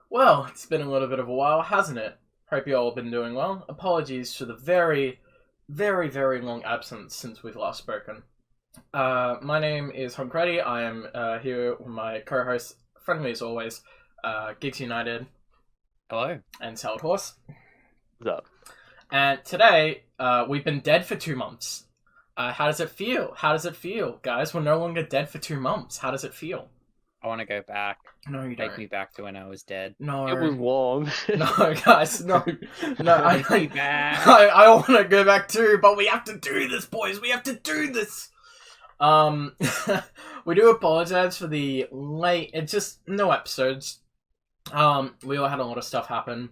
Well, it's been a little bit of a while, hasn't it? Hope you all been doing well. Apologies for the very, very, very long absence since we've last spoken. My name is Huncreddy. I am here with my co-host, friendly as always, Gigs United Hello. and Salad Horse. What's up? And today, we've been dead for 2 months. How does it feel? How does it feel, guys? We're no longer dead for 2 months. How does it feel? I want to go back. No, you Take don't. me back to when I was dead. No. It was warm. No, guys, no. No, Take me back. I want to go back too, but we have to do this, boys. We have to do this. We do apologize for the late. It's just no episodes. We all had a lot of stuff happen,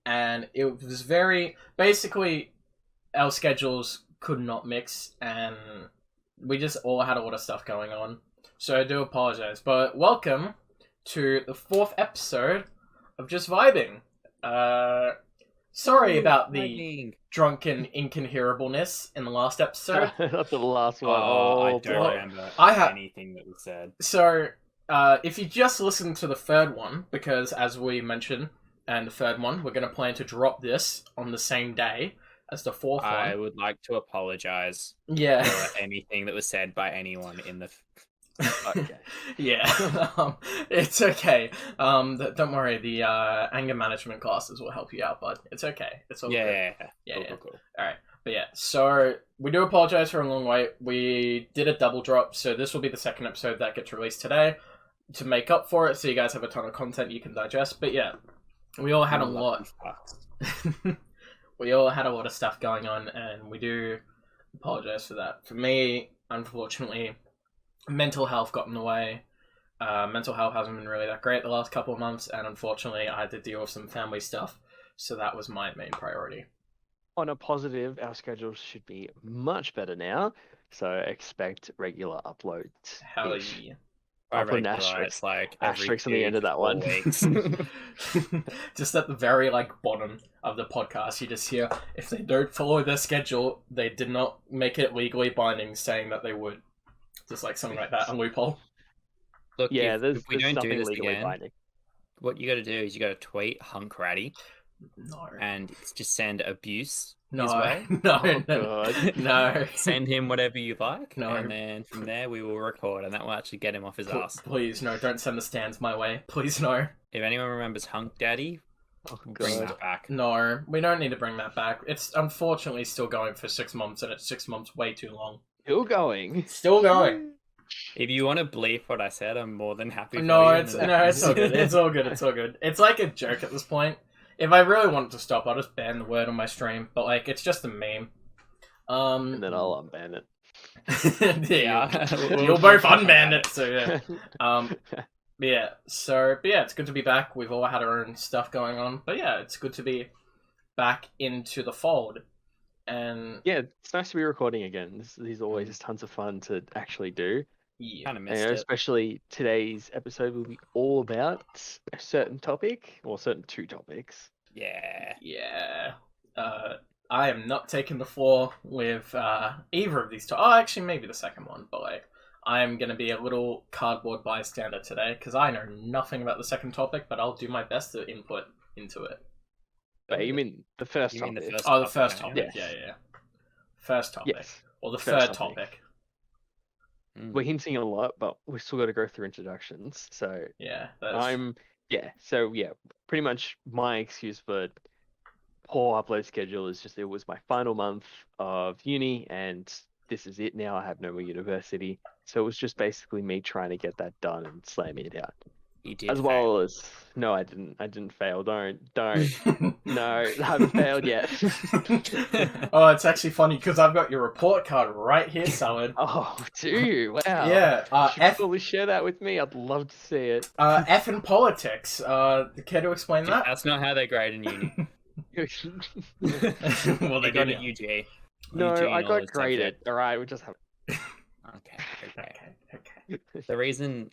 and it was very basically our schedules could not mix, and we just all had a lot of stuff going on. So I do apologize, but welcome to the 4th episode of Just Vibing. Sorry about the drunken incoherableness in the last episode. Not the last one. I Oh, don't boy. remember I ha- anything that was said. So, if you just listened to the 3rd one, because as we mentioned, and the 3rd one, we're going to plan to drop this on the same day as the 4th I one. would like to apologize Yeah. for anything that was said by anyone in the... Okay. Yeah, it's okay. Don't worry. The anger management classes will help you out, bud. It's okay. It's all good. Yeah. Cool. All right, but yeah. So we do apologize for a long wait. We did a double drop, so this will be the 2nd episode that gets released today to make up for it. So you guys have a ton of content you can digest. But yeah, we all had a lot. We all had a lot of stuff going on, and we do apologize for that. For me, unfortunately, mental health got in the way. Mental health hasn't been really that great the last couple of months, and unfortunately I had to deal with some family stuff, so that was my main priority. On a positive, our schedule should be much better now, so expect regular uploads. Hell Ish. yeah. I I'll put an regular, asterisk. it's like every Asterisk on the end of that 2 one. weeks. Just at the very bottom of the podcast, you just hear, if they don't follow their schedule, they did not make it legally binding, saying that they would. Just something like that, a loophole. Look, Yeah, if there's we don't do nothing this legally again, binding. what you got to do is you got to tweet Huncraddy No. and just send abuse No. his way. No. Oh, No. God. No. Send him whatever you like, No. and then from there we will record, and that will actually get him off his ass. Please, no, don't send the stands my way. Please, no. If anyone remembers Hunk Daddy, Oh, bring God. that back. No, we don't need to bring that back. It's unfortunately still going for 6 months, and it's 6 months way too long. Still going. Still going. If you want to bleep what I said, I'm more than happy. No, for you. it's all good. It's all good. It's all good. It's like a joke at this point. If I really wanted to stop, I'll just ban the word on my stream. But it's just a meme. And then I'll unban it. Yeah, you'll both unban it. So yeah. But yeah, it's good to be back. We've all had our own stuff going on, but yeah, it's good to be back into the fold. And Yeah, it's nice to be recording again. These are always tons of fun to actually do. yeah, Kind of And missed it. especially today's episode will be all about a certain topic, or certain 2 topics. Yeah. yeah. I am not taking the floor with either of these two. Oh, actually, maybe the second one, but I am going to be a little cardboard bystander today because I know nothing about the second topic, but I'll do my best to input into it. But you mean the first You mean the topic? first Oh, the topic, first don't you? topic. Yes. Yeah. First topic. Yes. Or the First third topic. topic. Mm. We're hinting a lot, but we've still got to go through introductions. So Yeah. That's... pretty much my excuse for poor upload schedule is just it was my final month of uni, and this is it now. I have no more university, so it was just basically me trying to get that done and slamming it out. You did As fail. well as no, I didn't fail. Don't no, I haven't failed yet. Oh, it's actually funny because I've got your report card right here, Salad. Oh, do you? Wow. Yeah. Should you probably share that with me? I'd love to see it. F in politics. Care to explain that? That's not how they grade in uni. Well, they They got do a now. UG. No, UG I in all got the graded. subjects. All right, we just have. Okay. The reason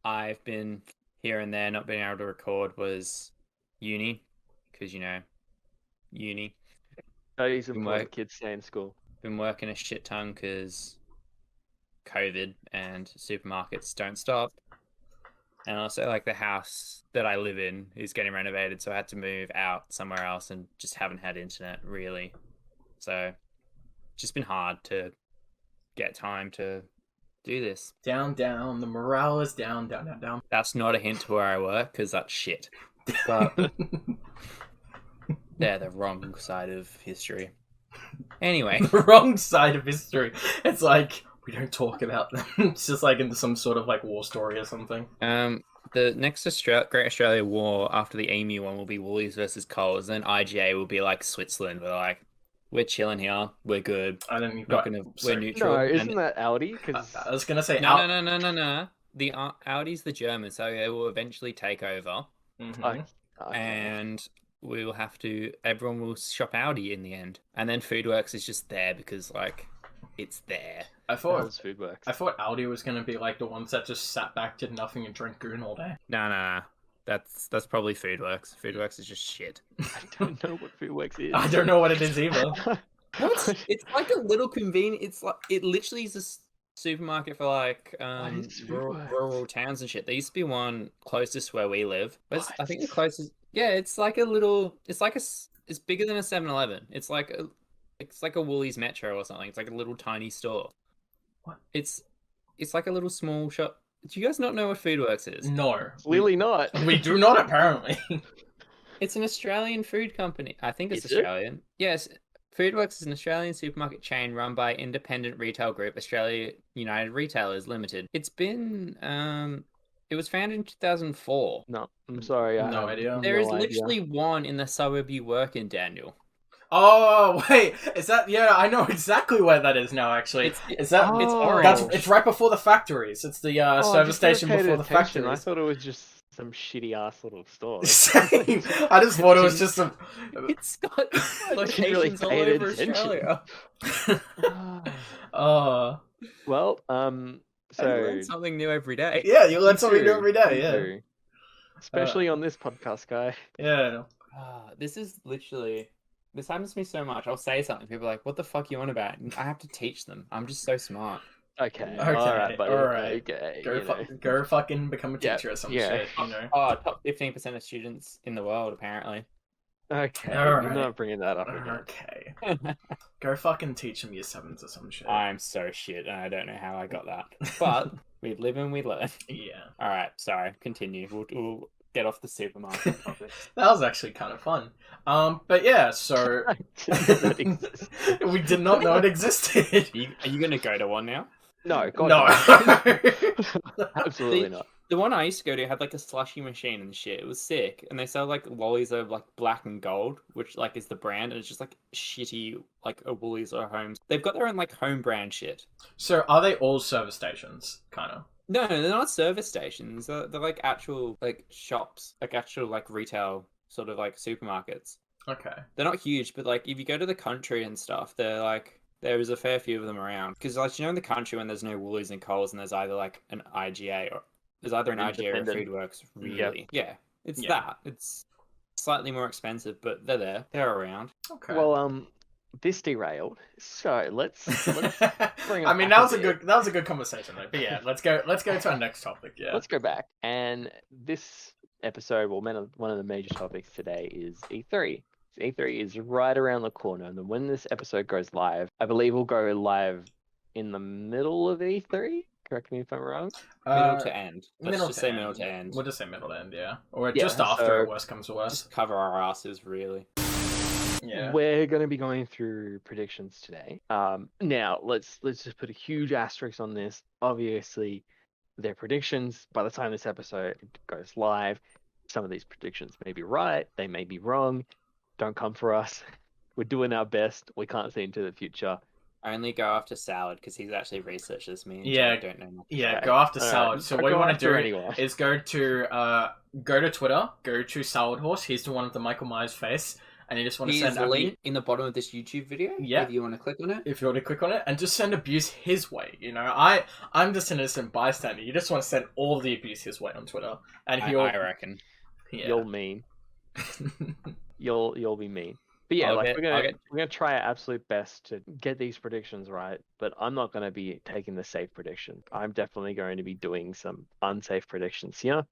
I've been here and there not being able to record was uni, because uni. Studies Been important. work- Kids stay in school. Been working a shit ton because COVID and supermarkets don't stop. And also, like, the house that I live in is getting renovated, so I had to move out somewhere else and just haven't had internet, really. So, it's just been hard to get time to do this. Down, down. The morale is down, down, down, down. That's not a hint to where I work, because that's shit. But they're the wrong side of history. Anyway. The wrong side of history. It's like, we don't talk about them. It's just like in some sort of like war story or something. The next Great Australia War after the EMU one will be Woolies versus Coles. Then IGA will be like Switzerland. We're like, we're chilling here. We're good. And then you've Not got... gonna, we're neutral. No, isn't that Audi? Because I was gonna say... No. The Audi's the German, so they will eventually take over. Mhm. Okay. And we will have to... Everyone will shop Audi in the end. And then Foodworks is just there because, like, it's there. I thought Foodworks. I thought Audi was gonna be like the ones that just sat back, did nothing, and drank goon all day. No. That's probably Foodworks. Foodworks is just shit. I don't know what Foodworks is. I don't know what it is either. It's like a little convenient. It's like it literally is a supermarket for like is rural towns and shit. There used to be one closest where we live. But I think the What? closest, yeah, it's like a little. It's like it's bigger than a 7-Eleven. It's like a Woolies Metro or something. It's like a little tiny store. What? It's like a little small shop. Do you guys not know what Foodworks is? No. Clearly not. We do not, apparently. It's an Australian food company. I think it's Is it? Australian. Yes. Foodworks is an Australian supermarket chain run by independent retail group Australia United Retailers Limited. It's been it was founded in 2004. No, I'm sorry. I No have idea. There is no idea. literally one in the suburb you work in, Daniel. Oh, wait. Is that... Yeah, I know exactly where that is now, actually. Is that... Oh. It's orange. It's right before the factories. It's the Oh, I service just never station paid before the attention. I factories. thought it was just some shitty ass little store. Same. I just thought it was just a... It's got just really locations all paid over attention. Australia. Oh. Well, I so learn something new every day. Yeah, you learn something new do, every day, you yeah. do. Especially on this podcast, guy. Yeah. This is literally... This happens to me so much. I'll say something. People are like, what the fuck you on about? And I have to teach them. I'm just so smart. Okay. Okay, All right, buddy. alright. Okay. Go fucking become a Yeah, teacher or some yeah. shit, you know? Oh, top 15% of students in the world, apparently. Okay. Alright. You're not bringing that up again. Okay. Go fucking teach them year 7s or some shit. I'm so shit, and I don't know how I got that. But we live and we learn. Yeah. All right, sorry. Continue. We'll get off the supermarket topic. That was actually kind of fun. But yeah, so... That exists. We did not know it existed. Are you going to go to one now? No, God, No. absolutely not. The one I used to go to had like a slushy machine and shit. It was sick, and they sell like lollies of like black and gold, which like is the brand, and it's just like shitty like a Woolies or a Homes. They've got their own like home brand shit. So are they all service stations, kind of? No, they're not service stations. They're like actual like shops, like actual like retail sort of like supermarkets. Okay. They're not huge, but like if you go to the country and stuff, they're like there is a fair few of them around. Because like in the country when there's no Woolies and Coles and there's either like an IGA or there's either an IGA or a Independent. Foodworks. Really, yeah, it's Yeah. that. It's slightly more expensive, but they're there. They're around. Okay. Well, this derailed. So let's bring it I mean, back that a was a good conversation though. But yeah, let's go to our next topic. Yeah. let's go back. And this episode, well, one of the major topics today is E3. So E3 is right around the corner, and then when this episode goes live, I believe we'll go live in the middle of E3. Correct me if I'm wrong. Middle to end. Let's middle just to say end. middle to end. We'll just say middle to end, yeah. Or Yeah, just after, so- worst comes to worst. Just cover our asses, really. Yeah. We're going to be going through predictions today. Now let's just put a huge asterisk on this. Obviously, they're predictions. By the time this episode goes live, some of these predictions may be right, they may be wrong. Don't come for us. We're doing our best. We can't see into the future. Only go after Salad because he's actually researched this. Me and Yeah. Jay don't know much. Yeah, Okay. go after Alright, Salad. So I'll what you go want after to do anyone. is go to Twitter, go to Salad Horse. He's the one with the Michael Myers face, and you just want to Here's send the abuse. link in the bottom of this YouTube video. Yeah. If you want to click on it. If you want to click on it, and just send abuse his way. You know, I'm just an innocent bystander. You just want to send all the abuse his way on Twitter, and he'll. I reckon. Yeah. You'll mean. You'll be mean. But yeah, I'll like get- we're I'll gonna try our absolute best to get these predictions right. But I'm not gonna be taking the safe prediction. I'm definitely going to be doing some unsafe predictions here.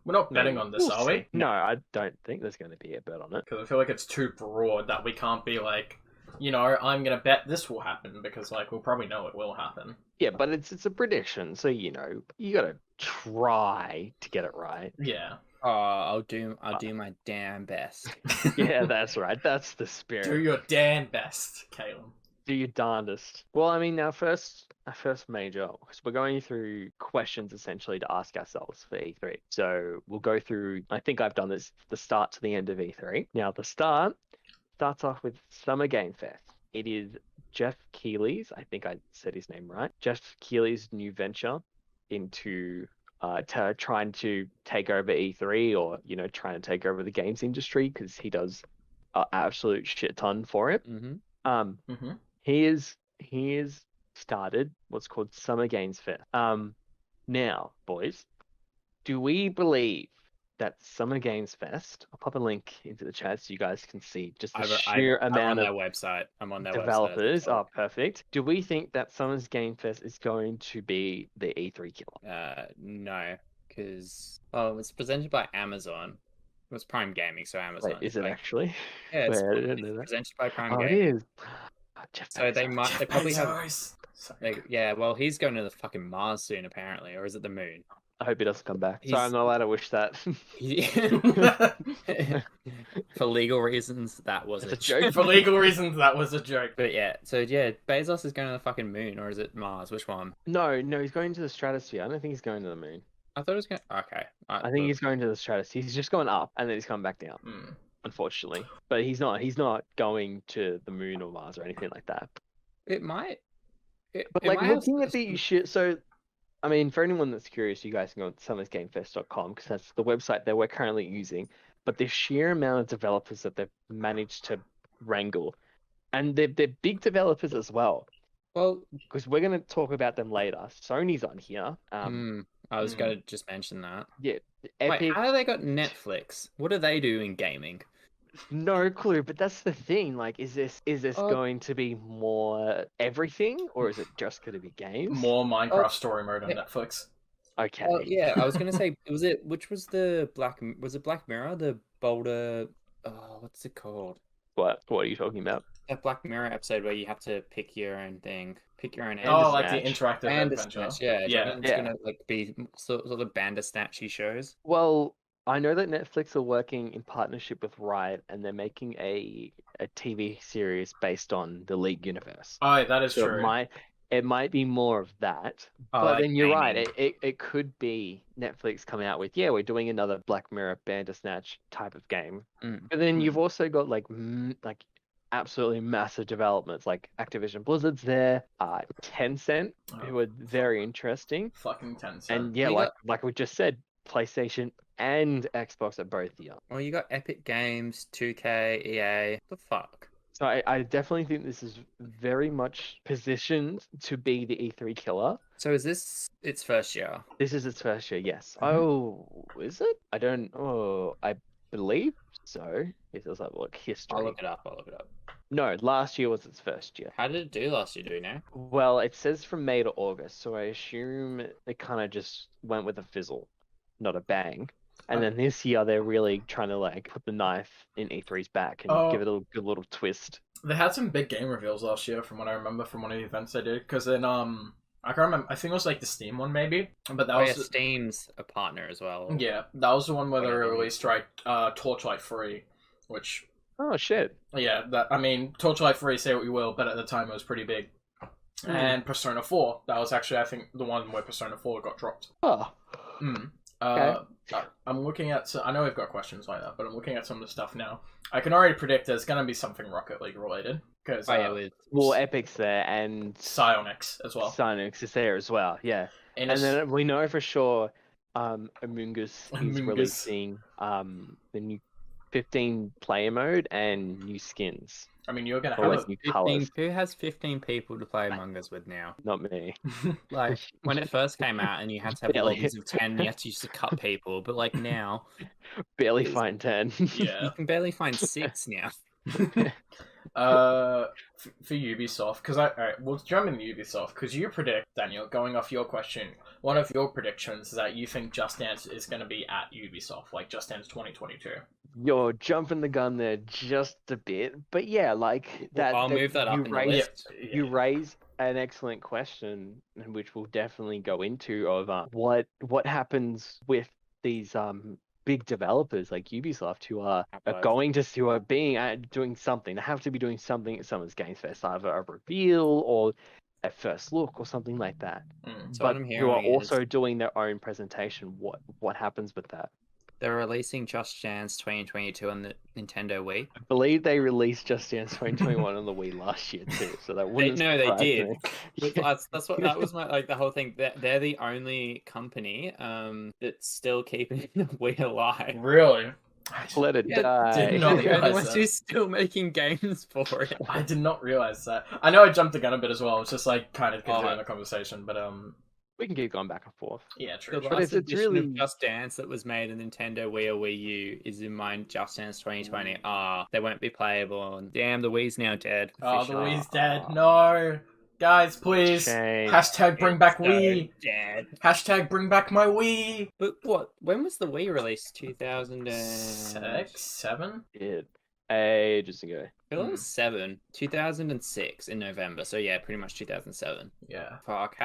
We're not betting Maybe. on this, We'll are we? see. No, I don't think there's going to be a bet on it. Because I feel like it's too broad that we can't be like, I'm gonna bet this will happen because like we'll probably know it will happen. Yeah, but it's a prediction, so you gotta try to get it right. Yeah. Oh, I'll do my damn best. Yeah, that's right. That's the spirit. Do your damn best, Caleb. Do your darndest. Well, I mean, our first major, because we're going through questions essentially to ask ourselves for E3. So we'll go through. I think I've done this the start to the end of E3. Now the start starts off with Summer Game Fest. It is Jeff Keighley's. I think I said his name right. Jeff Keighley's new venture into trying to take over E3 or trying to take over the games industry because he does an absolute shit ton for it. Mm-hmm. He is started what's called Summer Games Fest. Now, boys, do we believe that Summer Games Fest? I'll pop a link into the chat so you guys can see just the sheer amount of of website. I'm on their developers. website. Oh, perfect. Do we think that Summer's Game Fest is going to be the E3 killer? No, because it's presented by Amazon. It was Prime Gaming, so Amazon. Wait, is it actually? Yeah, it's Wait, I didn't know that. presented by Prime Oh, it Gaming. is. Jeff So they Bezos. they probably have. Sorry. Yeah, well, he's going to the fucking Mars soon, apparently, or is it the moon? I hope he doesn't come back. He's- Sorry, I'm not allowed to wish that. For legal reasons, that was It's a a joke. For legal reasons, that was a joke. But yeah, so yeah, Bezos is going to the fucking moon, or is it Mars? Which one? No, he's going to the stratosphere. I don't think he's going to the moon. I thought it was going. Okay, I think he's going to the stratosphere. He's just going up and then he's coming back down, Hmm. unfortunately. But he's not going to the moon or Mars or anything like that. It might. But it like might looking have- at the shit, so I mean, for anyone that's curious, you guys can go to summersgamefest.com because that's the website that we're currently using. But the sheer amount of developers that they've managed to wrangle, and they're big developers as well. Well, Because we're going to talk about them later. Sony's on here. I was going to just mention that. Yeah, Wait, Epic. how do they got Netflix? What do they do in gaming? No clue, but that's the thing. Like, is this Oh. going to be more everything, or is it just going to be games? More Minecraft Oh. story mode on Yeah. Netflix. Okay. Oh yeah, I was gonna say, which was the was it Black Mirror? The Boulder, what's it called? What are you talking about? That Black Mirror episode where you have to pick your own thing, pick your own. Bandersnatch. Oh, like the interactive adventure. Bandersnatch, yeah. Do you Yeah. reckon it's Yeah. gonna like be sort of Bandersnatchy shows. Well, I know that Netflix are working in partnership with Riot, and they're making a TV series based on the League universe. Oh, that is So true. it might be more of that. Oh, But like then you're right. gaming. It could be Netflix coming out with, we're doing another Black Mirror Bandersnatch type of game. Mm. But then you've also got like absolutely massive developments like Activision Blizzard's there, Tencent, who are very interesting. Fucking Tencent. And yeah, We like we just said, PlayStation and Xbox are both here. Well, you got Epic Games, 2K, EA. The fuck. So I definitely think this is very much positioned to be the E3 killer. So is this its first year? This is its first year, yes. Mhm. Oh, is it? I don't. Oh, I believe so. It does have like history. I'll look it up. No, last year was its first year. How did it do last year? Do you know? Well, it says from May to August, so I assume it kind of just went with a fizzle, not a bang. And then this year they're really trying to like put the knife in E3's back and give it a good little twist. They had some big game reveals last year, from what I remember from one of the events I did. Because then, I can't remember. I think it was like the Steam one, maybe. But that was Steam's a partner as well. yeah, that was the one where they Whatever. released Torchlight 3, which Oh shit! Torchlight 3, say what you will, but at the time it was pretty big. And Persona 4, that was actually I think the one where Persona 4 got dropped. Oh, Okay. I'm looking at. I know we've got questions like that, but I'm looking at some of the stuff now. I can already predict there's going to be something Rocket League related because well, Epic's there and Psyonix as well. Psyonix is there as well. Yeah, and then we know for sure, Among Us is Among Us. releasing the new 15 player mode and new skins. I mean, you're gonna Or have like new colors. Who has 15 people to play Among Us with now? Not me. Like, when it first came out and you had to have Barely. lobbies of 10, you had to use to cut people. But, like, now, Barely It's- find 10. Yeah. you can barely find 6 now. For Ubisoft, because alright, we'll jump into Ubisoft, because you predict, Daniel, going off your question, one of your predictions is that you think Just Dance is going to be at Ubisoft, like Just Dance 2022. You're jumping the gun there just a bit, but yeah, like that. I'll move that up in the list. You raise an excellent question, which we'll definitely go into of what happens with these big developers like Ubisoft who are going to doing something. They have to be doing something at Summer's Games Fest, either a reveal or a first look or something like that. So But what I'm who are hearing also is doing their own presentation. What happens with that? they're releasing Just Dance 2022 on the Nintendo Wii. I believe they released Just Dance 2021 on the Wii last year too, so that wouldn't. No, they surprise did. me. That's what that was my like the whole thing. They're the only company that's still keeping the Wii alive. Really? Let it Yeah, die. did not They're the only realize ones that. who's still making games for it. I did not realize that. I know I jumped the gun a bit as well. It's just like kind of continuing Oh. the conversation, but We can keep going back and forth. yeah, true. The true. But last it's edition really- of Just Dance that was made in Nintendo Wii or Wii U is in my Just Dance 2020. They won't be playable. And damn, the Wii's now dead. Oh, the officially. Wii's dead. No, guys, please. Shame. Hashtag bring back It's Wii. so dead. Hashtag bring back my Wii. But what? When was the Wii released? 2000 6, 7. It ages ago. It was 2006 in November. So yeah, pretty much 2007. Yeah. Fuck,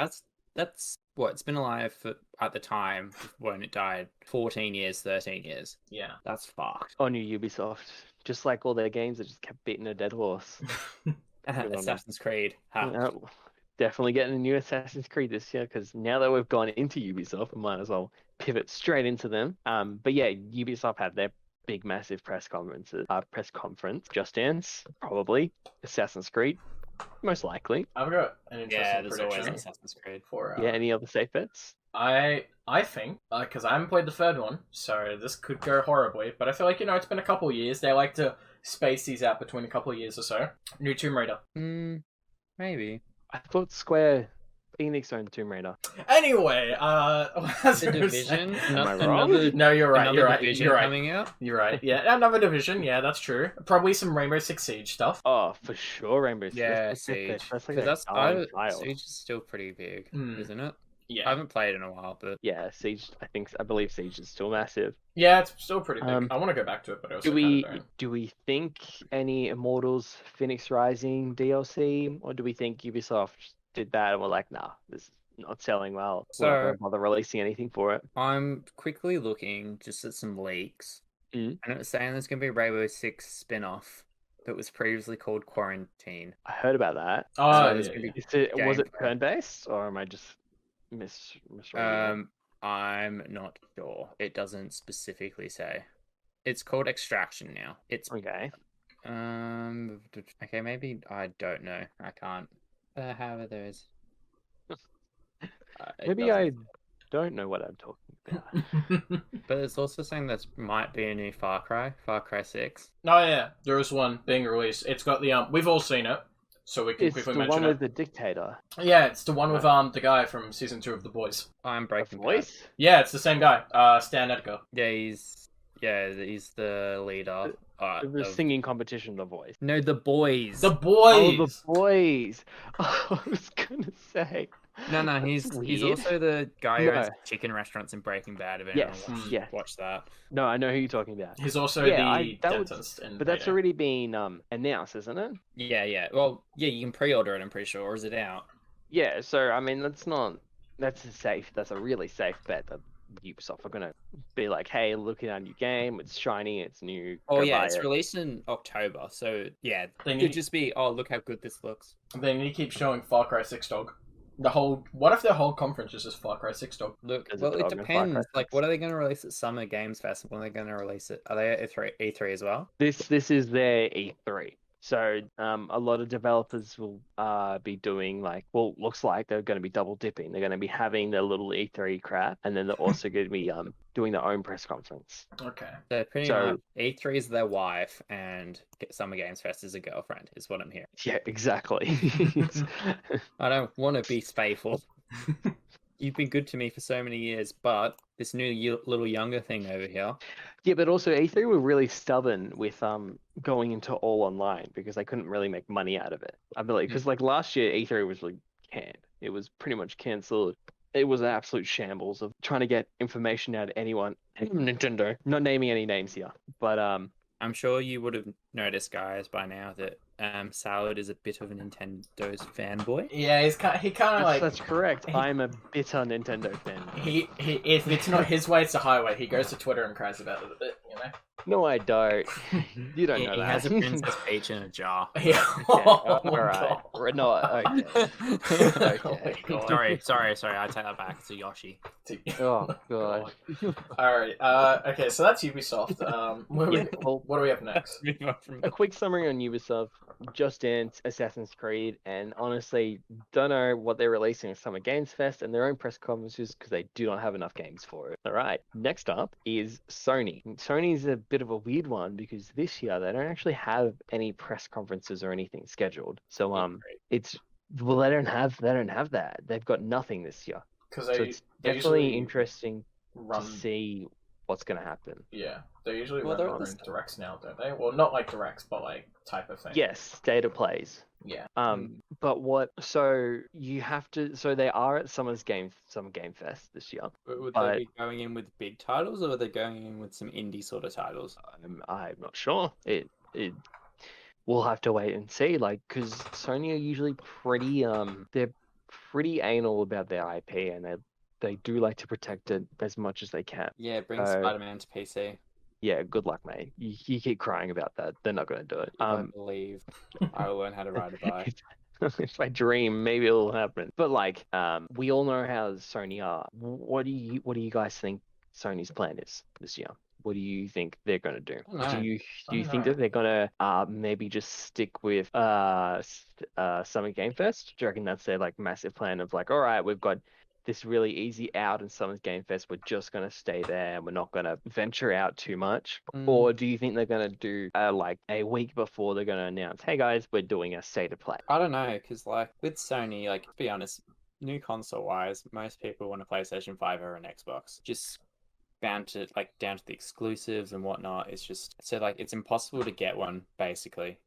that's what it's been alive for at the time when it died. 14 years, 13 years. Yeah. That's fucked. On your Ubisoft, just like all their games, they just kept beating a dead horse. Assassin's Creed. Definitely getting a new Assassin's Creed this year because now that we've gone into Ubisoft, we might as well pivot straight into them. But yeah, Ubisoft had their big, massive press conference. Just Dance, probably. Assassin's Creed, most likely. I've got an Yeah, interesting there's always prediction Assassin's Creed. for Yeah, any other safe bets? I think, because I haven't played the third one, so this could go horribly, but I feel like, it's been a couple years. They like to space these out between a couple of years or so. New Tomb Raider. Maybe. I thought Square Enix owned Tomb Raider. Anyway, as The I was Division. saying- Am I wrong? No, you're right. Another You're right. Division You're right. coming out. You're right. Yeah, another Division. Yeah, that's true. Probably some Rainbow Six Siege stuff. Oh, for sure, Rainbow Six. Yeah, That's like Siege. That's like Because a darling child. Siege is still pretty big, Hmm. isn't it? I Yeah. haven't played in a while, but Yeah, Siege. I believe Siege is still massive. Yeah, it's still pretty big. Um, I want to go back to it, but I also Do we kind of don't. do we think any Immortals Phoenix Rising DLC, or do we think Ubisoft did that and we're like, nah, this is not selling well. So- We're not gonna bother releasing anything for it. I'm quickly looking just at some leaks. Mm. And it was saying there's going to be a Rainbow Six spin-off that was previously called Quarantine. I heard about that. Oh, So yeah, there's gonna yeah. be Was it gameplay. turn-based, or am I just misreading it? I'm not sure. It doesn't specifically say. It's called Extraction now. It's Okay. okay, maybe I don't know. I can't. However, there is. Maybe I don't know what I'm talking about. But it's also saying there might be a new Far Cry 6. Oh yeah, there is one being released. It's got the we've all seen it, so we can It's quickly the mention one it. with the dictator. Yeah, it's the one with the guy from season 2 of The Boys. I'm The Breaking Bad. voice? Yeah, it's the same guy, Stan Edgar. Yeah, he's the leader. The singing competition, The Voice. No, The Boys. The Oh, Boys. The Boys. Oh, I was gonna say. No, he's That's he's weird. also the guy who No. owns chicken restaurants in Breaking Bad. If Yes, anyone yes. watch that. No, I know who you're talking about. He's also Yeah, the that was- dentist. In But that's Vader. already been announced, isn't it? Yeah. Well, yeah, you can pre-order it. I'm pretty sure. Or is it out? Yeah. So I mean, that's a really safe bet that Ubisoft are gonna be like, hey, look at our new game. It's shiny. It's new. Oh go yeah, buy it's it. released in October. So yeah, They it need- could just be, oh, look how good this looks. Then he keeps showing Far Cry 6 dog. What if their whole conference is just Far Cry 6 dog? Look, There's a well, it dog in Far Cry depends. Like, 6. what are they going to release at Summer Games Fest? When are they going to release it? Are they at E3 as well? This is their E3. So a lot of developers will be doing looks like they're going to be double dipping. They're going to be having their little E3 crap, and then they're also going to be doing their own press conference. Okay. So pretty much E3 is their wife and Summer Games Fest is a girlfriend, is what I'm hearing. Yeah, exactly. I don't want to be spiteful. You've been good to me for so many years, but this new little younger thing over here. Yeah, but also E3 were really stubborn with going into all online because they couldn't really make money out of it. I believe because like last year E3 was really canned. It was pretty much cancelled. It was an absolute shambles of trying to get information out of anyone. Nintendo, not naming any names here, but I'm sure you would have noticed, guys, by now that Salad is a bit of a Nintendo's fanboy. Yeah, he kind of like. That's correct. I'm a bitter Nintendo fan. He if it's not his way, it's the highway. He goes to Twitter and cries about it a bit, you know. No, I don't. You don't know He that. has a Princess Peach in a jar. Yeah. Okay, Oh all my right. God. No, okay. Oh my God. Sorry. I take that back. It's a Yoshi. Oh god. All right. Okay. So that's Ubisoft. What do we have next? A quick summary on Ubisoft: Just Dance, Assassin's Creed, and honestly, don't know what they're releasing at Summer Games Fest and their own press conferences because they do not have enough games for it. All right. Next up is Sony. Sony's a bit of a weird one because this year they don't actually have any press conferences or anything scheduled. So they don't have that. They've got nothing this year. Because So it's definitely interesting to see what's going to happen. Yeah, they usually Well, run their own directs now, don't they? Well, not like directs, but like type of thing. Yes, data plays. Yeah. But so you have to. So they are at Summer Game Fest this year. Would they be going in with big titles, or are they going in with some indie sort of titles? I'm not sure. We'll have to wait and see. Like, because Sony are usually they're pretty anal about their IP, and they do like to protect it as much as they can. Yeah, bring Spider-Man to PC. Yeah, good luck, mate. You keep crying about that. They're not going to do it. I believe I will learn how to ride a bike. If I dream, maybe it'll happen. But like, we all know how Sony are. What do you guys think Sony's plan is this year? What do you think they're gonna do? Do you think that they're gonna maybe just stick with Summer Game Fest? Do you reckon that's their like massive plan of like, all right, we've got this really easy out in Summer Game Fest, we're just gonna stay there and we're not gonna venture out too much? Or do you think they're gonna do like a week before they're gonna announce, hey guys, we're doing a state of play? I don't know, because like with Sony, like to be honest, new console wise, most people want a PlayStation 5 or an Xbox. Just down to the exclusives and whatnot. It's just so like it's impossible to get one basically.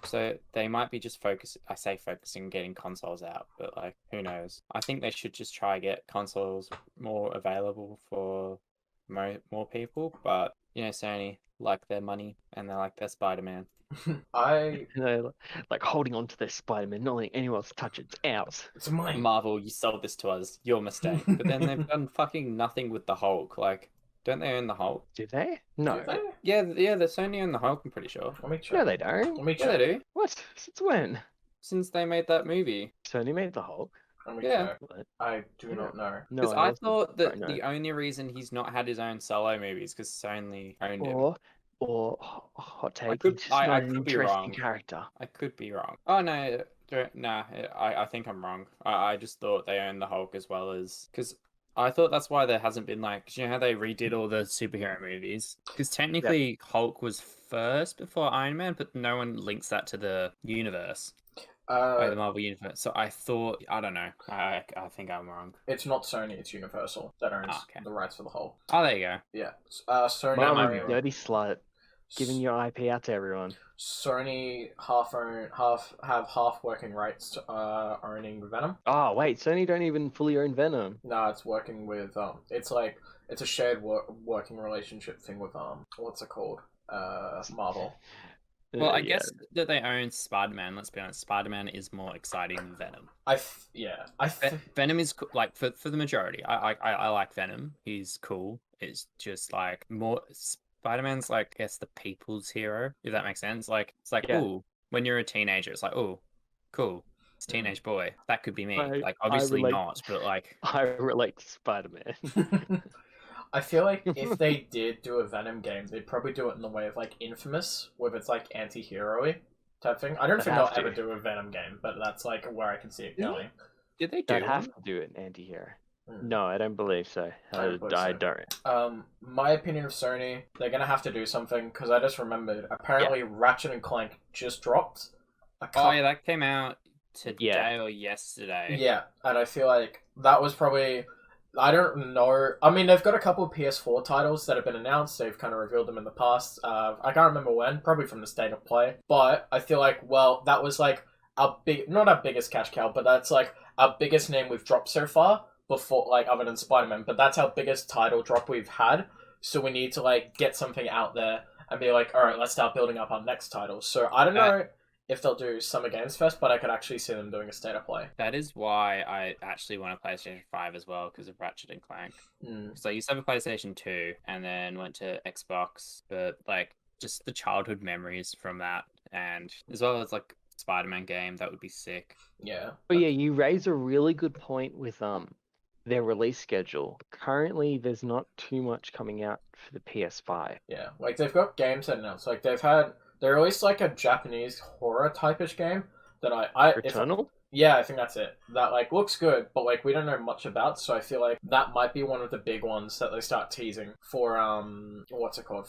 So they might be just focusing on getting consoles out, but like who knows? I think they should just try get consoles more available for more people. But you know, Sony like their money and they like their Spider-Man. Like holding on to their Spider-Man, not letting anyone else touch it. It's ours. It's mine. Marvel, you sold this to us. Your mistake. But then they've done fucking nothing with the Hulk. Like, don't they own the Hulk? Do they? No. Do they? Yeah, the Sony own the Hulk. I'm pretty sure. Let me check. No, they don't. Let me Yeah, check. they do. What? Since when? Since they made that movie. Sony made the Hulk. Let me Yeah. check. I do not know. No, Because I thought that don't know. the only reason he's not had his own solo movies because Sony owned him. Or hot take, I could- he's just I not an could be interesting wrong. character. I could be wrong. Oh no, nah. I think I'm wrong. I just thought they owned the Hulk as well as because I thought that's why there hasn't been like 'cause you know how they redid all the superhero movies because technically Hulk was first before Iron Man, but no one links that to the universe. The Marvel universe. So I thought I don't know. I think I'm wrong. It's not Sony. It's Universal that owns the rights for the whole. Oh, there you go. Yeah. Sony. might be wrong. Dirty slut, giving your IP out to everyone. Sony have half working rights to owning Venom. Oh wait, Sony don't even fully own Venom. No, it's working with it's a shared working relationship thing with what's it called? Marvel. Well, I guess that they own Spider-Man. Let's be honest, Spider-Man is more exciting than Venom. Venom is like for the majority. I like Venom. He's cool. It's just like more Spider-Man's like I guess the people's hero, if that makes sense. Like it's like ooh, when you're a teenager, it's like oh, cool. It's a teenage boy. That could be me. Like obviously not, but like I relate to Spider-Man. I feel like if they did do a Venom game, they'd probably do it in the way of like Infamous, with its like anti-hero-y type thing. I don't They'd think they'll have to. ever do a Venom game, but that's like where I can see it going. Did they They'd do have one? to do an anti-hero. Mm. No, I don't believe so. I don't believe I so. don't. My opinion of Sony, they're gonna have to do something because I just remembered. Apparently, Ratchet and Clank just dropped. Oh yeah, that came out today Yeah. or yesterday. Yeah, and I feel like that was probably. I don't know. I mean, they've got a couple of PS4 titles that have been announced. They've kind of revealed them in the past. I can't remember when. Probably from the State of Play. But I feel like, well, that was like not our biggest cash cow, but that's like our biggest name we've dropped so far. Before, like, other than Spider-Man, but that's our biggest title drop we've had. So we need to like get something out there and be like, all right, let's start building up our next title. So I don't know if they'll do Summer Games Fest, but I could actually see them doing a State of Play. That is why I actually want a PlayStation 5 as well, because of Ratchet and Clank. So I used to have a PlayStation 2 and then went to Xbox, but like just the childhood memories from that, and as well as like Spider-Man game, that would be sick. Yeah. But yeah, you raise a really good point with their release schedule. Currently, there's not too much coming out for the PS5. Yeah, like they've got games that announced. Like they released like a Japanese horror type-ish game that I Returnal? yeah, I think that's it. That like looks good, but like we don't know much about, so I feel like that might be one of the big ones that they start teasing for what's it called?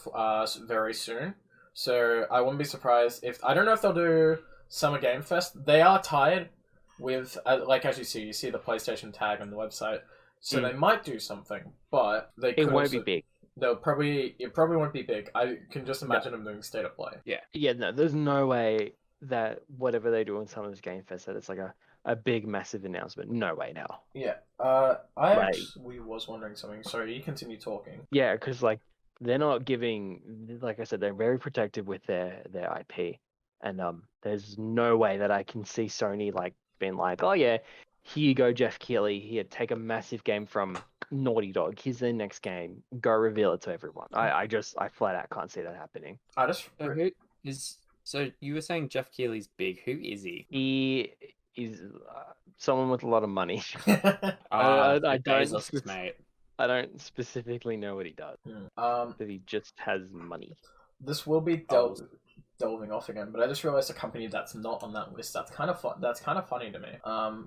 Very soon. So I wouldn't be surprised if I don't know if they'll do Summer Game Fest. They are tied with like as you see the PlayStation tag on the website, so they might do something, but they could It won't also, be big. it probably won't be big. I can just imagine them doing State of Play. Yeah, no, there's no way that whatever they do on Summer's Game Fest that it's like a big, massive announcement. No way now. Yeah. We was wondering something. Sorry, you continue talking. Yeah, because like they're not giving, like I said, they're very protective with their IP, and there's no way that I can see Sony like being like, oh yeah, here you go, Jeff Keighley, here, take a massive game from Naughty Dog. Here's their next game. Go reveal it to everyone. I flat out can't see that happening. So you were saying Jeff Keighley's big. Who is he? He is someone with a lot of money. I I don't, mate. I don't specifically know what he does. But he just has money. This will be delving off again, but I just realized a company that's not on that list. That's kind of fun. That's kind of funny to me.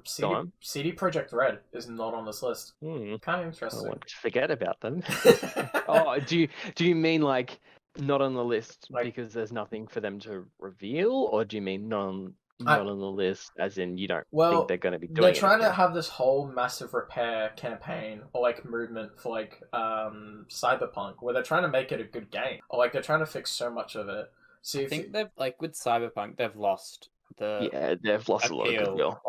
CD Projekt Red is not on this list. Kind of interesting. I want to forget about them. Oh, do you mean like not on the list because there's nothing for them to reveal, or do you mean not on the list as in you don't think they're going to be doing They're trying anything? to have this whole massive repair campaign or like movement for like Cyberpunk, where they're trying to make it a good game, or like they're trying to fix so much of it. I think they've like with Cyberpunk, they've lost they've lost a lot of goodwill.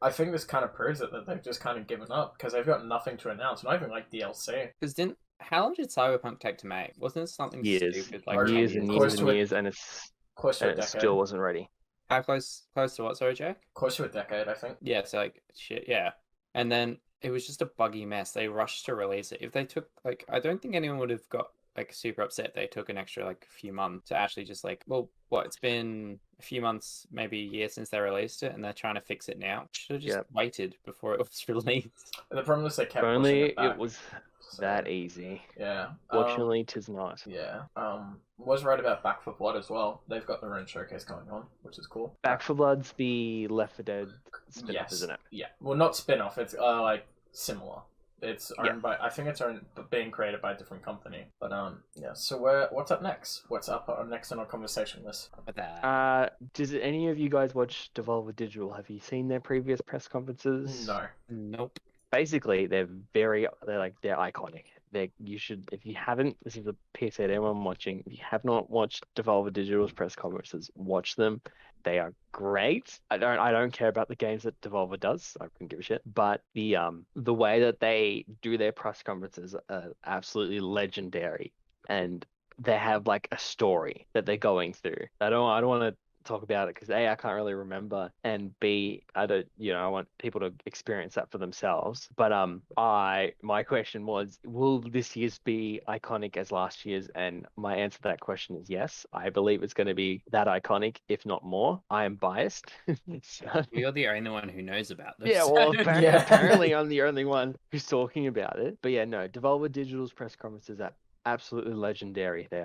I think this kind of proves it that they've just kind of given up because they've got nothing to announce, not even like DLC. Because how long did Cyberpunk take to make? Wasn't it something stupid like years and years and years, and it still wasn't ready. How close to what? Sorry, Jack. Close to a decade, I think. Yeah, so like shit, yeah. And then it was just a buggy mess. They rushed to release it. If they took I don't think anyone would have got like super upset they took an extra like few months to actually just like, well, what, it's been a few months, maybe a year since they released it, and they're trying to fix it now. Should have just waited before it was released. And the problem is they kept only pushing it back. It was that easy. Yeah. Fortunately, 'tis not. Yeah. Was right about Back 4 Blood as well. They've got their own showcase going on, which is cool. Back 4 Blood's the Left 4 Dead spin-off, isn't it? Yeah. Well, not spin-off. It's like similar. It's owned by, I think it's being created by a different company. But yeah. So what's up next? What's up next on our conversation list? Does any of you guys watch Devolver Digital? Have you seen their previous press conferences? No. Nope. Basically, they're iconic. You should, if you haven't, this is a PSA to anyone watching. If you have not watched Devolver Digital's press conferences, watch them. They are great. I don't care about the games that Devolver does. I couldn't give a shit. But the way that they do their press conferences are absolutely legendary, and they have like a story that they're going through. I don't want to talk about it because A, I can't really remember, and B, I don't, I want people to experience that for themselves. But my question was, will this year's be iconic as last year's? And my answer to that question is yes. I believe it's going to be that iconic, if not more. I am biased. So, You're the only one who knows about this. yeah, well, Yeah. apparently I'm the only one who's talking about it. But yeah, no, Devolver Digital's press conferences are absolutely legendary. They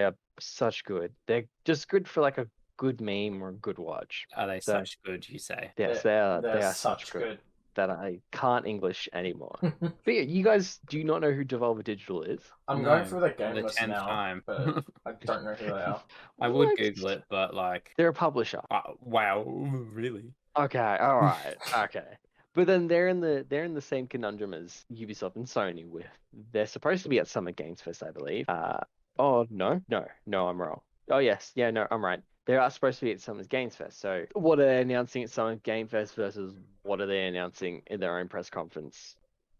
are such good. They're just good for like a good meme or a good watch. Are they So- such good, you say? Yes, they are. They're They are such good that I can't English anymore. But yeah, you guys do not know who Devolver Digital is? I'm No, going through the for game the list 10th now, time. but I don't know who they are. I would What? Google it, but like, They're a publisher. wow, really? Okay, all right, okay. But then they're in the same conundrum as Ubisoft and Sony with they're supposed to be at Summer Games Fest, I believe. Oh no, I'm wrong. Oh yes, yeah, no, I'm right. They are supposed to be at Summer Games Fest. So what are they announcing at Summer Game Fest versus what are they announcing in their own press conference?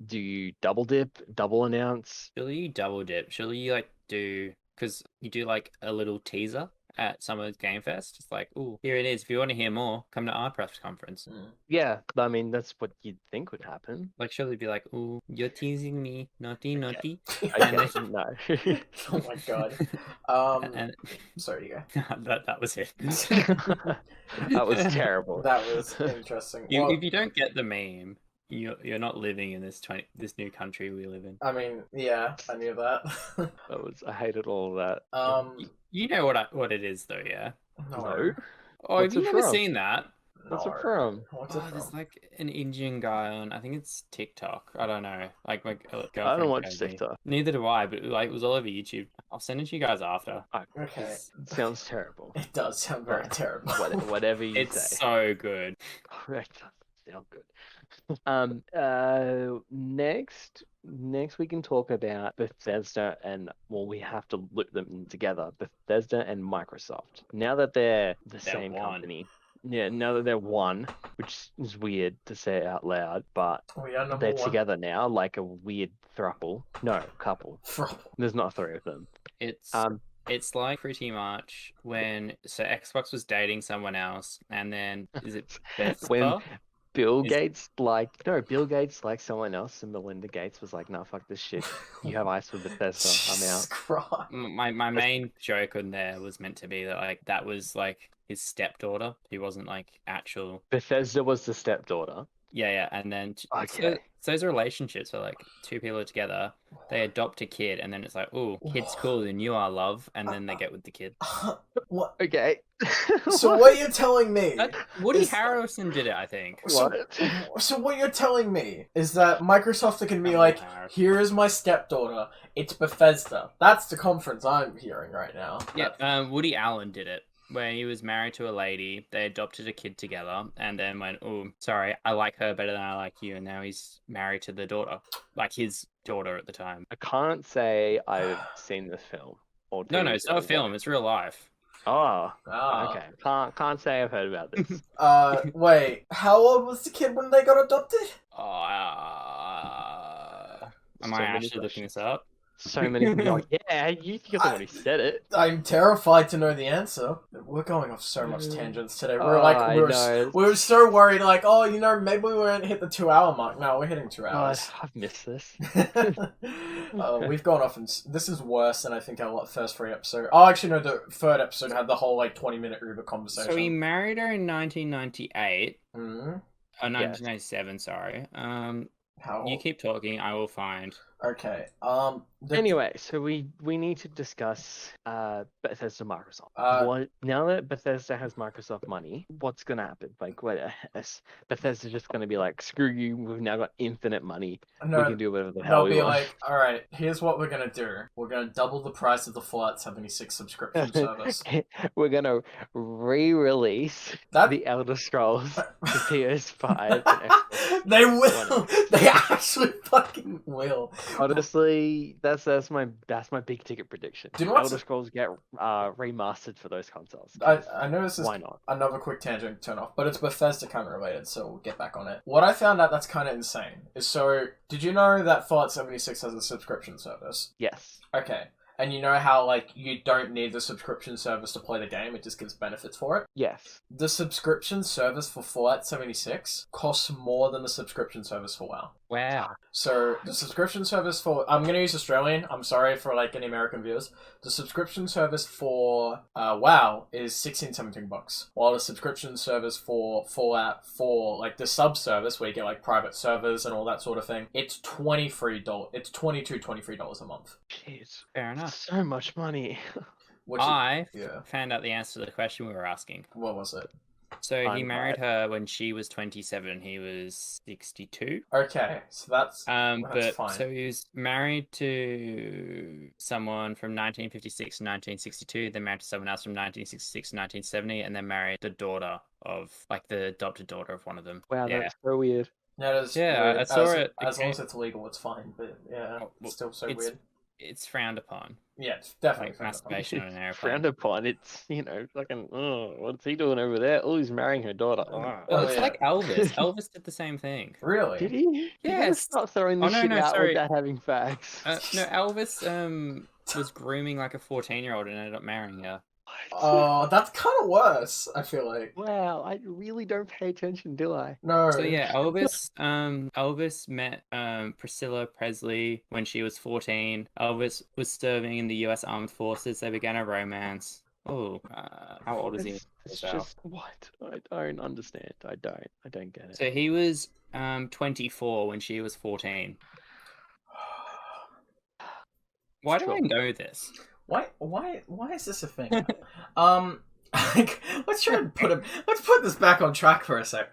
Do you double dip, double announce? Surely you double dip. Surely you like do, because you do like a little teaser at Summer Game Fest. It's like, oh, here it is. If you want to hear more, come to our press conference. Yeah, I mean that's what you'd think would happen. Like, surely be like, oh, you're teasing me, naughty, naughty. I And guess no. Oh my god. And Sorry, you go. that was it. That was terrible. That was interesting. You, Well, if you don't get the meme, you're not living in this new country we live in. I mean, yeah, I knew that. I hated all of that. You know what it is though, yeah. No. Oh, What's have you it never from? seen that? What's it No. from? What's it Oh, there's from? like an Indian guy on, I think it's TikTok. I don't know. Like my girlfriend. I don't watch showed me. TikTok. Neither do I, but like it was all over YouTube. I'll send it to you guys after. Okay. It sounds terrible. It does sound very terrible. Whatever you It's say. so good. Correct. Sound good. Next we can talk about Bethesda and we have to loop them in together. Bethesda and Microsoft. Now that they're the same one. company. Yeah, now that they're one, which is weird to say out loud, but We are number they're one. together now, like a weird throuple. No, couple. From... There's not three of them. It's like pretty much when Xbox was dating someone else, and then is it Bethesda? When Bill Is- Gates Bill Gates liked someone else, and Melinda Gates was like, "Nah, fuck this shit. You have ice with Bethesda. I'm Jesus out." Christ. My main joke on there was meant to be that like that was like his stepdaughter. He wasn't like actual. Bethesda was the stepdaughter. Yeah, and then Okay. so those relationships are like two people are together, they adopt a kid, and then it's like, oh, kid's cooler than you are, love, and then they get with the kid. What? Okay. So what you're telling me? Woody is- Harrelson did it, I think. So, so what you're telling me is that Microsoft are going to be like, here is my stepdaughter. It's Bethesda. That's the conference I'm hearing right now. Yeah, Woody Allen did it. Where he was married to a lady, they adopted a kid together, and then went, oh, sorry, I like her better than I like you, and now he's married to the daughter, like his daughter at the time. I can't say I've seen this film. Or No, TV it's not a show. film, it's real life. Oh, Ah. okay. Can't say I've heard about this. Wait, how old was the kid when they got adopted? Oh, am So I many actually looking questions. this up? So many. Oh, yeah, you're the one who said it. I'm terrified to know the answer. We're going off so much tangents today. We're Oh, like, I know. we were so worried, like, oh, maybe we won't hit the 2-hour mark. No, we're hitting 2 God, hours. I've missed this. We've gone off, and this is worse than I think our first 3 episodes. Oh, actually, no, the 3rd episode had the whole, 20-minute Uber conversation. So he married her in 1998. Hmm? 1997, sorry. How? You keep talking, I will find. Okay, Anyway, so we need to discuss Bethesda Microsoft. Now that Bethesda has Microsoft money, what's gonna happen? Like, what is Bethesda just gonna be like, screw you? We've now got infinite money. We can do whatever the hell they'll we be want. like, alright, here's what we're gonna do. We're gonna double the price of the Fallout 76 subscription service. We're gonna re-release That- the Elder Scrolls to PS5 and Xbox. They will! They actually fucking will. Honestly, that's my big ticket prediction. Do you know what's- Elder Scrolls get remastered for those consoles. I know this is Why not? another quick tangent turn off, but it's Bethesda kind of related, so we'll get back on it. What I found out that's kind of insane is, so, did you know that Fallout 76 has a subscription service? Yes. Okay. And you know how, like, you don't need the subscription service to play the game, it just gives benefits for it? Yes. The subscription service for Fallout 76 costs more than the subscription service for WoW. Wow. So the subscription service for I'm gonna use Australian. I'm sorry for like any American viewers. The subscription service for WoW is $16-17, while the subscription service for Fallout 4, like the sub service where you get like private servers and all that sort of thing, it's $23. It's $23 a month. Jeez. Fair enough. So much money. Which I yeah. found out the answer to the question we were asking. What was it? So he I'm married right. her when she was 27. He was 62. Okay, so that's But fine. so he was married to someone from 1956 to 1962, then married to someone else from 1966 to 1970, and then married the daughter of, like, the adopted daughter of one of them. Wow, Yeah. that's so weird. Yeah, it is Yeah, weird. I saw it. As long Okay. as it's legal, it's fine. But yeah, Oh, well, it's still so it's weird. It's frowned upon. Yeah, it's definitely Like frowned upon. masturbation on an airplane. Frowned upon. It's, fucking, oh, what's he doing over there? Oh, he's marrying her daughter. Oh. Well, Oh, it's yeah. like Elvis. Elvis did the same thing. Really? Did he? You gotta Yes. stop throwing Oh, this no, shit no, out sorry. without having facts. No, Elvis was grooming like a 14-year-old and ended up marrying her. Oh, that's kind of worse. I feel like. Wow, I really don't pay attention, do I? No. So yeah, Elvis met Priscilla Presley when she was 14. Elvis was serving in the U.S. Armed Forces. They began a romance. Oh, how old is he? It's just what? I don't understand. I don't get it. So he was 24 when she was 14. Why do I know this? Why is this a thing? Like, let's put this back on track for a sec.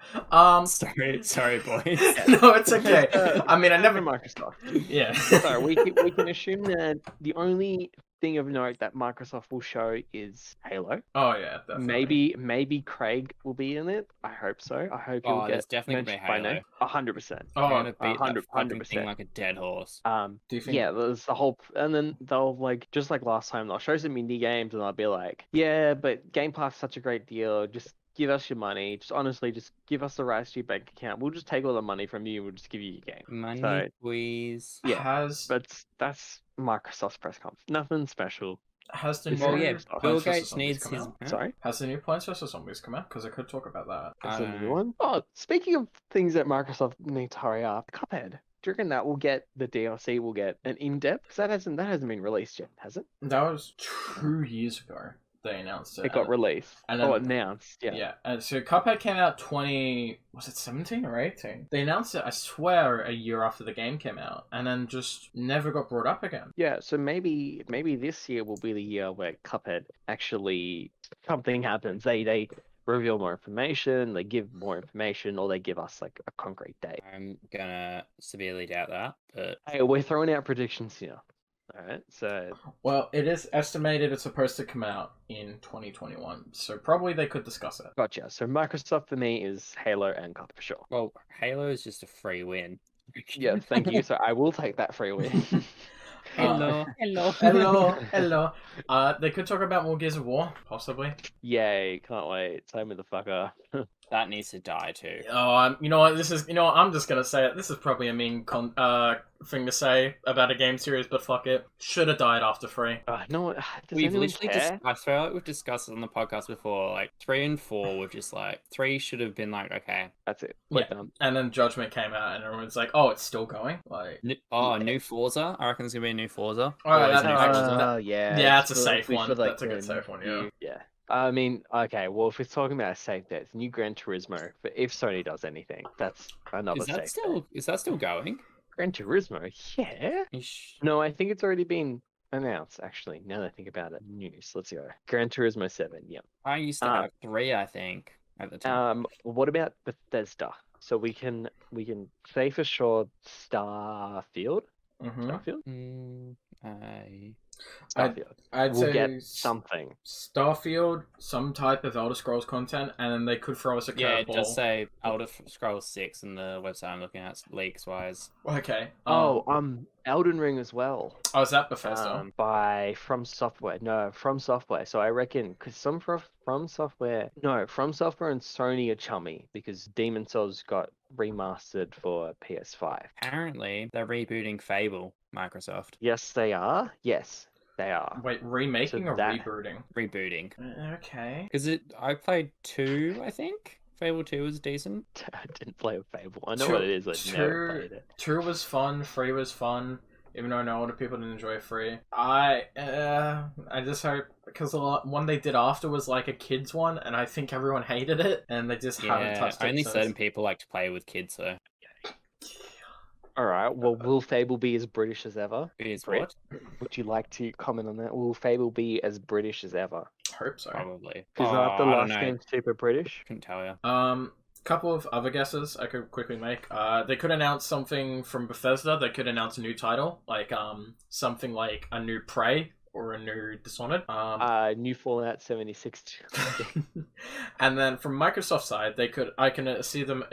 Sorry, boys. No, it's okay. I mean, I never. Microsoft. Yeah. So we can assume that the only thing of note that Microsoft will show is Halo. Oh yeah, definitely. Maybe Craig will be in it. I hope so. I hope he'll there's get definitely mentioned gonna by be name. Halo. 100%. Oh, I'm gonna beat that 100%. fucking thing like a dead horse. do you think? Yeah, there's the whole, and then they'll, like, just like last time, they'll show some indie games and they'll be like, yeah, but Game Pass is such a great deal. Just give us your money. Just honestly, just give us the rights to your bank account. We'll just take all the money from you and we'll just give you your game. Money, So, please. yeah, but that's Microsoft's press conference. Nothing special. Has the Well, new yeah, Plants Bill vs. Gates Zombies needs come his. out? Huh? Sorry? Has the new Plants vs. Zombies come out? Because I could talk about that. I Is the don't new know. one? Oh, speaking of things that Microsoft need to hurry up, Cuphead. Do you reckon that will get the DLC? Will get an in-depth? Because that hasn't been released yet, has it? That was 2 years ago. They announced it. It got released. and Oh, then- announced. Yeah. Yeah, and so Cuphead came out 17 or 18? They announced it, I swear, a year after the game came out, and then just never got brought up again. Yeah, so maybe this year will be the year where Cuphead actually something happens. They reveal more information, they give more information, or they give us like a concrete date. I'm gonna severely doubt that, but Hey, we're throwing out predictions here. All right, so Well, it is estimated it's supposed to come out in 2021, so probably they could discuss it. gotcha. So Microsoft for me is Halo and Cuphead for sure. well, Halo is just a free win. Yeah, thank you. So I will take that free win. Hello. Hello. They could talk about more Gears of War, possibly. Yay! Can't wait. Same with the fucker. That needs to die too. Oh, you know what? I'm just gonna say it. This is probably a mean thing to say about a game series, but fuck it. Should have died after 3. No, does We've anyone literally care? I feel like we've discussed it on the podcast before. Like 3 and 4 were just like 3 should have been like okay. That's it. We're Yeah. done. And then Judgment came out, and everyone's like, "Oh, it's still going." Like, New Forza. I reckon there's gonna be a new Forza. Oh, Or is that it makes Forza? sense. Yeah. Yeah, that's a so safe we one. feel like That's a good safe one, yeah. Yeah. I mean, okay, well, if we're talking about safe bets, new Gran Turismo, but if Sony does anything, that's another safe bet. Is that still going? Gran Turismo, yeah. No, I think it's already been announced, actually, now that I think about it. News, let's go. Gran Turismo 7, yeah. I used to have 3, I think, at the time. What about Bethesda? So we can say for sure Starfield? Mm-hmm. Starfield? I'd We'll say get something. Starfield, some type of Elder Scrolls content, and then they could throw us a curveball. Yeah, it does say Elder Scrolls 6 in the website I'm looking at, leaks wise. Okay. Elden Ring as well. Oh, is that Bethesda? By From Software. No, From Software. So I reckon because From Software and Sony are chummy because Demon Souls got remastered for PS5. Apparently, they're rebooting Fable, Microsoft. Yes, they are. Yes. They are. Wait, remaking So or that- rebooting? Rebooting. Okay. Because I played 2, I think. Fable 2 was decent. I didn't play a Fable. I know what it is. I never played it. 2 was fun. 3 was fun. Even though I know a lot of people didn't enjoy 3. I just hope, because one they did after was like a kids one, and I think everyone hated it, and they just haven't touched it only since. certain people like to play with kids, though. All right. Well, will Fable be as British as ever? It is Brit? what? Would you like to comment on that? Will Fable be as British as ever? Hope so. Probably. Because aren't the I don't last know. game super British? Couldn't tell you. Couple of other guesses I could quickly make. They could announce something from Bethesda. They could announce a new title, like something like a new Prey or a new Dishonored. New Fallout 76. And then from Microsoft side, I can see them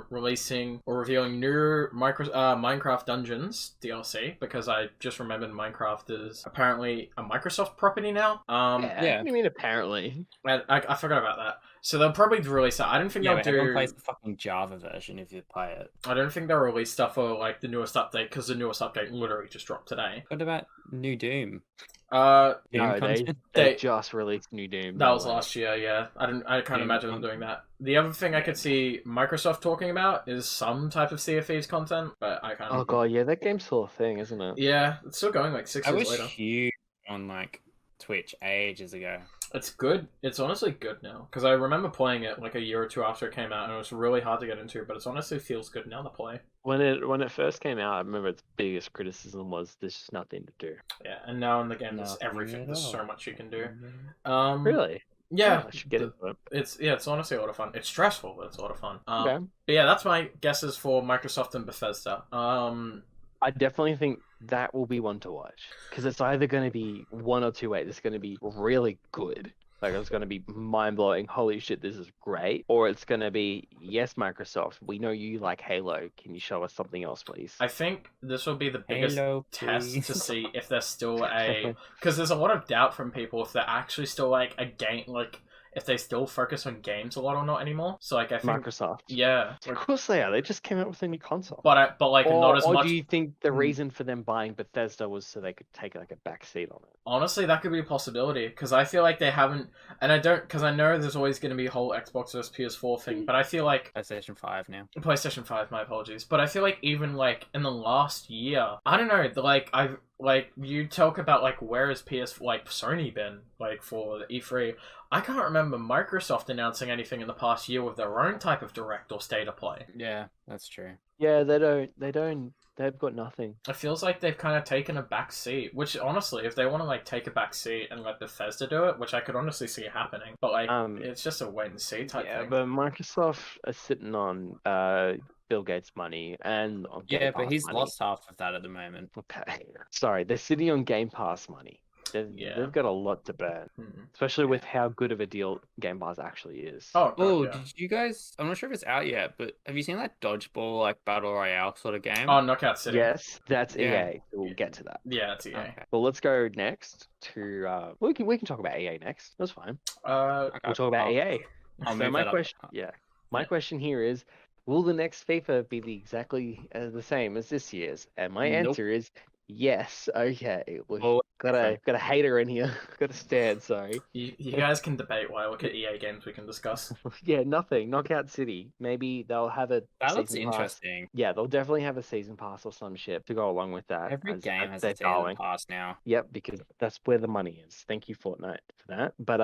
releasing or revealing new Minecraft Dungeons DLC, because I just remembered Minecraft is apparently a Microsoft property now. Yeah. What do you mean apparently? And I forgot about that. So they'll probably release that. I don't think Yeah, they'll but everyone do. plays the fucking Java version if you play it. I don't think they'll release stuff for like the newest update, because the newest update literally just dropped today. What about New Doom? Uh, Doom No, content? they just released New Doom. that no was way. last year. Yeah, I can't Doom imagine them content. doing that. The other thing I could see Microsoft talking about is some type of Sea of Thieves content, but I can't. Oh god, yeah, that game's still a thing, isn't it? Yeah, it's still going like 6 I years was later. huge on like Twitch ages ago. It's good. It's honestly good now, because I remember playing it like a year or two after it came out, and it was really hard to get into. But it honestly feels good now to play. When it first came out, I remember its biggest criticism was there's just nothing to do. Yeah, and now in the game there's Nothing everything. at There's all. so much you can do. Really? Yeah, Oh, I should get into it. it's honestly a lot of fun. It's stressful, but it's a lot of fun. Okay. But yeah, that's my guesses for Microsoft and Bethesda. I definitely think that will be one to watch, because it's either going to be one or two ways. It's going to be really good, like it's going to be mind blowing. Holy shit, this is great! Or it's going to be, yes, Microsoft, we know you like Halo. Can you show us something else, please? I think this will be the biggest Halo, test please. to see if there's still because there's a lot of doubt from people if they're actually still like a game, like if they still focus on games a lot or not anymore. So like I think Microsoft. yeah, Of course they are. They just came out with a new console. but like not as or much. do you think the Hmm. reason for them buying Bethesda was so they could take like a back seat on it? Honestly, that could be a possibility, because I feel like they haven't, and I don't, because I know there's always going to be a whole Xbox versus PS4 thing, but I feel like PlayStation 5 now. PlayStation 5, my apologies, but I feel like even like in the last year, I don't know, like you talk about like where has Sony been like for the E3. I can't remember Microsoft announcing anything in the past year with their own type of direct or state of play. Yeah, that's true. Yeah, they don't. They've got nothing. It feels like they've kind of taken a back seat, which honestly, if they want to like take a back seat and let Bethesda do it, which I could honestly see happening, but like it's just a wait and see type Yeah, thing. but Microsoft are sitting on Bill Gates' money and on Game Yeah, but Pass he's money. lost half of that at the moment. Okay, sorry, they're sitting on Game Pass money. They've got a lot to burn, especially with how good of a deal Game Pass actually is. Oh, Oh, God, yeah. did you guys? I'm not sure if it's out yet, but have you seen that dodgeball like battle royale sort of game? Oh, Knockout City. Yes, that's Yeah. EA. We'll get to that. Yeah, it's EA. Okay. Well, let's go next to. We can talk about EA next. That's fine. We'll talk about EA. I'll So move my that up. question, my question here is, will the next FIFA be exactly the same as this year's? And my Nope. answer is yes. Okay, we've Oh, got a hater in here. Got a stand. Sorry. You guys can debate while I look at EA games we can discuss. Yeah, nothing. Knockout City. Maybe they'll have a That looks season pass. interesting. Yeah, they'll definitely have a season pass or some shit to go along with that. Every as- game as has their a season darling. pass now. Yep, because that's where the money is. Thank you, Fortnite, for that. But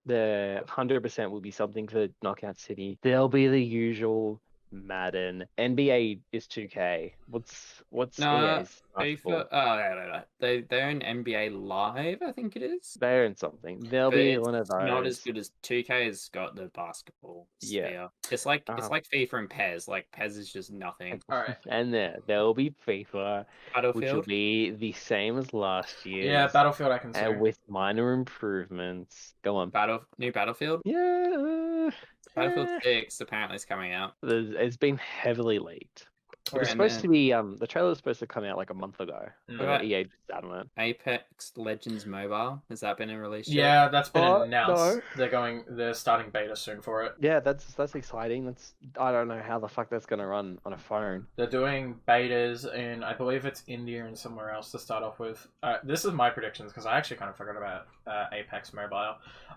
the 100% will be something for Knockout City. There'll be the usual Madden. NBA is 2K. What's No, EA's FIFA. basketball? No. They own NBA Live, I think it is. They own something. There'll But be it's one of those. not as good as 2K has got the basketball Yeah. sphere. It's like Uh-huh. FIFA and PES. Like PES is just nothing. Alright. And there'll be FIFA, which will Battlefield. be the same as last year. Yeah, Battlefield I can see. and with minor improvements. Go on. New Battlefield. Yeah. Battlefield 6 apparently is coming out. It's been heavily leaked. It was And supposed then- to be the trailer was supposed to come out like a month ago. Mm. But Right. EA just sat on it. Apex Legends Mobile, has that been released yet? Yeah, that's been Oh, announced. no. They're starting beta soon for it. Yeah, that's exciting. I don't know how the fuck that's gonna run on a phone. They're doing betas in, I believe it's India and somewhere else to start off with. This is my predictions because I actually kind of forgot about Apex Mobile.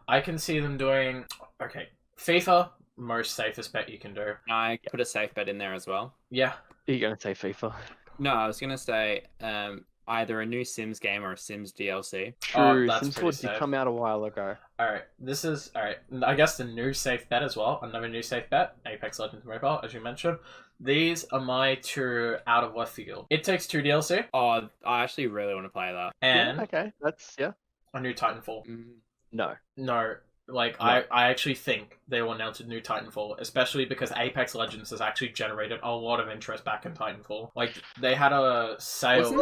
I can see them doing, FIFA, most safest bet you can do. I put a safe bet in there as well. Yeah. Are you gonna say FIFA? No, I was gonna say either a new Sims game or a Sims DLC. True, that's Sims pretty 4 did safe. come out a while ago. Alright, I guess the new safe bet as well. Another new safe bet, Apex Legends Mobile, as you mentioned. These are my two out of left field. It Takes Two DLC Oh, I actually really want to play that. and Yeah, okay, that's a new Titanfall. No. No, No. I actually think they will announce a new Titanfall, especially because Apex Legends has actually generated a lot of interest back in Titanfall. Like, they had a sale.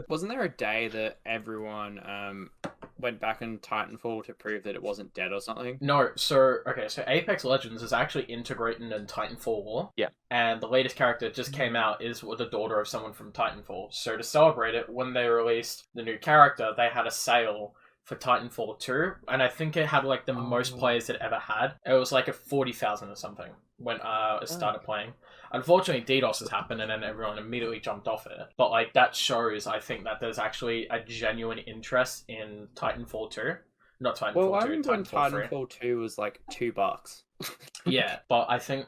Wasn't there a day that everyone went back in Titanfall to prove that it wasn't dead or something? No, so Apex Legends is actually integrating in Titanfall lore. Yeah. And the latest character that just came out is the daughter of someone from Titanfall. So to celebrate it, when they released the new character, they had a sale for Titanfall 2, and I think it had like the most players it ever had. It was like a 40,000 or something when it started playing. Unfortunately, DDoS has happened, and then everyone immediately jumped off it. But like that shows, I think, that there's actually a genuine interest in Titanfall 2. Not Titanfall 2, Well, I remember when Titanfall 3. Titanfall 2 was like $2. Yeah, but I think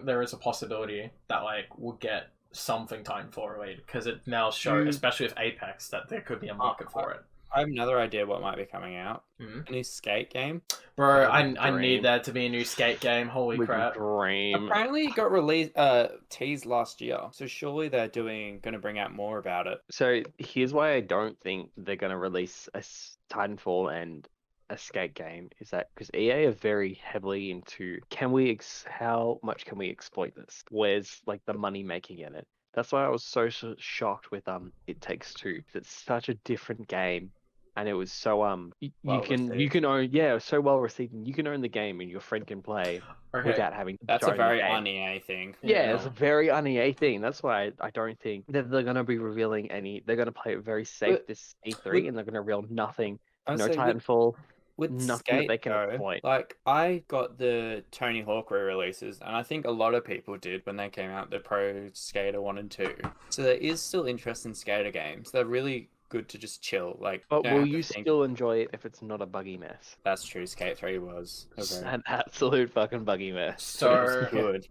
there is a possibility that like we'll get something Titanfall related because it now shows, especially with Apex, that there could be a market for it. I have another idea what might be coming out. Mhm. A new skate game. Bro, Would be I dream. need there to be a new skate game. Holy Would be crap! dream. Apparently it got released teased last year. So surely they're gonna bring out more about it. So here's why I don't think they're gonna release a Titanfall and a skate game is that because EA are very heavily into how much can we exploit this? Where's like the money making in it? That's why I was so shocked with It Takes Two. It's such a different game, and it was so you can own it was so well received, and you can own the game and your friend can play without having to That's a join the very game. un-EA thing. Yeah, it's a very un-EA thing. That's why I don't think that they're going to be revealing any. They're going to play it very safe this E3, and they're going to reveal nothing. No Titanfall. With nothing skate, that they can though, exploit. like I got the Tony Hawk re-releases, and I think a lot of people did when they came out, the Pro Skater 1 and 2. So there is still interest in skater games. They're really good to just chill. Like, But don't will have to you think. still enjoy it if it's not a buggy mess? That's true. Skate 3 was An absolute fucking buggy mess. So good.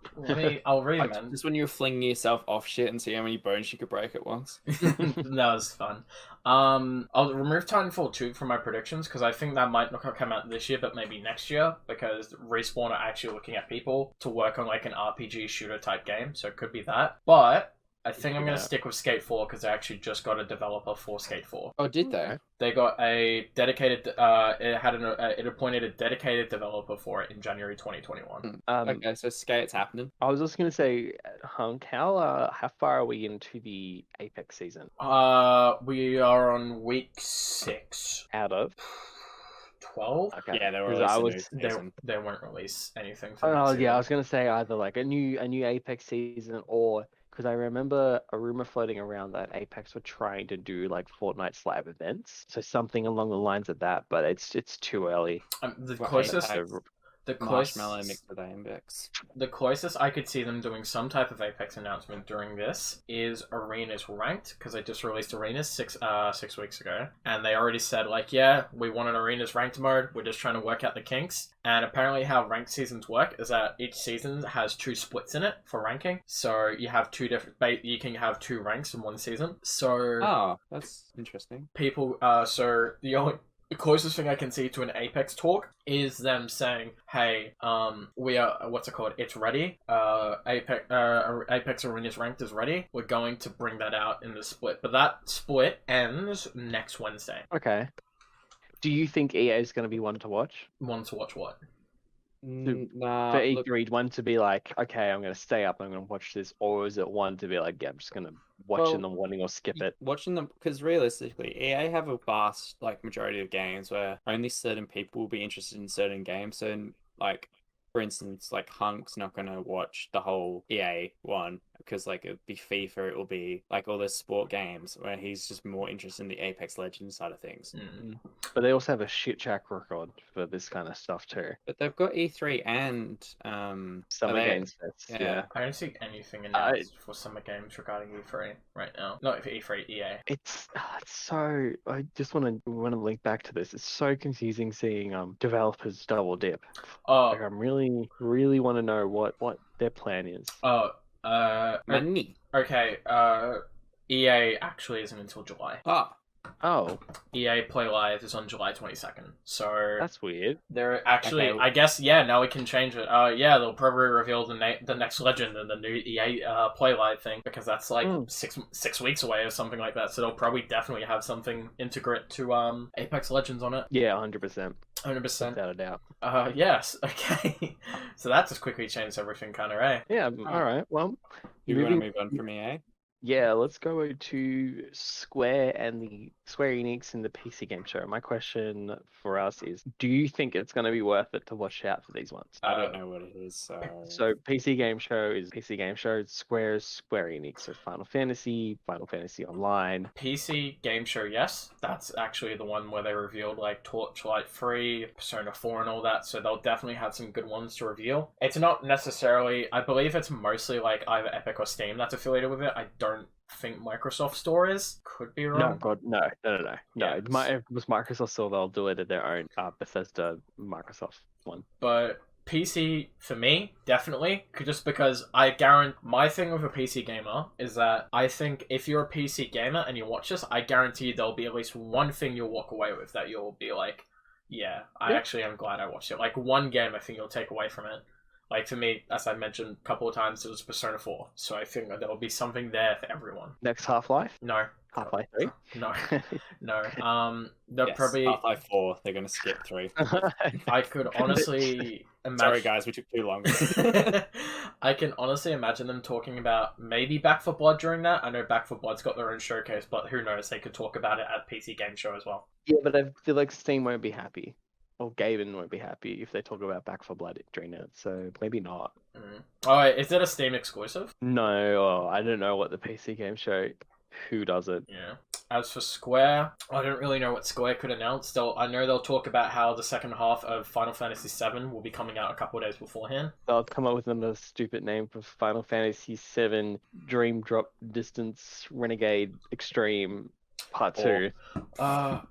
I'll read Like, them. just when you were flinging yourself off shit and see how many bones you could break at once. That was fun. I'll remove Titanfall 2 from my predictions because I think that might not come out this year, but maybe next year because Respawn are actually looking at people to work on like an RPG shooter type game, so it could be that. But I think I'm going to stick with Skate 4 because they actually just got a developer for Skate 4. Oh, did they? They got a dedicated. It appointed a dedicated developer for it in January 2021. Okay, so Skate's happening. I was just gonna say, Hunk, how far are we into the Apex season? We are on week 6 Out of 12. Okay. Yeah, they were 'Cause releasing new season. They won't release anything. For Oh next yeah, I season. was gonna say either like a new Apex season or because I remember a rumor floating around that Apex were trying to do like Fortnite live events, so something along the lines of that. But it's too early. The What, closest, Apex? the Marshmallow closest, mixed with Apex. the closest I could see them doing some type of Apex announcement during this is Arenas ranked because they just released Arenas 6 weeks ago, and they already said like, yeah, we want an Arenas ranked mode. We're just trying to work out the kinks. And apparently, how ranked seasons work is that each season has 2 splits in it for ranking. So you have 2 different. You can have 2 ranks in one season. So Oh, that's interesting. people. So the closest thing I can see to an Apex talk is them saying, "Hey, we are what's it called? It's ready. Apex Arenas Ranked is ready. We're going to bring that out in the split, but that split ends next Wednesday. Okay. Do you think EA is going to be one to watch One to watch what? Nah, for look, E3? One to be like, okay, I'm going to stay up, I'm going to watch this, or is it one to be like, yeah, I'm just going to watch in the morning or skip it? watching them, because realistically, EA have a vast majority of games where only certain people will be interested in certain games. So, like, for instance, like Hunk's not going to watch the whole EA one because like it'll be FIFA, it'll be like all those sport games where he's just more interested in the Apex Legends side of things. But they also have a shit track record for this kind of stuff too. But they've got E3 and Summer they- Games Fest. Yeah. I don't see anything announced for Summer Games regarding E3 right now. Not for E3, EA. It's so. I just want to link back to this. It's so confusing seeing developers double dip. Oh, Like I'm really want to know what their plan is. money. Okay, EA actually isn't until July. Oh, EA Play Live is on July 22nd. So that's weird. they're actually, Okay. I guess, yeah, now we can change it. Yeah, they'll probably reveal the next Legend and the new EA Play Live thing, because that's like 6 weeks away or something like that. So they'll probably definitely have something integrate to Apex Legends on it. Yeah, 100%. 100%. Without a doubt. Yes, okay. So that just quickly changed everything, kind of, eh? Yeah. All right. Well, Do you want to moving- move on from EA? Yeah, let's go to Square and the Square Enix and the PC Game Show. My question for us is, do you think it's going to be worth it to watch out for these ones? I don't know what it is. So PC Game Show is PC Game Show, Square's Square Enix. So Final Fantasy Online. PC Game Show, yes. That's actually the one where they revealed like Torchlight 3, Persona 4 and all that, so they'll definitely have some good ones to reveal. It's not necessarily, I believe it's mostly like either Epic or Steam that's affiliated with it. I don't think Microsoft Store is. Could be wrong. No, God, no. Yeah. If it was Microsoft Store, they'll do it at their own Bethesda Microsoft one. But PC, for me, definitely. Just because I guarantee... My thing with a PC gamer is that I think if you're a PC gamer and you watch this, I guarantee there'll be at least one thing you'll walk away with that you'll be like, yeah, I actually am glad I watched it. Like, one game I think you'll take away from it. Like, for me, as I mentioned a couple of times, it was Persona 4. So I think that there will be something there for everyone. Next Half-Life? No. Half-Life 3? No. No. They'll Yes, probably... Half-Life 4. They're going to skip 3. I could honestly imagine... Sorry, guys, we took too long. I can honestly imagine them talking about maybe Back 4 Blood during that. I know Back 4 Blood's got their own showcase, but who knows? They could talk about it at PC Game Show as well. Yeah, but I feel like Steam won't be happy. Or Gaben won't be happy if they talk about Back 4 Blood during it, so maybe not. Oh, is it a Steam exclusive? No, I don't know what the PC Game Show, who does it. Yeah. As for Square, I don't really know what Square could announce. I know they'll talk about how the second half of Final Fantasy VII will be coming out a couple of days beforehand. They'll come up with another stupid name for Final Fantasy VII Dream Drop Distance Renegade Extreme Part 2.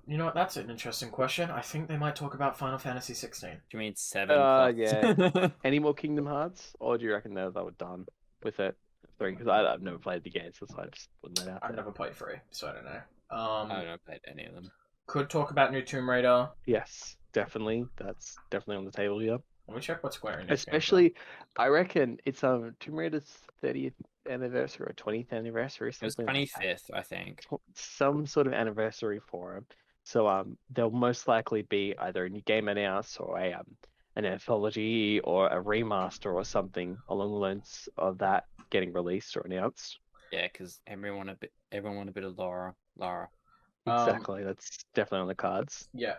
You know what? That's an interesting question. I think they might talk about Final Fantasy 16. Do you mean 7? Yeah. Any more Kingdom Hearts? Or do you reckon they were done with it? 3? Because I've never played the games, so I just putting that out I've there. never played 3, so I don't know. I haven't played any of them. Could talk about new Tomb Raider. Yes, definitely. That's definitely on the table here. Let me check what Square Enix games are. Especially, I reckon it's Tomb Raider's 30th anniversary or 20th anniversary. It was something like that. 25th, I think. Some sort of anniversary for them. So there'll most likely be either a new game announced or an anthology or a remaster or something along the lines of that getting released or announced. Yeah, because everyone want a bit of Lara. Exactly, that's definitely on the cards. Yeah.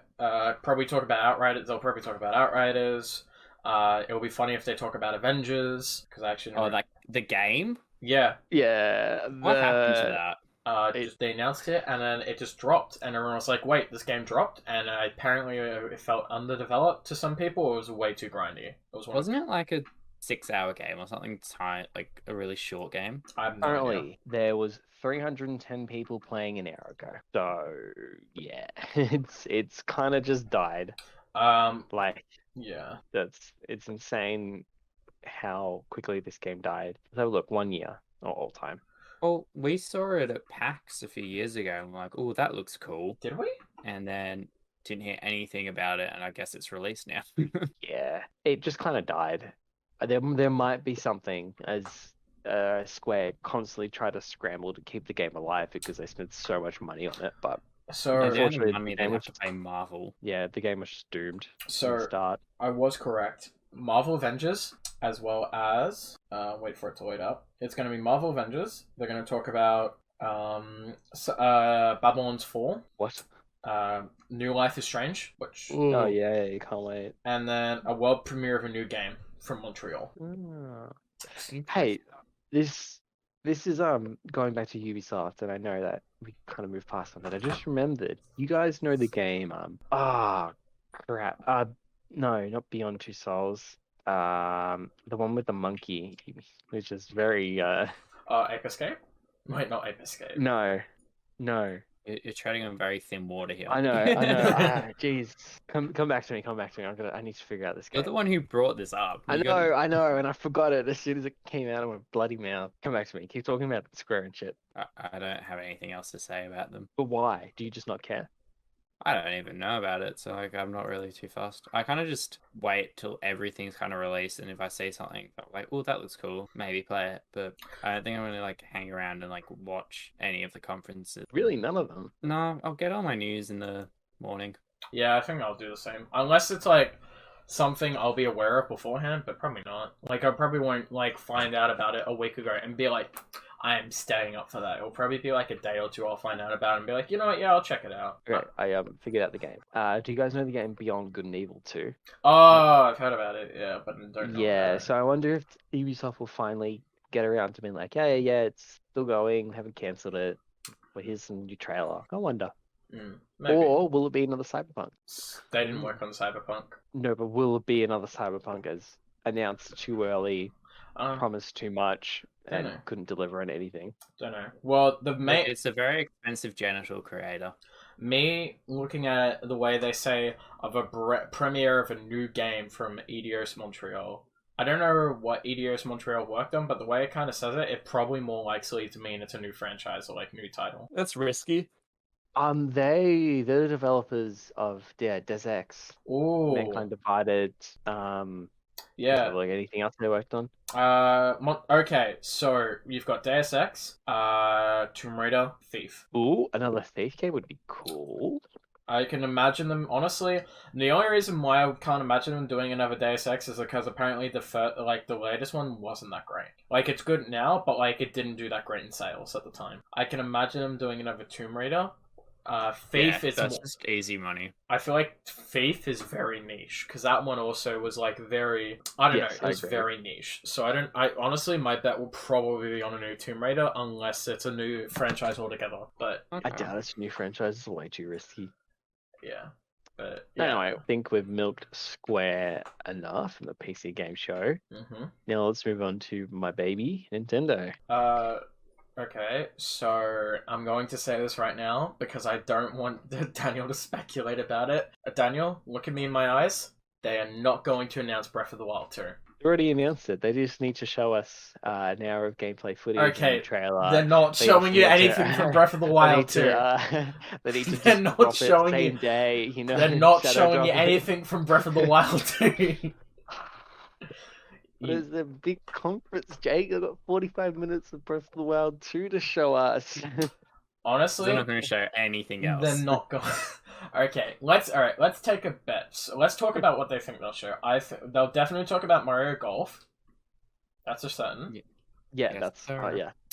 Probably talk about Outriders. They'll probably talk about Outriders. It'll be funny if they talk about Avengers, because I actually Oh, like the game? Yeah. Yeah. What happened to that? They announced it, and then it just dropped, and everyone was like, wait, this game dropped? And apparently it felt underdeveloped to some people. It was way too grindy. It was Wasn't it like a 6-hour game or something tight, like a really short game? I have no idea. Apparently, there was 310 people playing an hour ago. So, yeah, it's kind of just died. Like, Yeah. it's insane how quickly this game died. So look, 1 year, not all time. Well, we saw it at PAX a few years ago, and we're like, oh, that looks cool. Did we? And then didn't hear anything about it, and I guess it's released now. Yeah, it just kind of died. There might be something as Square constantly try to scramble to keep the game alive because they spent so much money on it. But So, The only unfortunately, money they have to pay Marvel. yeah, the game was just doomed from so the start. I was correct. Marvel Avengers, as well as wait for it to load up. It's going to be Marvel Avengers. They're going to talk about Babylon's Fall, What? New Life is Strange, which, Oh yeah, you can't wait. and then a world premiere of a new game from Montreal. Hey, this This is going back to Ubisoft, and I know that we kind of moved past on that. I just remembered. You guys know the game crap. No, not Beyond Two Souls. The one with the monkey, which is very Ape Escape? Wait, not Ape Escape. no, no. You're treading on very thin water here. I know. Jeez, come back to me. I need to figure out this game. You're the one who brought this up. I know, and I forgot it as soon as it came out of my bloody mouth. Come back to me. Keep talking about Square and shit. I don't have anything else to say about them. But why? Do you just not care? I don't even know about it, so like I'm not really too fussed. I kind of just wait till everything's kind of released, and if I see something I'm like, oh, that looks cool, maybe play it. But I don't think I'm gonna like hang around and like watch any of the conferences. Really, none of them. No, I'll get all my news in the morning. Yeah, I think I'll do the same. Unless it's like something I'll be aware of beforehand, but probably not. Like I probably won't like find out about it a week ago and be like, I am staying up for that. It'll probably be like a day or two I'll find out about it and be like, you know what, yeah, I'll check it out. Okay, I figured out the game. Do you guys know the game Beyond Good and Evil 2? Oh, I've heard about it, yeah, but I don't know. Yeah, so I wonder if Ubisoft will finally get around to being like, yeah, it's still going, haven't cancelled it. Well, here's some new trailer. I wonder. Maybe. Or will it be another Cyberpunk? They didn't work on Cyberpunk. No, but will it be another Cyberpunk as announced too early, promised too much, and couldn't deliver on anything? Don't know. Well, it's a very expensive genital creator. Me looking at the way they say of a premiere of a new game from Eidos Montreal. I don't know what Eidos Montreal worked on, but the way it kind of says it, it probably more likely to mean it's a new franchise or like new title. That's risky. They're the developers of Deus Ex. Ooh. Mankind Divided. Yeah. Like anything else they worked on? Okay, so you've got Deus Ex, Tomb Raider, Thief. Ooh, another Thief game would be cool. I can imagine them, honestly. The only reason why I can't imagine them doing another Deus Ex is because apparently the latest one wasn't that great. Like, it's good now, but like it didn't do that great in sales at the time. I can imagine them doing another Tomb Raider. Thief is just easy money. I feel like Thief is very niche because that one also was like very it was very niche. So I honestly my bet will probably be on a new Tomb Raider unless it's a new franchise altogether. But I doubt it's a new franchise. It's way too risky. Yeah. But anyway, I think we've milked Square enough in the PC game show. Mm-hmm. Now let's move on to my baby, Nintendo. Okay, so I'm going to say this right now because I don't want Daniel to speculate about it. Daniel, look at me in my eyes. They are not going to announce Breath of the Wild 2. They already announced it. They just need to show us an hour of gameplay footage in the trailer. They're not showing you anything from Breath of the Wild 2. They need to they're not showing same day, you know. They're not showing you anything from Breath of the Wild 2. But it's a big conference, Jake. I've got 45 minutes of Breath of the Wild 2 to show us. Honestly, they're not going to show anything else. They're not going. Okay, let's take a bet. So let's talk about what they think they'll show. They'll definitely talk about Mario Golf. That's a certain. Yeah, that's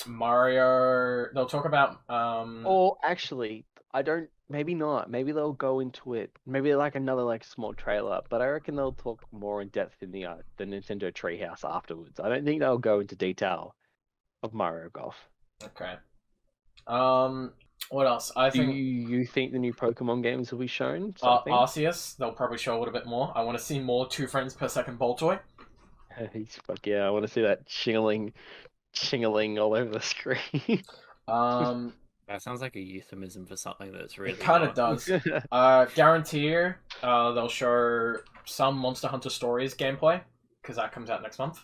Mario. They'll talk about. Or actually, I don't. Maybe not. Maybe they'll go into it. Maybe like another small trailer. But I reckon they'll talk more in depth in the Nintendo Treehouse afterwards. I don't think they'll go into detail of Mario Golf. Okay. What else? Do you think the new Pokemon games will be shown? Arceus, they'll probably show a little bit more. I want to see more 2 frames per second ball toy. Fuck yeah! I want to see that shingling all over the screen. That sounds like a euphemism for something that's really. It kind of does. Guarantee they'll show some Monster Hunter Stories gameplay because that comes out next month.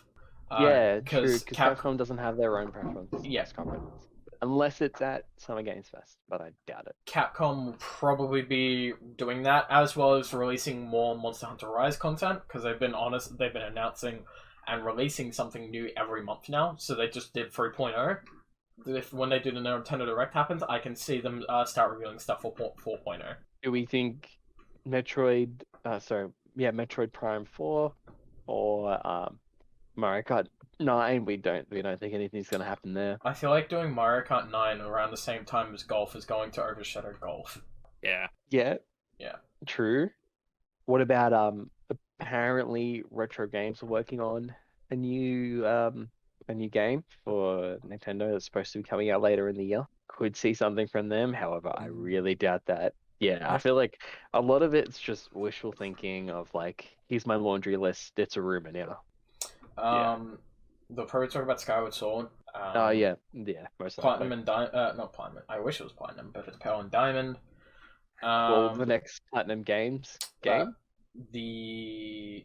Yeah, true. Because Capcom doesn't have their own preference. Yes. Unless it's at Summer Games Fest, but I doubt it. Capcom will probably be doing that, as well as releasing more Monster Hunter Rise content, because they've been announcing and releasing something new every month now. So they just did 3.0. When they do the Nintendo Direct happens, I can see them start revealing stuff for 4.0. Do we think Metroid Prime 4 or Mario Kart 9? We don't think anything's going to happen there. I feel like doing Mario Kart 9 around the same time as Golf is going to overshadow Golf. Yeah. Yeah. True. What about apparently Retro Games are working on a new a new game for Nintendo that's supposed to be coming out later in the year. Could see something from them. However, I really doubt that. Yeah, I feel like a lot of it's just wishful thinking of like, here's my laundry list. It's a rumor now. They'll probably talk about Skyward Sword. Oh yeah, most Platinum likely. and Diamond. Not Platinum. I wish it was Platinum, but it's Pearl and Diamond. Well, the next Platinum game.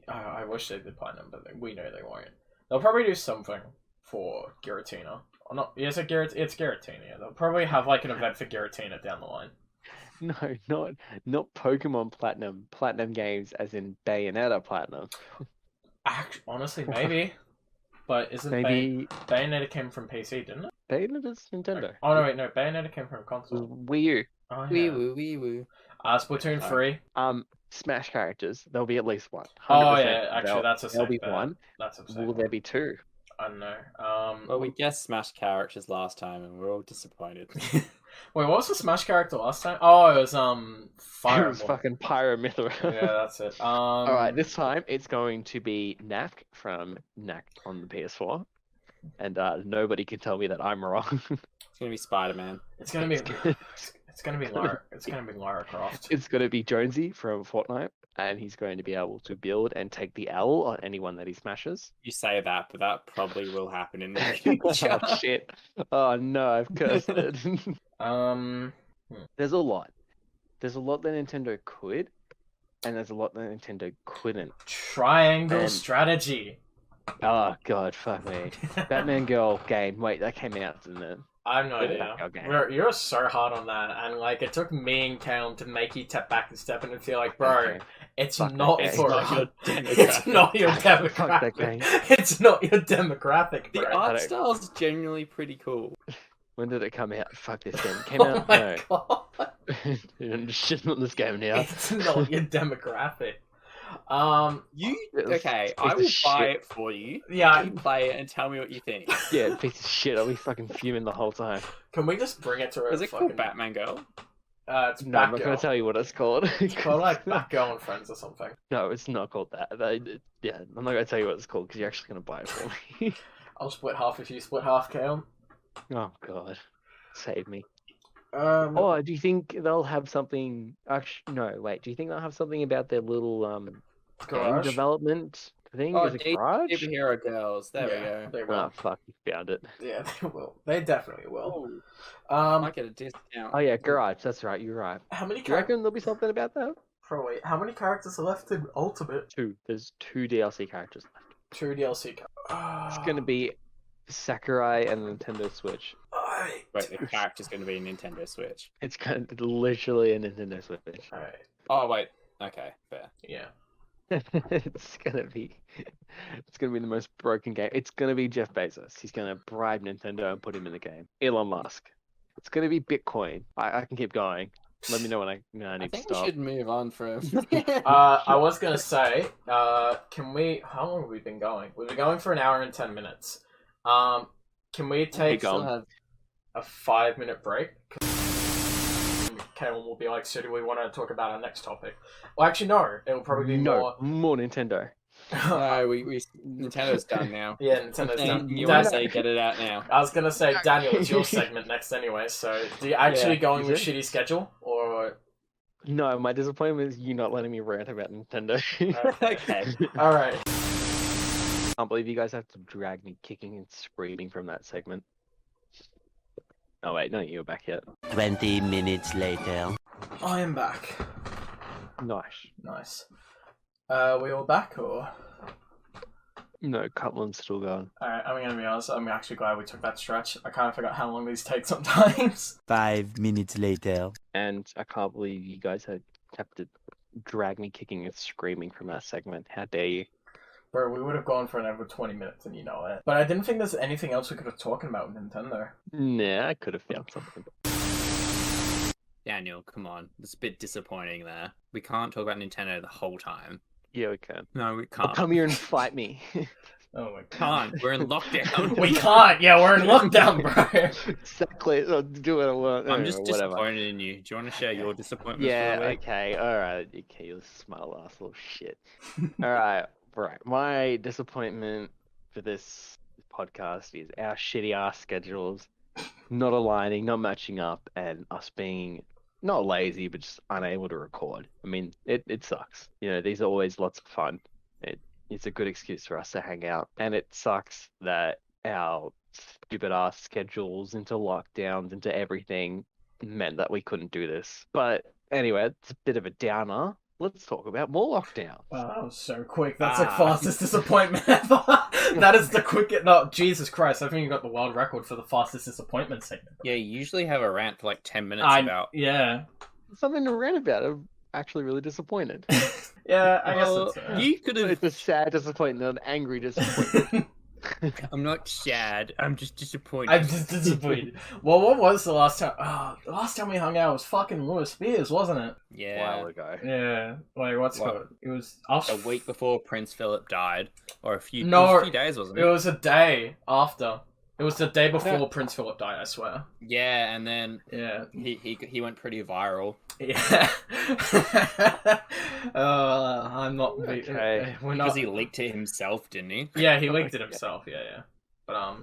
I wish they did Platinum, but we know they won't. They'll probably do something for Giratina. Or not? Yes, it's Giratina. Yeah. They'll probably have like an event for Giratina down the line. No, not Pokemon Platinum. Platinum games, as in Bayonetta Platinum. Honestly, maybe. But isn't Maybe Bayonetta came from PC, didn't it? Bayonetta's Nintendo. Oh no, wait, no. Bayonetta came from console. Wii U. Oh, Wee yeah. woo, wee woo. Splatoon 3. Smash characters. There'll be at least one. Oh yeah, actually, that's a There'll be safe bet. one. That's a safe Will bet. there be two? I don't know. Well, we guessed Smash characters last time, and we're all disappointed. Wait, what was the Smash character last time? Oh, it was Fire It was Emblem. fucking Pyramithra. Yeah, that's it. All right, this time it's going to be Knack from Knack on the PS4, and nobody can tell me that I'm wrong. It's gonna be Spider-Man. It's gonna be Lara. It's gonna be Lara Croft. It's going to be Jonesy from Fortnite, and he's going to be able to build and take the L on anyone that he smashes. You say that, but that probably will happen in the Oh future. shit! Oh no, I've cursed it. There's a lot. There's a lot that Nintendo could, and there's a lot that Nintendo couldn't. Triangle strategy. Oh god, fuck me. Batman Girl game. Wait, that came out, didn't it? I have no Good idea. okay. You're so hard on that, and like it took me and Calum to make you tap back and step in and feel like, bro, Okay. it's Fuck not that for game. it's not your Fuck that demographic. game. It's not your demographic, The bro. art don't- style's genuinely pretty cool. When did it come out? Fuck this game. It came Oh out. my No. god, I'm just shitting on this game now. it's not your demographic. You It's okay? a I piece will of buy shit. it for you. Yeah. You play it and tell me what you think. Yeah, piece of shit. I'll be fucking fuming the whole time. Can we just bring it to a Is it fucking? called Batman Girl? It's No, I'm not Batgirl. gonna tell you what it's called. It's called like Batgirl and Friends or something. No, it's not called that. Yeah, I'm not gonna tell you what it's called because you're actually gonna buy it for me. I'll split half if you split half, Calum. Oh god, save me. Um, Oh, do you think they'll have something? Actually, no. Wait, do you think they'll have something about their little game garage. development thing? Oh, Is it garage? Superhero Girls. There we go. They Oh will. fuck, you found it. Yeah, they will. They definitely will. Oh, I Um, might get a discount. Oh yeah, garage. That's right. You're right. how many Do you reckon there'll be something about that? Probably. How many characters are left in Ultimate? Two. There's two DLC characters left. True DLC. It's gonna be Sakurai and Nintendo Switch. Wait, the character's going to be a Nintendo Switch. It's kind of literally a Nintendo Switch. Alright. Oh wait, okay, fair. Yeah. It's gonna be the most broken game. It's gonna be Jeff Bezos. He's gonna bribe Nintendo and put him in the game. Elon Musk. It's gonna be Bitcoin. I can keep going. Let me know when I I need to think we stop. should move on from. I was gonna say, can we? How long have we been going? We've been going for an hour and 10 minutes. Can we take Go on. Still have- a 5-minute break? Caleb will be like, so do we want to talk about our next topic? Well, actually, no. It'll probably be more Nintendo. No, we Nintendo's done now. Yeah, Nintendo's done. You Dan- want to say get it out now? I was gonna say, Daniel, it's your segment next anyway. So, do you actually Yeah, going is with it? shitty schedule or? No, my disappointment is you not letting me rant about Nintendo. Okay. All right. I can't believe you guys have to drag me kicking and screaming from that segment. Oh wait, no, you're back yet. 20 minutes later. I am back. Nice. Nice. We all back or? No, Cutland's still going. Alright, I'm gonna be honest, I'm actually glad we took that stretch. I kind of forgot how long these take sometimes. 5 minutes later. And I can't believe you guys have to drag me kicking and screaming from that segment. How dare you? Bro, we would have gone for another 20 minutes and you know it. But I didn't think there's anything else we could have talking about with Nintendo. Nah, I could have found something. Daniel, come on. It's a bit disappointing there. We can't talk about Nintendo the whole time. Yeah, we can. No, we Oh, can't. come here and fight me. Oh my god. Can't. We're in lockdown. We can't! Yeah, we're in lockdown, bro! Exactly. I'll do what I want. I'm just Whatever. disappointed in you. Do you want to share your disappointments Yeah, for the week? okay, alright. Okay, you smart ass little shit. Alright, right. My disappointment for this podcast is our shitty ass schedules not aligning, not matching up, and us being not lazy, but just unable to record. I mean, it sucks. You know, these are always lots of fun. It's a good excuse for us to hang out. And it sucks that our stupid ass schedules into lockdowns, into everything meant that we couldn't do this. But anyway, it's a bit of a downer. Let's talk about more lockdowns. Wow, that was so quick. That's the fastest disappointment ever. That is the quickest. No, Jesus Christ! I think you got the world record for the fastest disappointment segment. Yeah, you usually have a rant for like 10 minutes about. Yeah. Something to rant about. I'm actually really disappointed. Yeah, I guess Well, that's you could have. It's a sad disappointment, an angry disappointment. I'm not sad. I'm just disappointed. I'm just disappointed. Well, what was the last time? Oh, the last time we hung out was fucking Lewis Spears, wasn't it? A Yeah. while ago. Yeah. Like, what's What? called? It was A week before Prince Philip died, or a few days, wasn't It it? was a day after. It was the day before Prince Philip died, I swear. Yeah, and then Yeah. he went pretty viral. Yeah. I'm not. Okay. We're Because not. he leaked it himself, didn't he? Yeah, he leaked it himself. Yeah. But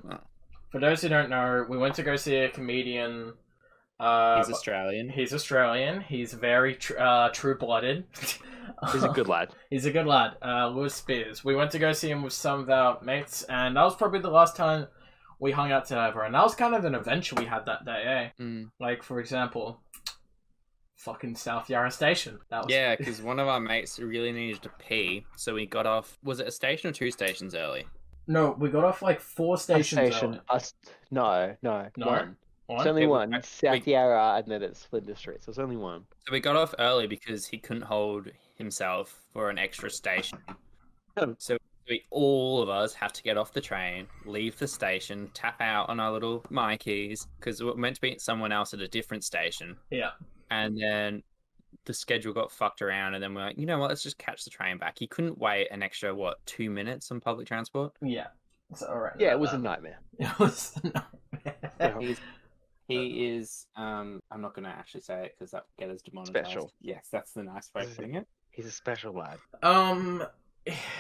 for those who don't know, we went to go see a comedian. He's Australian. He's Australian. He's very true-blooded. He's a good lad. He's a good lad. Lewis Spears. We went to go see him with some of our mates, and that was probably the last time we hung out together. And that was kind of an adventure we had that day, eh? Mm. Like, for example, fucking South Yarra Station. That was... Yeah, because one of our mates really needed to pee, so we got off. Was it a station or 2 stations early? No, we got off like 4 stations early. No. No? One. One? It's only Yeah, one. South Yarra, and then it's Flinders Street. So it's only one. So we got off early because he couldn't hold himself for an extra station. So all of us had to get off the train, leave the station, tap out on our little Mikeys, because we were meant to be at someone else at a different station. Yeah. And then the schedule got fucked around, and then we're like, you know what, let's just catch the train back. He couldn't wait an extra, 2 minutes on public transport? Yeah. It's alright. Yeah, it was a nightmare. It was a nightmare. He is, I'm not going to actually say it because that would get us demonetized. Special. Yes, that's the nice way of putting it. He's a special lad.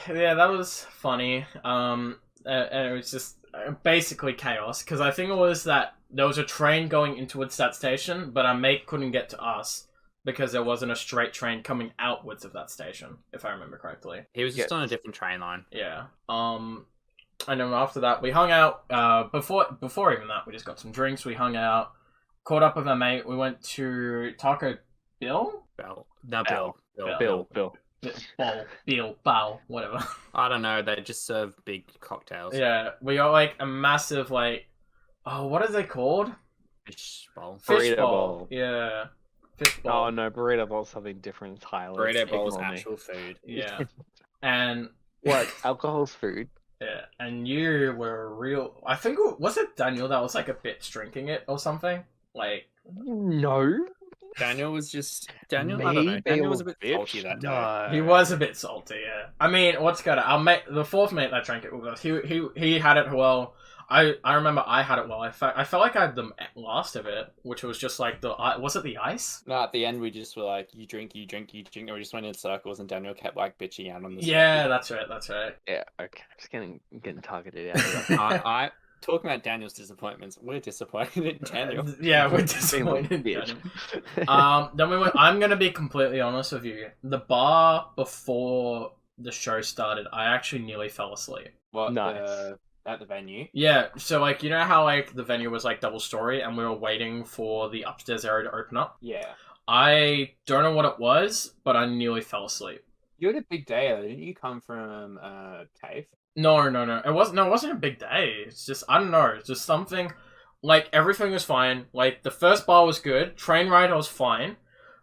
Yeah, that was funny. And it was just basically chaos, because I think it was that there was a train going intowards that station, but our mate couldn't get to us because there wasn't a straight train coming outwards of that station, if I remember correctly. He was just on a different train line. Yeah. And then after that, we hung out. Before even that, we just got some drinks. We hung out, caught up with our mate. We went to Taco Bill. Bill, whatever. I don't know. They just serve big cocktails. Yeah, we got like a massive what are they called? Fish bowl. Fish Burrito bowl. Yeah, fish bowl. Oh no, burrito bowl is something different entirely. Burrito bowl is Ignore me. actual food. Yeah, and What? Alcohol's food? yeah, and you were real. I think was it Daniel that was like a bit drinking it or something. Like No. Daniel was just Daniel. I Me don't know. being Daniel was a a bit bitch? salty that day. No. he was a bit salty. Yeah, I mean, what's good? Our mate, the fourth mate that drank it with us, he had it well. I remember I had it well. I felt like I had the last of it, which was just like was it the ice? No, at the end we just were like, you drink, and we just went in circles, and Daniel kept like bitching out on the. Yeah, that's right. Yeah. Okay. I'm just getting targeted out. Of that. I talking about Daniel's disappointments. We're disappointed in Daniel. Yeah, we're Being a disappointed. in bitch. Daniel. Then we went. I'm gonna be completely honest with you. The bar before the show started, I actually nearly fell asleep. What? Nice. At the venue. Yeah, so like you know how like the venue was like double story, and we were waiting for the upstairs area to open up. Yeah. I don't know what it was, but I nearly fell asleep. You had a big day, though. Didn't you come from TAFE? No. It wasn't a big day. It's just I don't know. It's just something. Like everything was fine. Like the first bar was good. Train ride was fine.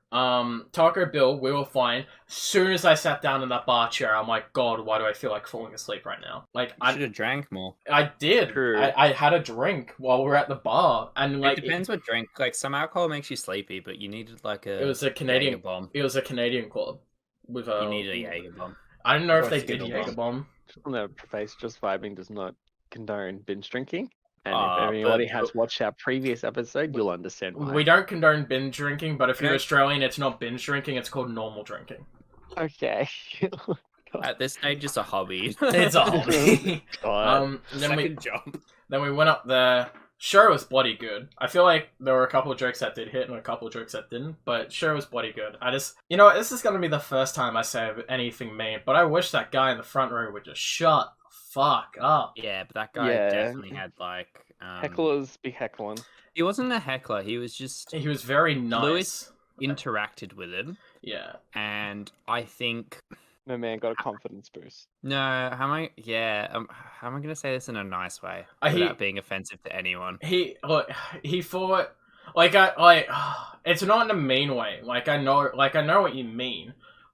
Taco Bill, we were fine. As soon as I sat down in that bar chair, I'm like, God, why do I feel like falling asleep right now? Like You should have drank more. I did. True. I had a drink while we were at the bar, and like It depends what drink. Like some alcohol makes you sleepy, but you needed like a. it was a Canadian Jaeger bomb. It was a Canadian club with a. You needed a Jaeger bomb. I don't know if Or they a did Skittles Jaeger bomb. Just on the face, JvstVibing does not condone binge drinking. And Ah, if anybody but- has watched our previous episode, you'll understand why. We don't condone binge drinking, but if you're Okay. Australian, it's not binge drinking. It's called normal drinking. Okay. At this stage, it's a hobby. It's a hobby. God. Second job. Then we went up there. Show was bloody good. I feel like there were a couple of jokes that did hit and a couple of jokes that didn't, but show was bloody good. You know what, this is gonna be the first time I say anything mean, but I wish that guy in the front row would just shut the fuck up. Yeah, but that guy Yeah. definitely had like Hecklers be heckling. He wasn't a heckler. He was just He was very nice. Lewis interacted with him, Yeah. and I think No man got a confidence boost. no. How am I? Yeah. How am I going to say this in a nice way without being offensive to anyone? He thought it's not in a mean way. Like I know what you mean,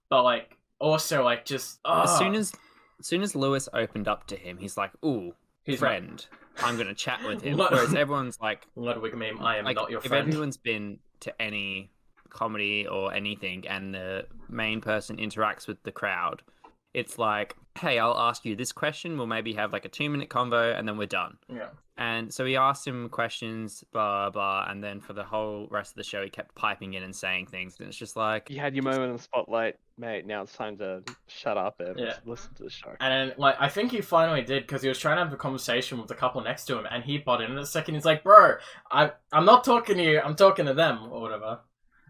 but like also like just As soon as Lewis opened up to him, he's like, "Ooh, He's friend, I'm going to chat with him." What- Whereas everyone's like, Ludwig meme, I am like, not your if friend. everyone's been to any comedy or anything and the main person interacts with the crowd, it's like, hey, I'll ask you this question, we'll maybe have like a 2-minute convo and then we're done. Yeah. And so he asked him questions, blah blah, and then for the whole rest of the show he kept piping in and saying things, and it's just like, You had your moment in the spotlight, mate. Now it's time to shut up and Yeah. listen to the show. And then, like, I think he finally did because he was trying to have a conversation with the couple next to him, and he butted in a second. He's like, "Bro, I'm not talking to you. I'm talking to them or whatever."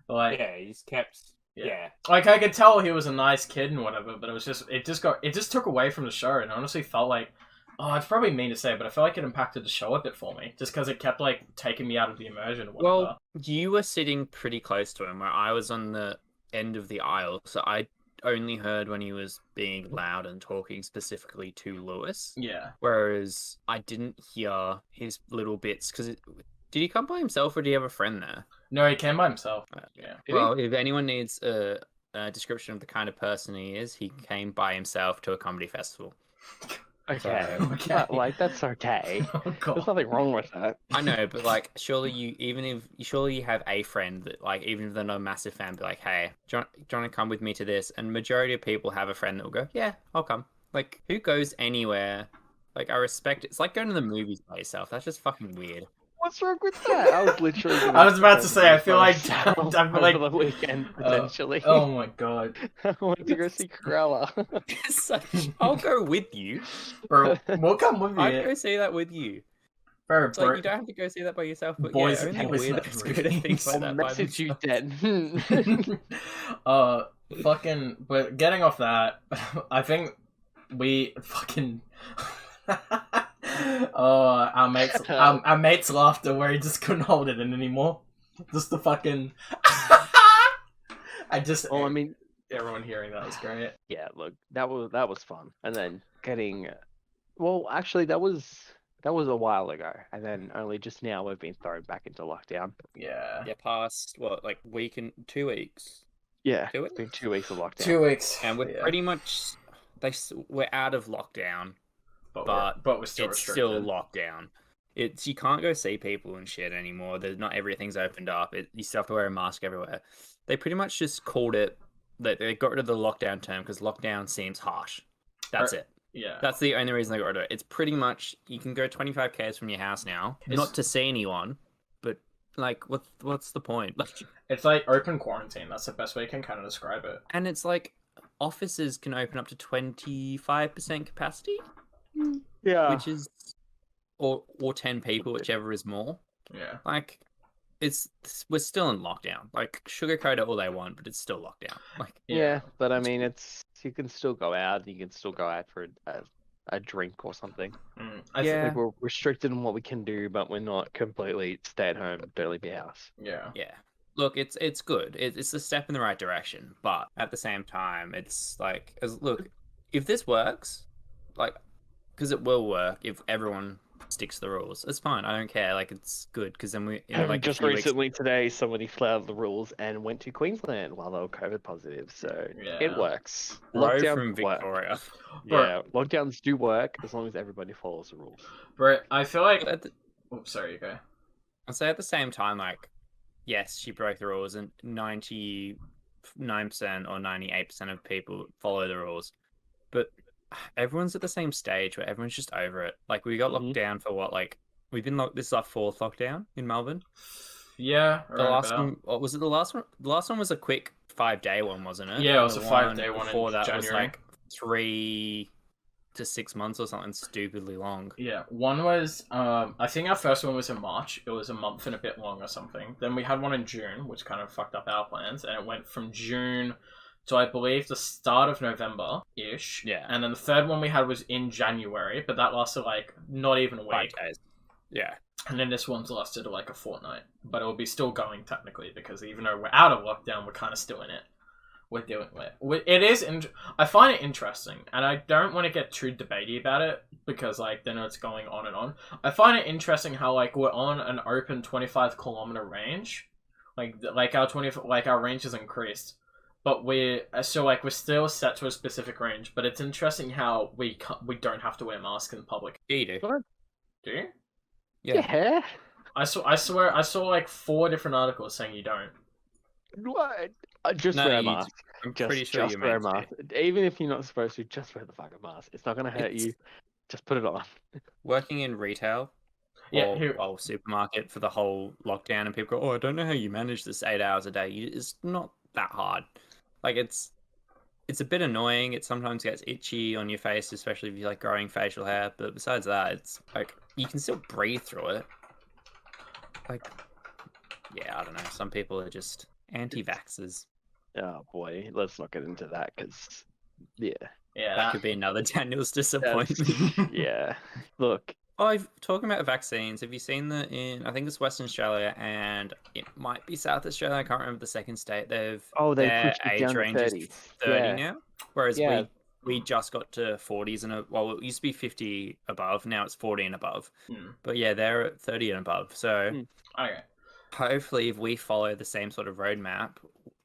Like, yeah, he's kept Yeah. like I could tell he was a nice kid and whatever, but it just took away from the show, and I honestly felt like, oh, it's probably mean to say, but I felt like it impacted the show a bit for me, just because it kept like taking me out of the immersion or whatever. Well, you were sitting pretty close to him, where I was on the end of the aisle, so I only heard when he was being loud and talking specifically to Lewis. Yeah. Whereas I didn't hear his little bits, because did he come by himself or did he have a friend there? No, he came by himself. Yeah. Well, if anyone needs a description of the kind of person he is, he came by himself to a comedy festival. Okay. Okay. Like that's okay. Oh There's god. nothing wrong with that. I know, but like, surely you have a friend that, like, even if they're not a massive fan, be like, hey, do you want to come with me to this? And majority of people have a friend that will go, yeah, I'll come. Like, who goes anywhere? Like, I respect it. It's like going to the movies by yourself. That's just fucking weird. What's wrong with that? I was literally. I was about to say, I feel like over the weekend potentially. Oh my god. I wanted to go see Cruella. I'll go with you. Bro, we'll come with I'd you. go see that with you. Bro, It's like, you don't have to go see that by yourself, but Boys yeah, only boys weirdos night go to things like I'll that by message you themselves. then. fucking, but getting off that, I think we fucking, our mate's laughter where he just couldn't hold it in anymore. Just the fucking, Well, I mean, everyone hearing that was great. yeah. Look, that was fun, and then getting. Well, actually, that was a while ago, and then only just now we've been thrown back into lockdown. Yeah. Yeah, past, what, like 2 weeks? Yeah, 2 it's been 2 weeks of lockdown. 2 weeks. And we're pretty much, we're out of lockdown, but we're still it's restricted. still lockdown. You can't go see people and shit anymore. Not everything's opened up. You still have to wear a mask everywhere. They pretty much just called it, they got rid of the lockdown term because lockdown seems harsh. That's it. Yeah. That's the only reason they got rid of it. It's pretty much, you can go 25 k's from your house now, not to see anyone, but like, what's the point? Like, It's like open quarantine. That's the best way you can kind of describe it. and it's like, offices can open up to 25% capacity, Yeah, which is, or 10 people, whichever is more. Yeah. Like, we're still in lockdown. Like, sugarcoat it all they want, but it's still lockdown. Like, yeah, but I mean, you can still go out. You can still go out for a drink or something. Yeah. Like we're restricted in what we can do, but we're not completely stay at home, don't leave your house. Yeah. yeah. Look, it's good. It's a step in the right direction, but at the same time, it's like, look, if this works, like, because it will work if everyone sticks to the rules. It's fine. I don't care. Like, it's good because then Just recently today, somebody flouted the rules and went to Queensland while they were COVID positive. So Yeah. it works. Bro Lockdowns from work. Victoria. Yeah, lockdowns do work as long as everybody follows the rules. But I feel like. But Oops, sorry, you go. I'd say at the same time, like, yes, she broke the rules, and 99% or 98% of people follow the rules, but everyone's at the same stage where everyone's just over it. Like, we got locked down for what? Like, we've been locked. This is our 4th lockdown in Melbourne. Yeah. The last one, what was it? The last one was a quick 5-day one, wasn't it? Yeah, it was The a 5-day one before in that January. was like 3 to 6 months or something stupidly long. Yeah, one was, I think our first one was in March. It was a month and a bit long or something. Then we had one in June, which kind of fucked up our plans, and it went from June to, I believe, the start of November-ish. Yeah. And then the third one we had was in January, but that lasted, like, not even a 5 week. days. Yeah. And then this one's lasted, like, a fortnight. But it'll be still going, technically, because even though we're out of lockdown, we're kind of still in it. We're doing it. It is. I find it interesting, and I don't want to get too debatey about it because, like, then it's going on and on. I find it interesting how, like, we're on an open 25-kilometer range, like our range has increased, but we're still set to a specific range. But it's interesting how we don't have to wear masks in public. Yeah, you do. What? Do you? Yeah. I swear I saw like 4 different articles saying you don't. What? Just No, wear a you mask. I'm pretty sure just you're wear a meant to. mask. Even if you're not supposed to, just wear the fucking mask. It's not gonna hurt It's- you. Just put it on. Working in retail Yeah, or supermarket for the whole lockdown, and people go, "Oh, I don't know how you manage this 8 hours a day." It's not that hard. Like it's a bit annoying. It sometimes gets itchy on your face, especially if you like growing facial hair. But besides that, it's like you can still breathe through it. Like, yeah, I don't know. Some people are just anti-vaxxers. Oh boy, let's not get into that because, yeah, That could be another Daniel's disappointment. yeah. Look, Talking about vaccines, have you seen I think it's Western Australia and it might be South Australia, I can't remember the second state, they their pushed it age down to range is 30. 30 now, whereas Yeah. we just got to 40s well, it used to be 50 above, now it's 40 and above. But yeah, they're at 30 and above, so Okay. hopefully if we follow the same sort of roadmap,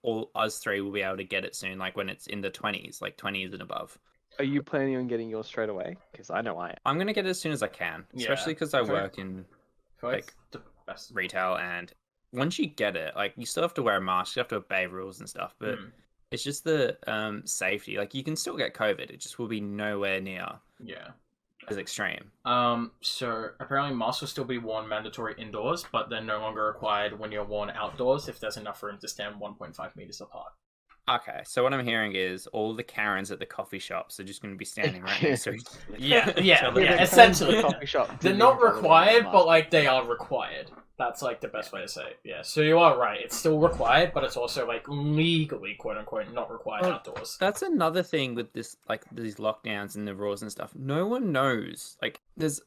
all us three will be able to get it soon, like when it's in the 20s, like 20s and above. Are you planning on getting yours straight away? Because I know I am. I'm going to get it as soon as I can, especially because I work in like the best. retail, and once you get it, like you still have to wear a mask, you have to obey rules and stuff, but it's just the safety. Like you can still get COVID, it just will be nowhere near as extreme. So apparently masks will still be worn mandatory indoors, but they're no longer required when you're worn outdoors if there's enough room to stand 1.5 meters apart. Okay, so what I'm hearing is all the Karens at the coffee shops are just going to be standing right next to each other. Essentially. Coffee shop They're didn't not even bother wearing a required, mask. but like they are required. That's like the best way to say it. Yeah, so you are right. It's still required, but it's also like legally, quote unquote, not required outdoors. That's another thing with this, like these lockdowns and the rules and stuff. No one knows. Like, it's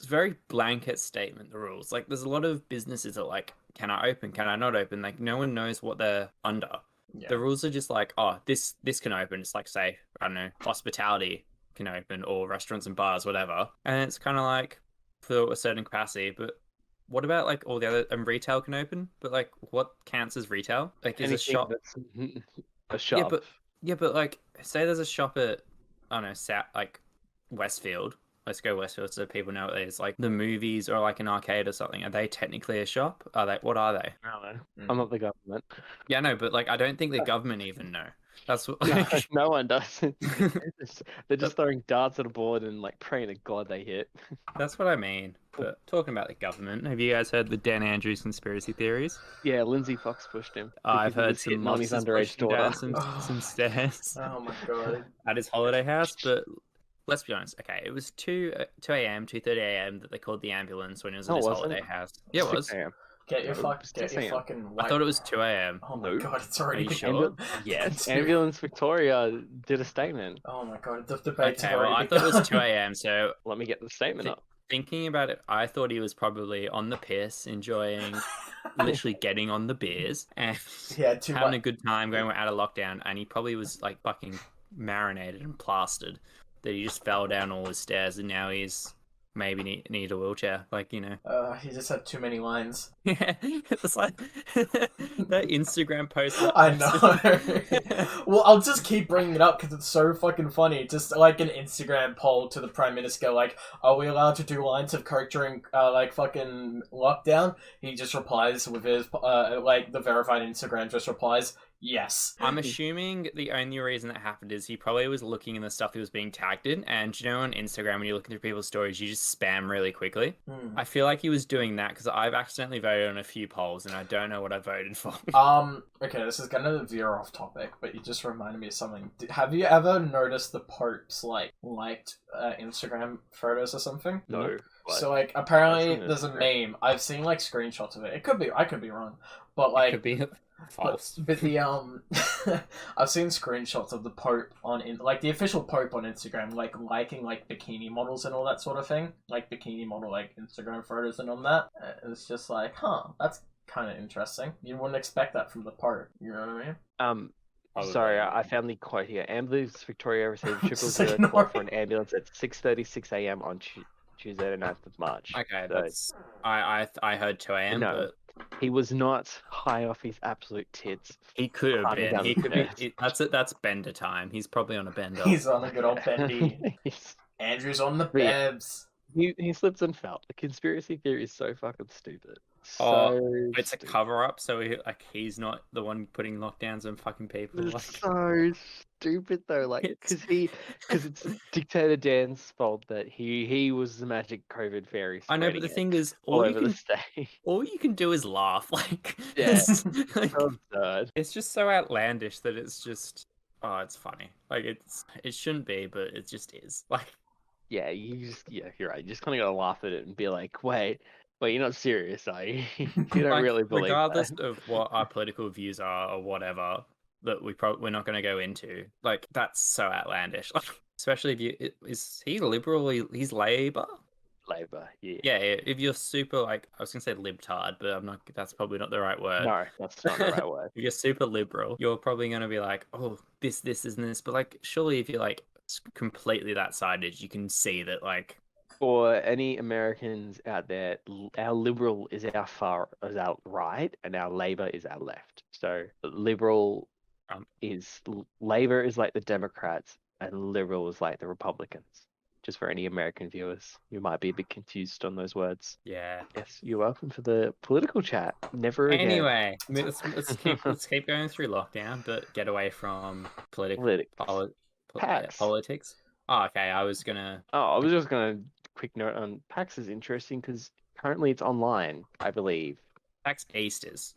very blanket statement, the rules. Like, there's a lot of businesses that like, can I open? Can I not open? Like, no one knows what they're under. Yeah. The rules are just like, oh, this can open. It's like, say, I don't know, hospitality can open, or restaurants and bars, whatever. And it's kind of like for a certain capacity, but what about like all the other retail can open? But like, what counts as retail? Like, is a shop a shop? Yeah, but like, say there's a shop at I don't know, like Westfield. Let's go Westfield so people know what it is. Like the movies or like an arcade or something. Are they technically a shop? Are they? What are they? No, I'm not the government. Yeah, no, but like I don't think the government even know. That's what. Like... No one does. They're just throwing darts at a board and like praying to God they hit. That's what I mean. But talking about the government, have you guys heard the Dan Andrews conspiracy theories? Yeah, Lindsay Fox pushed him. I've heard He's some hitting on his monsters underage pushing down daughter. some stairs Oh my god. at his holiday house, but. Let's be honest. Okay, it was 2 a.m., 2:30 a.m. that they called the ambulance when it was at his holiday house. Yeah, it was. 6 a.m. Get your Just saying. fucking. I thought it was 2 a.m. Oh my No. god, it's already. Are you sure? Yes, Ambulance Victoria did a statement. Oh my god, the debate's Okay, well, I already. thought it was 2 a.m. So Let me get the statement up. thinking about it, I thought he was probably on the piss, enjoying, literally getting on the beers and Yeah, too having much. a good time going out of lockdown. And he probably was like fucking marinated and plastered that he just fell down all his stairs, and now he's maybe need a wheelchair. Like, you know. He just had too many lines. Yeah, it's like that Instagram post. I know. Well, I'll just keep bringing it up because it's so fucking funny. Just like an Instagram poll to the Prime Minister, like, are we allowed to do lines of coke during, like, fucking lockdown? He just replies with his, like, the verified Instagram just replies, Yes. I'm assuming the only reason that happened is he probably was looking in the stuff he was being tagged in, and you know, on Instagram when you're looking through people's stories, you just spam really quickly. I feel like he was doing that because I've accidentally voted on a few polls, and I don't know what I voted for. Okay, this is gonna veer off topic, but you just reminded me of something. Have you ever noticed the Popes liked Instagram photos or something? No. So like apparently I've seen there's a Instagram. meme. I've seen like screenshots of it. I could be wrong, but It like could be false. But the I've seen screenshots of the Pope like the official Pope on Instagram, like liking like bikini models and all that sort of thing, like bikini model like Instagram photos and on that. It's just like, that's kind of interesting. You wouldn't expect that from the Pope. You know what I mean? Sorry, I found the quote here. Ambulance Victoria received Just 000 ignore call for an ambulance at 6:36 a.m. on Tuesday, the 9th of March. Okay, So, that's I heard 2 a.m. No. but he was not high off his absolute tits. he could have Climbing been. down He the could be. stairs. That's bender time. He's probably on a bender. He's on a good old bendy. Andrew's on the Yeah. bebs. He slips and fell. The conspiracy theory is so fucking stupid. It's a cover up, so he's not the one putting lockdowns on fucking people. It's so stupid though, like because it's Dictator Dan's fault that he was the magic COVID fairy. I know, but the thing is, all over the state. all you can do is laugh. Like, Yeah, it's, like, so absurd. it's just so outlandish that it's just, it's funny. Like it shouldn't be, but it just is. Like, Yeah, you're right. You just kind of gotta laugh at it and be like, wait, you're not serious, are you? You don't like, really believe regardless that. of what our political views are or whatever that we're not going to go into. Like, that's so outlandish. Like, especially if is he liberal? He's Labour. Labour, yeah. Yeah, if you're super like, I was gonna say libtard, but I'm not. That's probably not the right word. No, that's not the right word. If you're super liberal, you're probably gonna be like, oh, this isn't this. But like, surely if you're like completely that sided, you can see that like. For any Americans out there, our liberal is our right, and our Labour is our left. So liberal Labour is like the Democrats, and liberal is like the Republicans. Just for any American viewers who might be a bit confused on those words. Yeah. Yes, you're welcome for the political chat. Never again. Anyway, let's keep going through lockdown, but get away from politics. Politics. Oh, okay. I was just gonna quick note on PAX is interesting because currently it's online, I believe. PAX East is.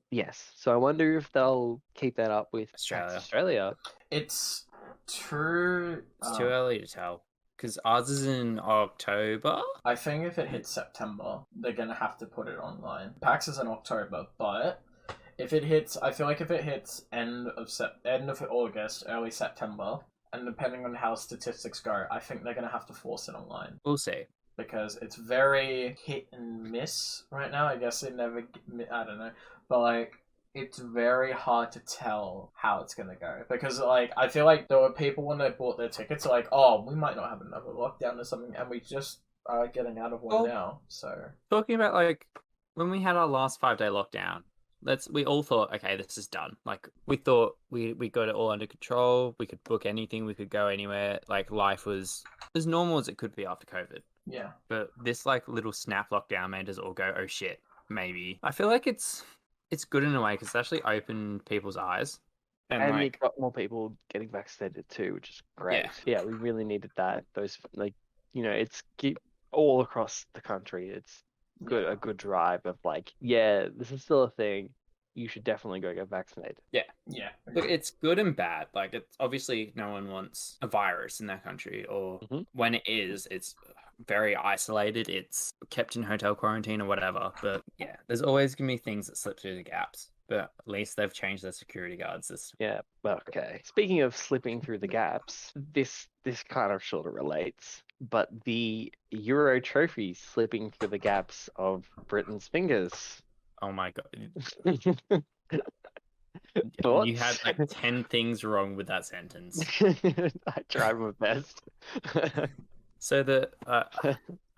Yes, so I wonder if they'll keep that up with Australia. It's true. It's too early to tell. Because ours is in October. I think if it hits September, they're gonna have to put it online. PAX is in October, but if it hits, I feel like if it hits end of August, early September, and depending on how statistics go, I think they're gonna have to force it online. We'll see. Because it's very hit and miss right now. I guess it never. I don't know, but like. It's very hard to tell how it's gonna go because, like, I feel like there were people when they bought their tickets, like, oh, we might not have another lockdown or something, and we just are getting out of one now. So talking about like when we had our last 5-day lockdown, we all thought, okay, this is done. Like we thought we got it all under control. We could book anything. We could go anywhere. Like life was as normal as it could be after COVID. Yeah. But this like little snap lockdown made us all go, oh shit, maybe. I feel like it's good in a way because it's actually opened people's eyes. And like, we got more people getting vaccinated too, which is great. Yeah, we really needed that. Those it's all across the country. It's a good drive of like, yeah, this is still a thing. You should definitely go get vaccinated. Yeah. Look, it's good and bad. Like, it's obviously no one wants a virus in their country, or when it is, it's very isolated. It's kept in hotel quarantine or whatever. But yeah, there's always gonna be things that slip through the gaps. But at least they've changed their security guard system. Yeah. Okay. Speaking of slipping through the gaps, this kind of sort of relates. But the Euro trophy slipping through the gaps of Britain's fingers. Oh my god. Thoughts? You had like 10 things wrong with that sentence. I tried my best. So I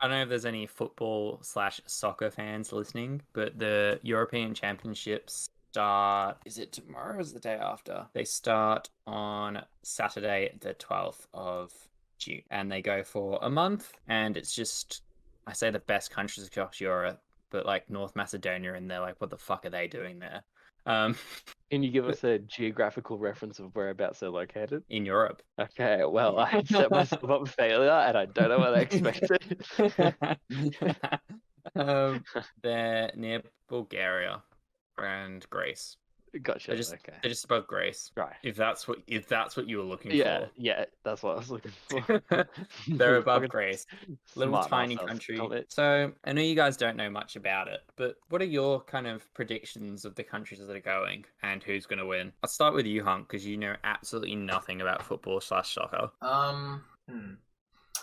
don't know if there's any football/soccer fans listening, but the European Championships start, is it tomorrow or is it the day after? They start on Saturday the 12th of June and they go for a month, and it's just, I say the best countries across Europe, but like North Macedonia, and they're like, what the fuck are they doing there? Can you give us a geographical reference of whereabouts they're located? in Europe. Okay, well, I set myself up for failure, and I don't know what I expected. They're near Bulgaria and Greece. Gotcha. They're just Okay. they're just above Greece. Right. If that's what you were looking Yeah, for. yeah, that's what I was looking for. They're above Fucking Greece. Little smart tiny ourselves, country. damn it. So I know you guys don't know much about it, but what are your kind of predictions of the countries that are going and who's going to win? I'll start with you, Hunk, because you know absolutely nothing about football/soccer.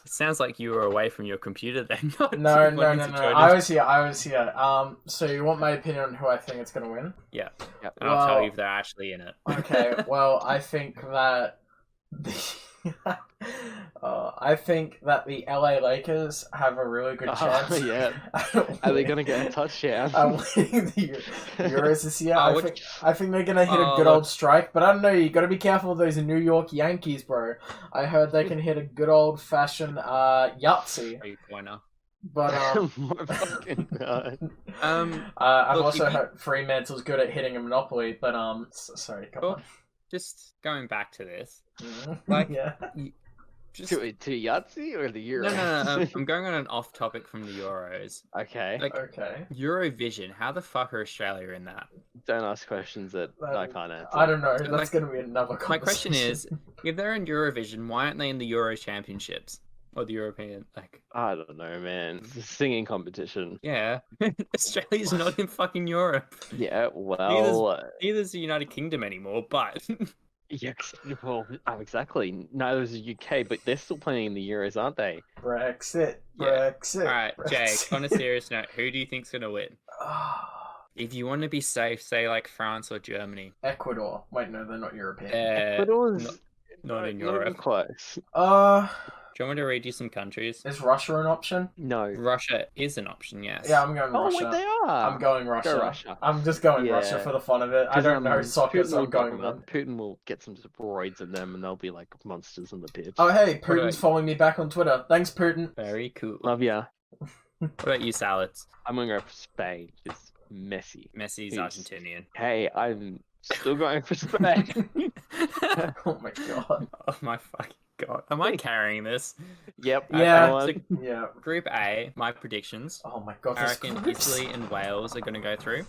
It sounds like you were away from your computer then. No. I was here. So you want my opinion on who I think it's gonna win? Yeah. Yep. And I'll tell you if they're actually in it. Okay. Well, I think that I think that the LA Lakers have a really good chance. Yeah. Are they gonna get a touchdown? I'm winning the Euros this year. Oh, I think they're gonna hit a good old strike, but I don't know. You got to be careful of those New York Yankees, bro. I heard they can hit a good old fashioned Yahtzee. Three-pointer. But My fucking God. I've Look, also heard Fremantle's good at hitting a Monopoly. But sorry, come on. Just going back to this, Yeah. just To Yahtzee or the Euro? no. I'm going on an off topic from the Euros. Okay. Like Okay. Eurovision, how the fuck are Australia in that? Don't ask questions that I can't answer. I don't know. So, That's going to be another conversation. My question is, if they're in Eurovision, why aren't they in the Euro Championships or the European? I don't know, man. It's a singing competition. Yeah, Australia's not in fucking Europe. Yeah, well, Neither's the United Kingdom anymore, but yeah, well, exactly. Neither is the UK, but they're still playing in the Euros, aren't they? Brexit. Yeah. Brexit. All right, Jake. Brexit. On a serious note, who do you think's gonna win? If you want to be safe, say like France or Germany. Ecuador. Wait, no, they're not European. Ecuador's not in not even Europe. close. Do you want me to read you some countries? Is Russia an option? No. Russia is an option, yes. Yeah, I'm going Oh, Russia. wait, they are. I'm going Russia. Go Russia. I'm just going Yeah. Russia for the fun of it. I don't know soccer, so I'm going them. them. Putin will get some steroids in them, and they'll be like monsters in the pitch. Oh, hey, Putin's about- following me back on Twitter. Thanks, Putin. Very cool. Love ya. What about you, Salads? I'm gonna go for Spain. It's Messi. Messi's Peace. Argentinian. Hey, I'm still going for Spain. Oh my god. Oh my fucking god. Am I carrying this? Yep. Yeah. go on. So Yeah. Group A, my predictions. Oh my god. I this reckon groups. Italy and Wales are going to go through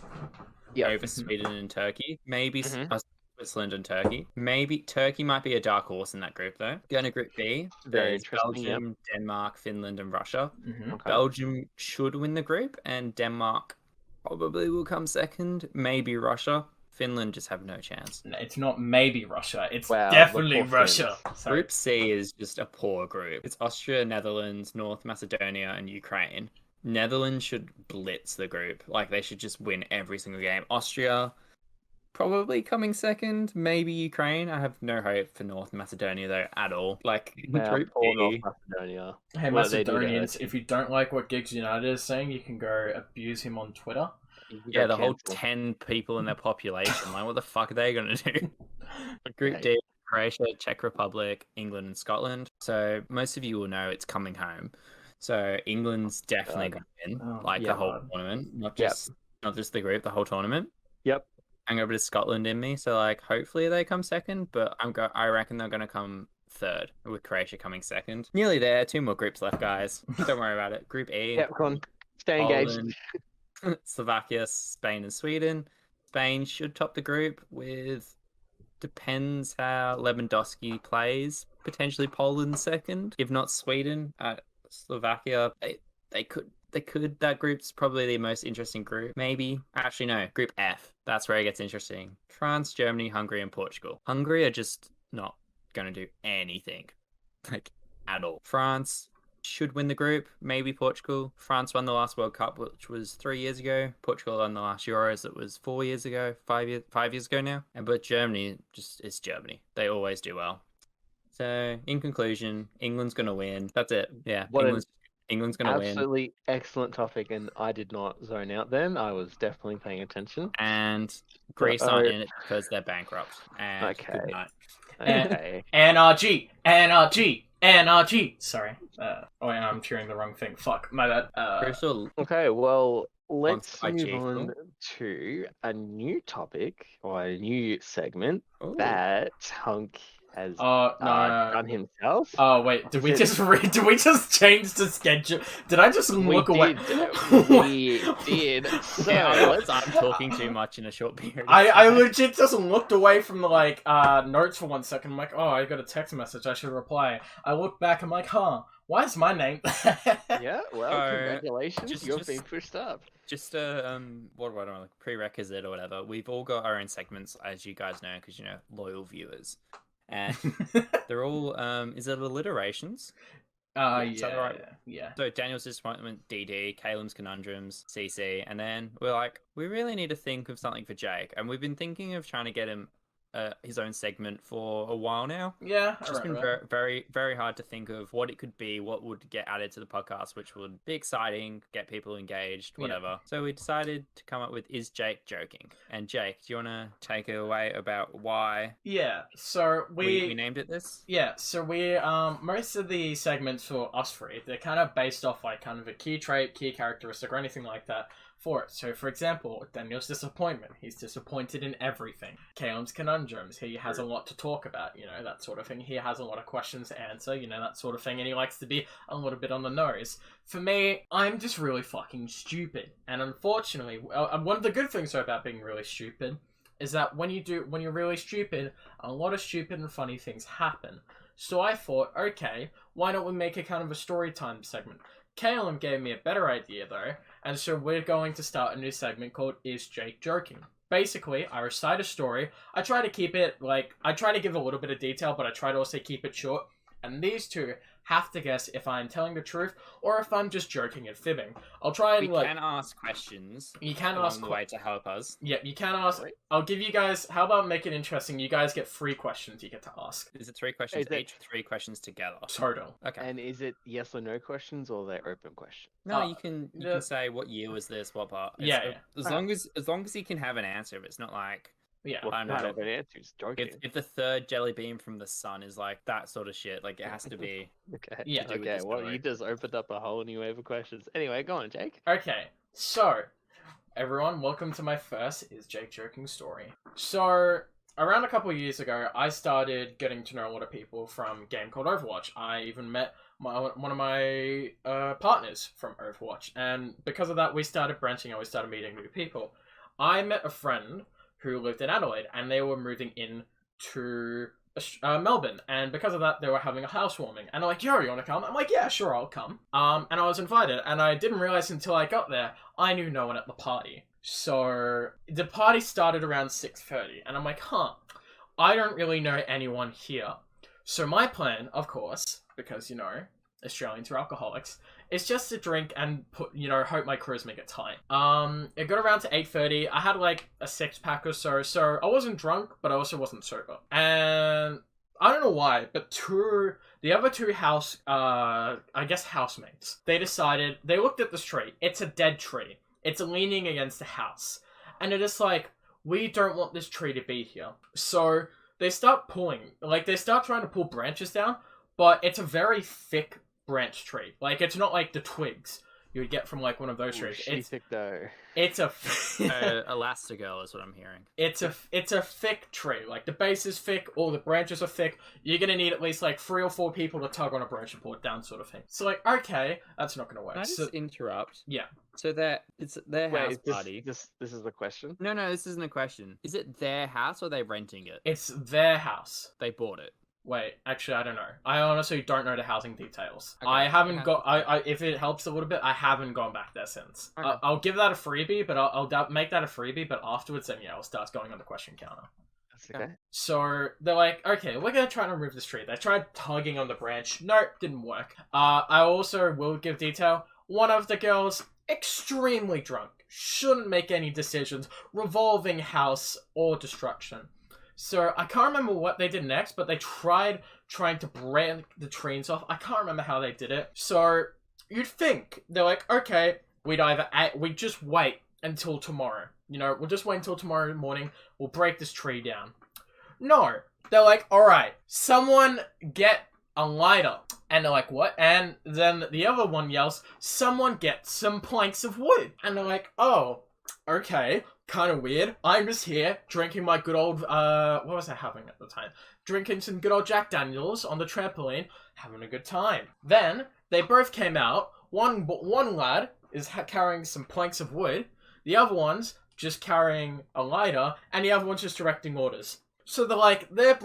Yep. over Sweden and Turkey. Maybe Mhm. Switzerland and Turkey. Maybe Turkey might be a dark horse in that group though. Going to Group B, Very there's interesting, yep. Belgium, Denmark, Finland, and Russia. Mhm. Okay. Belgium should win the group, and Denmark probably will come second. Maybe Russia. Finland just have no chance. No, it's not maybe Russia. It's Wow, definitely look for Russia. Sorry. Group C is just a poor group. It's Austria, Netherlands, North Macedonia, and Ukraine. Netherlands should blitz the group. Like, they should just win every single game. Austria, probably coming second. Maybe Ukraine. I have no hope for North Macedonia, though, at all. Like, Wow, Group poor D, North Macedonia. Hey, What do they do to Macedonians, us? if you don't like what Gigs United is saying, you can go abuse him on Twitter. You can yeah, go the whole cancel. 10 people in their population. Like, what the fuck are they going to do? Group Okay. D, Croatia, Czech Republic, England, and Scotland. So most of you will know it's coming home. So England's definitely going to win, Oh, like yeah, the whole bud. tournament, not Yep. just the group, the whole tournament. Yep. I'm over to Scotland in me, so like hopefully they come second, but I reckon they're going to come third, with Croatia coming second. Nearly there. 2 more groups left, guys. Don't worry about it. Group E. Yep, come on. Stay engaged. Poland, Slovakia, Spain, and Sweden. Spain should top the group with, depends how Lewandowski plays, potentially Poland second, if not Sweden. Slovakia, they could. That group's probably the most interesting group. Maybe. Actually, no. Group F. That's where it gets interesting. France, Germany, Hungary, and Portugal. Hungary are just not going to do anything. Like, at all. France should win the group. Maybe Portugal. France won the last World Cup, which was 3 years ago. Portugal won the last Euros, that was 4 years ago. 5 years ago now. But Germany just is Germany. They always do well. So, in conclusion, England's going to win. That's it. Yeah, England's going to win. Absolutely excellent topic, and I did not zone out then. I was definitely paying attention. And Greece aren't in it because they're bankrupt. And Okay. good night. Okay. NRG, NRG, NRG. Sorry. Oh, yeah, I'm cheering the wrong thing. Fuck, my bad. Crystal, Okay, well, Let's by move Chief, on cool. to a new topic or a new segment Ooh. that Hunk has No. done himself. Oh wait, did we Is it- did we just change the schedule? Did I just We look away? we did. So Yeah, let's. I'm talking too much in a short period. Of I time. legit just looked away from the notes for 1 second. I'm like, oh, I got a text message. I should reply. I look back. I'm like, huh? Why is my name? Yeah, well, congratulations, just- you've been pushed up. Just a what do I know, like prerequisite or whatever. We've all got our own segments, as you guys know, because loyal viewers, and they're all is it alliterations? Is that right? Yeah. So Daniel's disappointment, DD, Caleb's conundrums, CC, and then we're like, we really need to think of something for Jake, and we've been thinking of trying to get him his own segment for a while now. Yeah, It's just been very, very hard to think of what it could be, what would get added to the podcast, which would be exciting, get people engaged, whatever. Yeah. So we decided to come up with Is Jake Joking? And Jake, do you want to take it away about why? Yeah, so we named it this? Yeah, so we most of the segments for us three, they're kind of based off like kind of a key trait, key characteristic, or anything like that for it. So for example, Daniel's disappointment, he's disappointed in everything. Caleb's conundrums, he has a lot to talk about, that sort of thing. He has a lot of questions to answer, that sort of thing, and he likes to be a little bit on the nose. For me, I'm just really fucking stupid, and unfortunately, one of the good things about being really stupid is that when you're really stupid, a lot of stupid and funny things happen. So I thought, okay, why don't we make a kind of a story time segment? Caleb gave me a better idea though, and so we're going to start a new segment called Is Jake Joking? Basically, I recite a story. I try to keep it, I try to give a little bit of detail, but I try to also keep it short. And these two have to guess if I'm telling the truth or if I'm just joking and fibbing. I'll try and we can ask questions. You can along ask the way to help us. Yeah, you can ask. I'll give you guys. How about make it interesting? You guys get 3 questions you get to ask. Is it 3 questions each? 3 questions together. Total. Okay. And is it yes or no questions or they're open questions? No, you can say what year was this, what part. As long as he can have an answer, if it's not like. Yeah, well, I'm not have an answer. It's joking. If the third jelly beam from the sun is like that sort of shit, like it has to be. Okay. Yeah. Okay. Well, you just opened up a whole new wave of questions. Anyway, go on, Jake. Okay. So, everyone, welcome to my first Is Jake Joking story. So, around a couple of years ago, I started getting to know a lot of people from a game called Overwatch. I even met one of my partners from Overwatch, and because of that, we started branching out. We started meeting new people. I met a friend who lived in Adelaide, and they were moving in to Melbourne, and because of that, they were having a housewarming, and they're like, yo, you want to come? I'm like, yeah, sure, I'll come. And I was invited, and I didn't realize until I got there, I knew no one at the party. So, the party started around 6:30, and I'm like, I don't really know anyone here. So my plan, of course, because, Australians are alcoholics, is just to drink and hope my charisma gets high. It got around to 8:30. I had like a 6-pack or so I wasn't drunk, but I also wasn't sober. And I don't know why, but the other two housemates, they looked at this tree. It's a dead tree. It's leaning against the house. And they're just like, we don't want this tree to be here. So they start trying to pull branches down, but it's a very thick branch tree. Like, it's not like the twigs you would get from like one of those trees. It's thick though. It's a Elastigirl is what I'm hearing. It's a thick tree. Like, the base is thick, all the branches are thick. You're gonna need at least like 3 or 4 people to tug on a branch and pull it down, sort of thing. So like, okay, that's not gonna work. Can I just interrupt? Yeah. So it's their house party. This is the question. No, this isn't a question. Is it their house or are they renting it? It's their house. They bought it. Wait, actually, I don't know. I honestly don't know the housing details. Okay. I haven't if it helps a little bit, I haven't gone back there since. Okay. I'll give that a freebie, but I'll make that a freebie, but afterwards, then I'll start going on the question counter. That's okay. So they're like, okay, we're gonna try to remove this tree. They tried tugging on the branch. Nope, didn't work. I also will give detail. One of the girls, extremely drunk, shouldn't make any decisions revolving house or destruction. So I can't remember what they did next, but they trying to break the trees off. I can't remember how they did it. So you'd think they're like, okay, we'd just wait until tomorrow. We'll just wait until tomorrow morning. We'll break this tree down. No, they're like, all right, someone get a lighter. And they're like, what? And then the other one yells, someone get some planks of wood. And they're like, oh, okay, kind of weird. I'm just here drinking my good old, what was I having at the time? Drinking some good old Jack Daniels on the trampoline, having a good time. Then they both came out. One lad is carrying some planks of wood. The other one's just carrying a lighter, and the other one's just directing orders. So they're like, their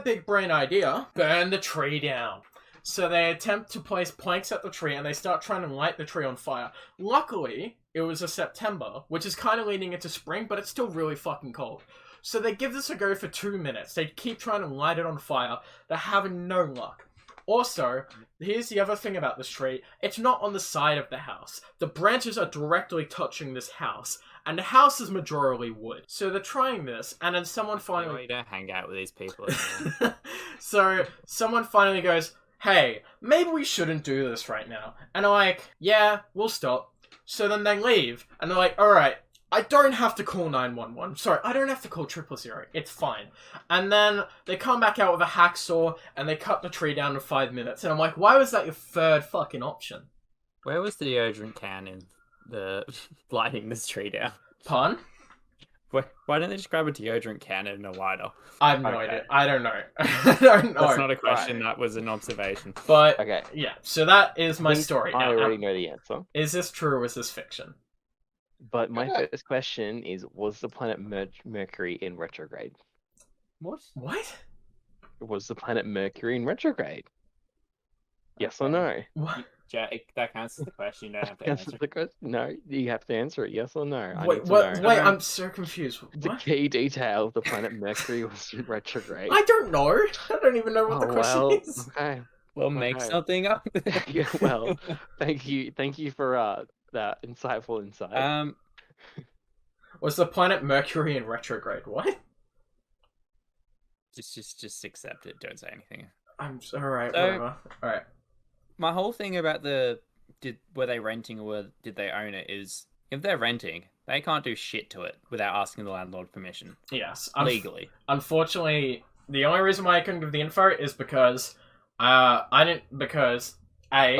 big brain idea, burn the tree down. So they attempt to place planks at the tree, and they start trying to light the tree on fire. Luckily, it was a September, which is kind of leading into spring, but it's still really fucking cold. So they give this a go for 2 minutes. They keep trying to light it on fire. They're having no luck. Also, here's the other thing about this tree. It's not on the side of the house. The branches are directly touching this house, and the house is majorly wood. So they're trying this, and then someone finally... You don't hang out with these people anymore. So someone finally goes, hey, maybe we shouldn't do this right now. And I'm like, yeah, we'll stop. So then they leave, and they're like, alright, I don't have to call 911. Sorry, I don't have to call 000. It's fine. And then they come back out with a hacksaw, and they cut the tree down in 5 minutes. And I'm like, why was that your third fucking option? Where was the deodorant can in the lighting this tree down? Pun? Why don't they just grab a deodorant can and a lighter? I have no idea. I don't know. I don't know. That's not a question, that was an observation. But, Okay. yeah, so that is my story. I Now, already know the answer. is this true or is this fiction? But my first question is, was the planet Mercury in retrograde? What? What? Was the planet Mercury in retrograde? Yes or no? What? Jake, that answers the question. You don't have to Answer answer. the question. No, you have to answer it. Yes or no? I Wait, need to what? know. Wait, I'm so confused. The What? key detail of the planet Mercury was in retrograde. I don't know. I don't even know what the question well, is. okay. Well, make Okay. something up. Yeah, well, thank you for that insightful insight. Was the planet Mercury in retrograde? What? Just accept it. Don't say anything. I'm alright, So- whatever. Alright. My whole thing about were they renting or did they own it is, if they're renting, they can't do shit to it without asking the landlord permission Yes. legally. Unfortunately, the only reason why I couldn't give the info is because For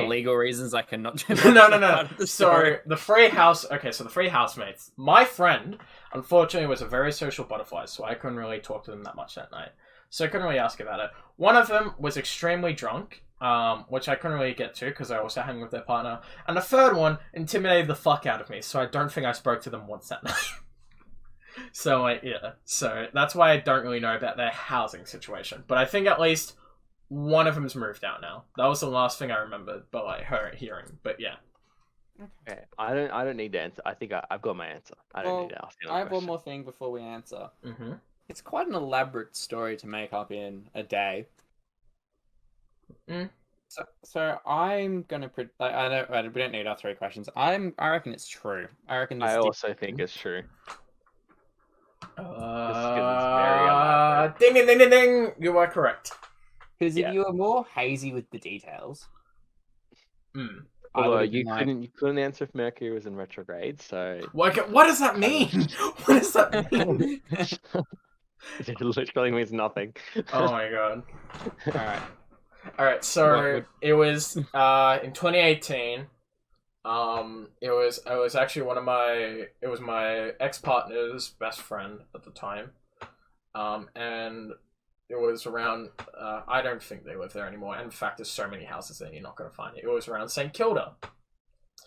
legal reasons, I cannot. No. So the free housemates. My friend, unfortunately, was a very social butterfly, so I couldn't really talk to them that much that night. So I couldn't really ask about it. One of them was extremely drunk, which I couldn't really get to because I also hung with their partner. And the third one intimidated the fuck out of me, so I don't think I spoke to them once that night. So that's why I don't really know about their housing situation. But I think at least one of them's moved out now. That was the last thing I remembered, but like her hearing. But yeah. Okay, I don't need to answer. I think I've got my answer. I don't need to ask another I have one question. more thing before we answer. Mm-hmm. It's quite an elaborate story to make up in a day. Mm. So I'm gonna. We don't need our 3 questions. I reckon it's true. I reckon. I This also think it's true. Ding, ding, ding, ding, ding. You are correct. because Yeah. if you were more hazy with the details, Mm. I Although would've you been like, couldn't answer if Mercury was in retrograde, so What does that mean? What does that mean? it literally means nothing. Oh my god. all right. Alright, so What would- it was in 2018. It was actually my ex-partner's best friend at the time. And it was around I don't think they live there anymore. In fact, there's so many houses there you're not gonna find it. It was around St. Kilda.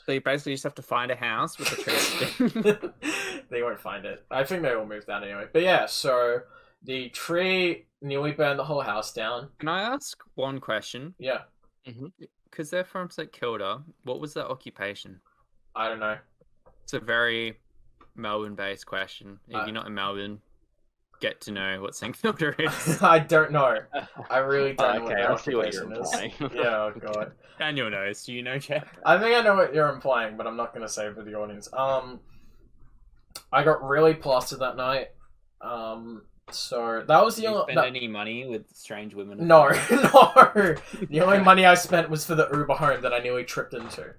So you basically just have to find a house with a tree. They won't find it. I think they all moved out anyway. But yeah, so the tree nearly burned the whole house down. Can I ask one question? Yeah, Because they're from St Kilda. What was their occupation? I don't know. It's a very Melbourne-based question. If you're not in Melbourne, get to know what St Kilda is. I don't know. I really don't know what Okay, their I see what you're occupation is. implying. Yeah, oh god. Daniel knows. Do you know, Jack? I think I know what you're implying, but I'm not going to say it for the audience. I got really plastered that night. So that was the Did you only... spend any money with strange women? No, no. The only money I spent was for the Uber home that I nearly tripped into.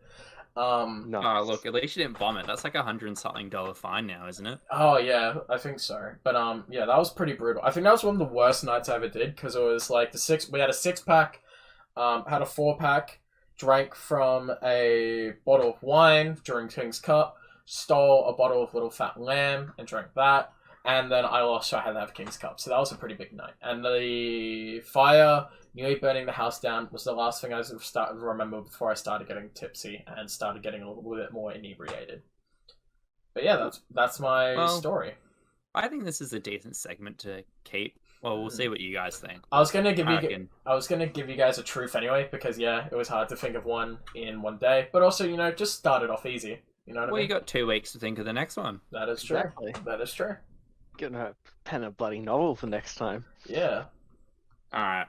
No. Oh, look, at least you didn't bomb it. That's like $100-something fine now, isn't it? Oh yeah, I think so. But yeah, that was pretty brutal. I think that was one of the worst nights I ever did because it was like we had a 6-pack Had a 4-pack, drank from a bottle of wine during King's Cup, stole a bottle of Little Fat Lamb and drank that, and then I also had to have King's Cup, so that was a pretty big night. And the fire nearly burning the house down was the last thing I started to remember before I started getting tipsy and started getting a little bit more inebriated. But yeah, that's my story. I think this is a decent segment to keep. Well, we'll see what you guys think. I was gonna give you guys a truth anyway, because it was hard to think of one in one day. But also, just start it off easy. You know what I mean? You got 2 weeks to think of the next one. That is true. Exactly. That is true. Gonna pen a bloody novel for next time. Yeah. All right.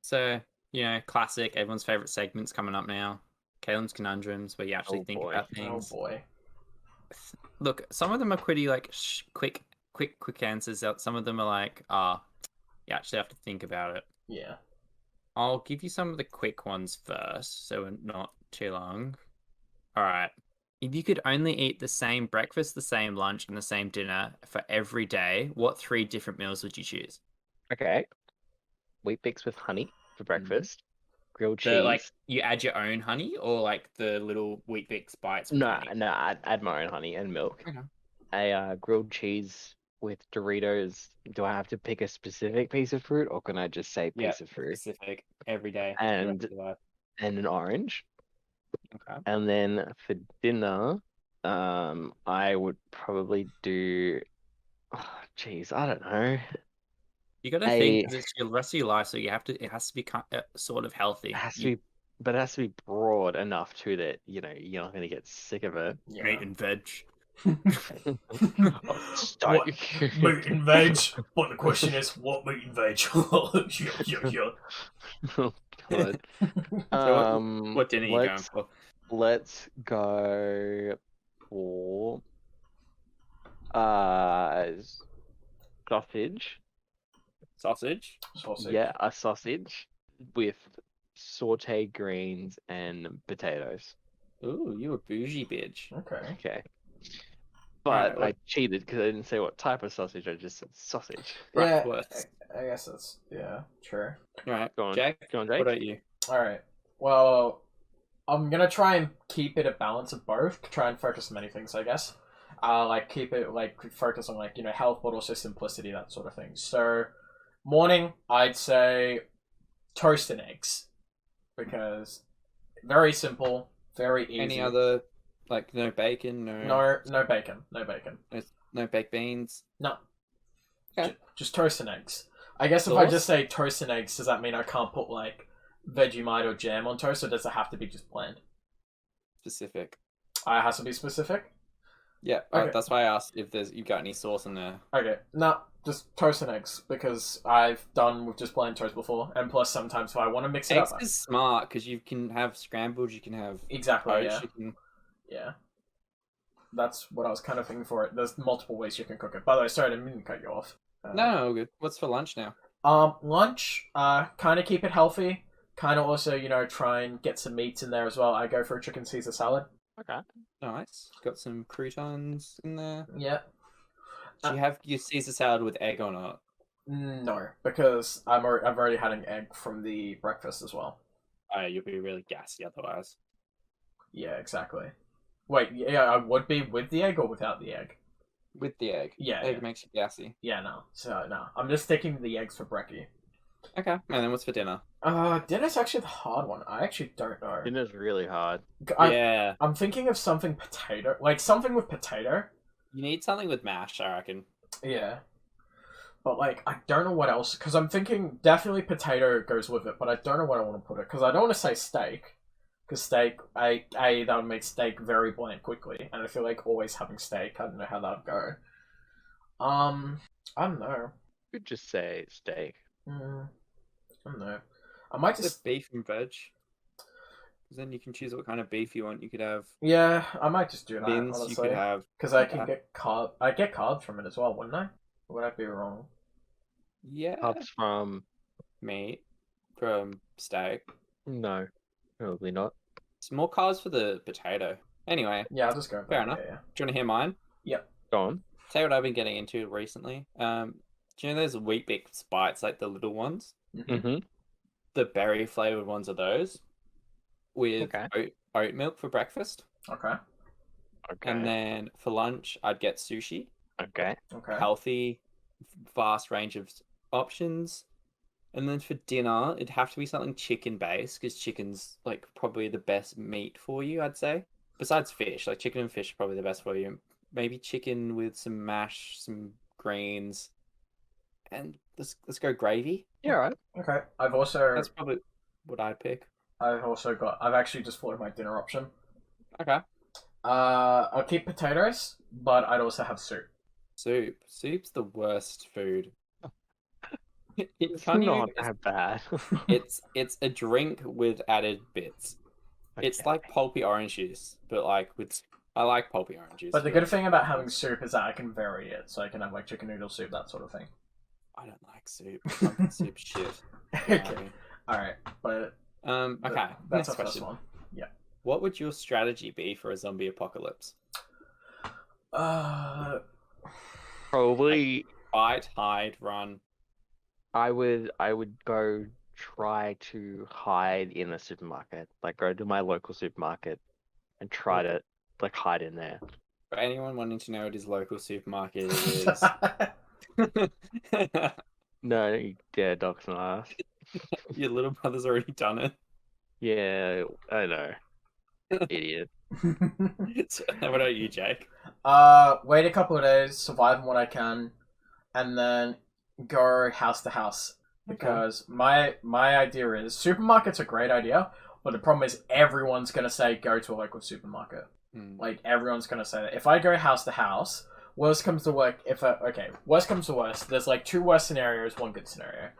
So, classic, everyone's favorite segments coming up now. Caelim's Conundrums, where you actually think about things. Oh boy. Look, some of them are pretty quick answers. Some of them are like, you actually have to think about it. Yeah. I'll give you some of the quick ones first, so we're not too long. All right. If you could only eat the same breakfast, the same lunch, and the same dinner for every day, what 3 different meals would you choose? Okay. Wheat Bix with honey for breakfast. Grilled cheese. You add your own honey, or the little Wheat Bix bites? No, I'd add my own honey and milk. Okay. A grilled cheese with Doritos. Do I have to pick a specific piece of fruit, or can I just say piece of fruit? Specific every day. And an orange. Okay. And then for dinner, I would probably do. Oh, geez, I don't know. You got to think 'cause it's the rest of your life, so it has to be sort of healthy. It has to be, but it has to be broad enough too that you're not going to get sick of it. Yeah. Meat and veg. What, meat and veg? But the question is, what meat and veg? Yeah. Oh, God. So what dinner are you going for? Let's go for sausage. Sausage? Yeah, a sausage with sauteed greens and potatoes. Ooh, you a bougie bitch. Okay. Okay. But Alright, I cheated because I didn't say what type of sausage. I just said sausage. Yeah, Bratwurst. I guess that's true. Alright, Go on, Jack. Jake. What about you? All right. Well, I'm gonna try and keep it a balance of both. Try and focus on many things, I guess. Keep it focus on health, but also simplicity, that sort of thing. So, morning, I'd say toast and eggs, because very simple, very easy. Any other no bacon, No bacon. no baked beans? No. Okay. Just toast and eggs. I guess if I just say toast and eggs, does that mean I can't put Vegemite or jam on toast, or does it have to be just bland? Specific. It has to be specific? Yeah, Okay. that's why I asked if you've got any sauce in there. Okay, no, just toast and eggs, because I've done with just plain toast before, and plus sometimes if I want to mix it Eggs up. is smart because you can have scrambled, you can have Exactly, toast, yeah. you can... Yeah. That's what I was kind of thinking for it. There's multiple ways you can cook it. By the way, sorry, I didn't mean to cut you off. No, all good. What's for lunch now? Lunch, kind of keep it healthy. Kind of also, try and get some meats in there as well. I go for a chicken Caesar salad. Okay. Nice. Got some croutons in there. Yeah. Do you have your Caesar salad with egg or not? No, because I've already had an egg from the breakfast as well. Oh, you'll be really gassy otherwise. Yeah, exactly. Wait, yeah, I would be with the egg or without the egg? With the egg. Yeah. Egg makes you gassy. Yeah, no. So, no. I'm just sticking to the eggs for brekkie. Okay. And then what's for dinner? Dinner's actually the hard one. I actually don't know. Dinner's really hard. Yeah. I'm thinking of something potato. Something with potato. You need something with mash, I reckon. Yeah. But, I don't know what else. Because I'm thinking definitely potato goes with it, but I don't know what I want to put it. Because I don't want to say steak. Because steak, that would make steak very bland quickly. And I feel like always having steak, I don't know how that would go. I don't know. You could just say steak. I don't know. I might just... beef and veg. Because then you can choose what kind of beef you want. You could have... Yeah, I might just do that, beans, honestly. you could have... Because I can get I get carbs from it as well, wouldn't I? Or would I be wrong? Yeah. Carbs from... meat. From steak. No, probably not. It's more carbs for the potato. Anyway. Yeah, I'll just go. Fair enough. Yeah. Do you want to hear mine? Yep. Go on. Tell you what I've been getting into recently. Do you know those Wheat Bix bites, the little ones? Mm-hmm. the berry flavored ones of those with Okay. oat milk for breakfast. Okay. Okay. And then for lunch, I'd get sushi. Okay. Okay. Healthy, vast range of options. And then for dinner, it'd have to be something chicken based because chicken's like probably the best meat for you, I'd say. Besides fish, like chicken and fish are probably the best for you. Maybe chicken with some mash, some greens, and let's go gravy. Yeah, right. Okay. I've also That's probably what I'd pick. I've actually just thought of my dinner option. Okay. I'll keep potatoes, but I'd also have soup. Soup's the worst food. It's Can't not you- that bad. it's a drink with added bits. It's Okay. like pulpy orange juice, but like I like pulpy orange juice. But the good thing about having soup is that I can vary it, so I can have like chicken noodle soup, that sort of thing. I don't like soup. Pumpkin soup shit. Okay. Alright, but Okay. that's Next our first question. one. Yeah. What would your strategy be for a zombie apocalypse? Probably Fight, hide, run. I would go try to hide in a supermarket. Like go to my local supermarket and try to like hide in there. For anyone wanting to know what his local supermarket is, No, yeah, Doc's not us. your little brother's already done it. Yeah, I know. Idiot. What about you, Jake? Wait a couple of days, survive on what I can, and then go house to house. Because my idea is supermarket's a great idea, but the problem is everyone's gonna say go to a local supermarket. Like everyone's gonna say that. If I go house to house, worst comes to worst, there's like two worst scenarios, one good scenario.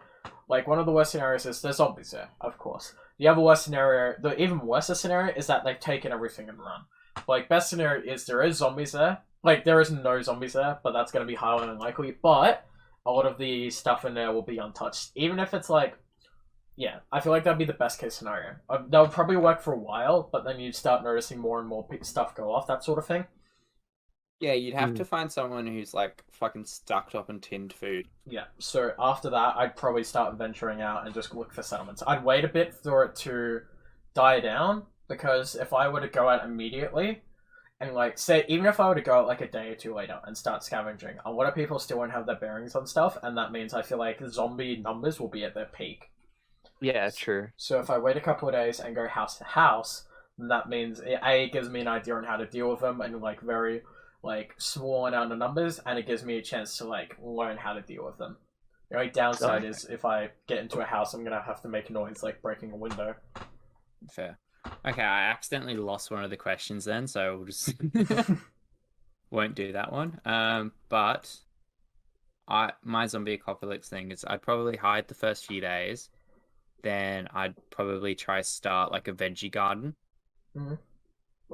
Like one of the worst scenarios is there's zombies there, of course. The other worst scenario, the even worse scenario is that they've taken everything and run. Like best scenario is there is zombies there. Like there is no zombies there, but that's gonna be highly unlikely. But a lot of the stuff in there will be untouched. Even if it's like, yeah, I feel like that'd be the best case scenario. That would probably work for a while, but then you'd start noticing more and more stuff go off, that sort of thing. Yeah, you'd have to find someone who's like fucking stuck up on tinned food. Yeah, so after that, I'd probably start venturing out and just look for settlements. I'd wait a bit for it to die down, because if I were to go out immediately, and like, say, even if I were to go out like a day or two later and start scavenging, a lot of people still won't have their bearings on stuff, and that means I feel like zombie numbers will be at their peak. Yeah, true. So if I wait a couple of days and go house to house, then that means it gives me an idea on how to deal with them and like very like small amount of numbers, and it gives me a chance to like learn how to deal with them. The only downside is if I get into a house, I'm gonna have to make a noise like breaking a window. Fair. Okay, I accidentally lost one of the questions then, so we'll just won't do that one. But my zombie apocalypse thing is I'd probably hide the first few days, then I'd probably try start like a veggie garden.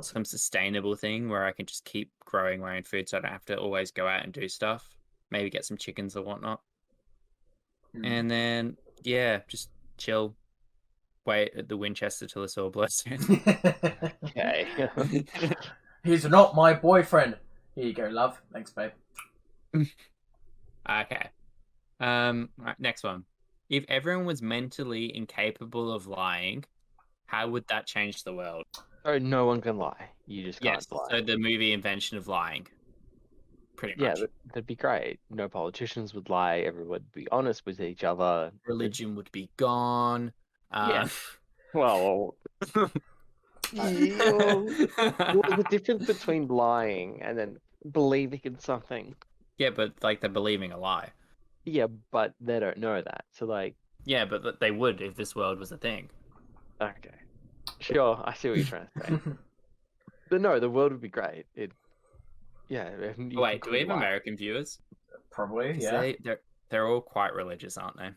Some sustainable thing where I can just keep growing my own food, so I don't have to always go out and do stuff. Maybe get some chickens or whatnot. And then yeah, just chill. Wait at the Winchester till it's all blows in. Okay. He's not my boyfriend. Here you go, love. Thanks, babe. Okay. Right, next one. If everyone was mentally incapable of lying, how would that change the world? Oh, no one can lie. You just can't lie. So the movie invention of lying. Pretty much. Yeah, that'd be great. No politicians would lie. Everyone would be honest with each other. Religion would be gone. Yeah. Well, what's the difference between lying and then believing in something? Yeah, but like they're believing a lie. Yeah, but they don't know that. So like, yeah, but they would if this world was a thing. Okay, sure, I see what you're trying to say. But no, the world would be great. Wait, do we have American viewers? Probably, 'Cause yeah. They're all quite religious, aren't they?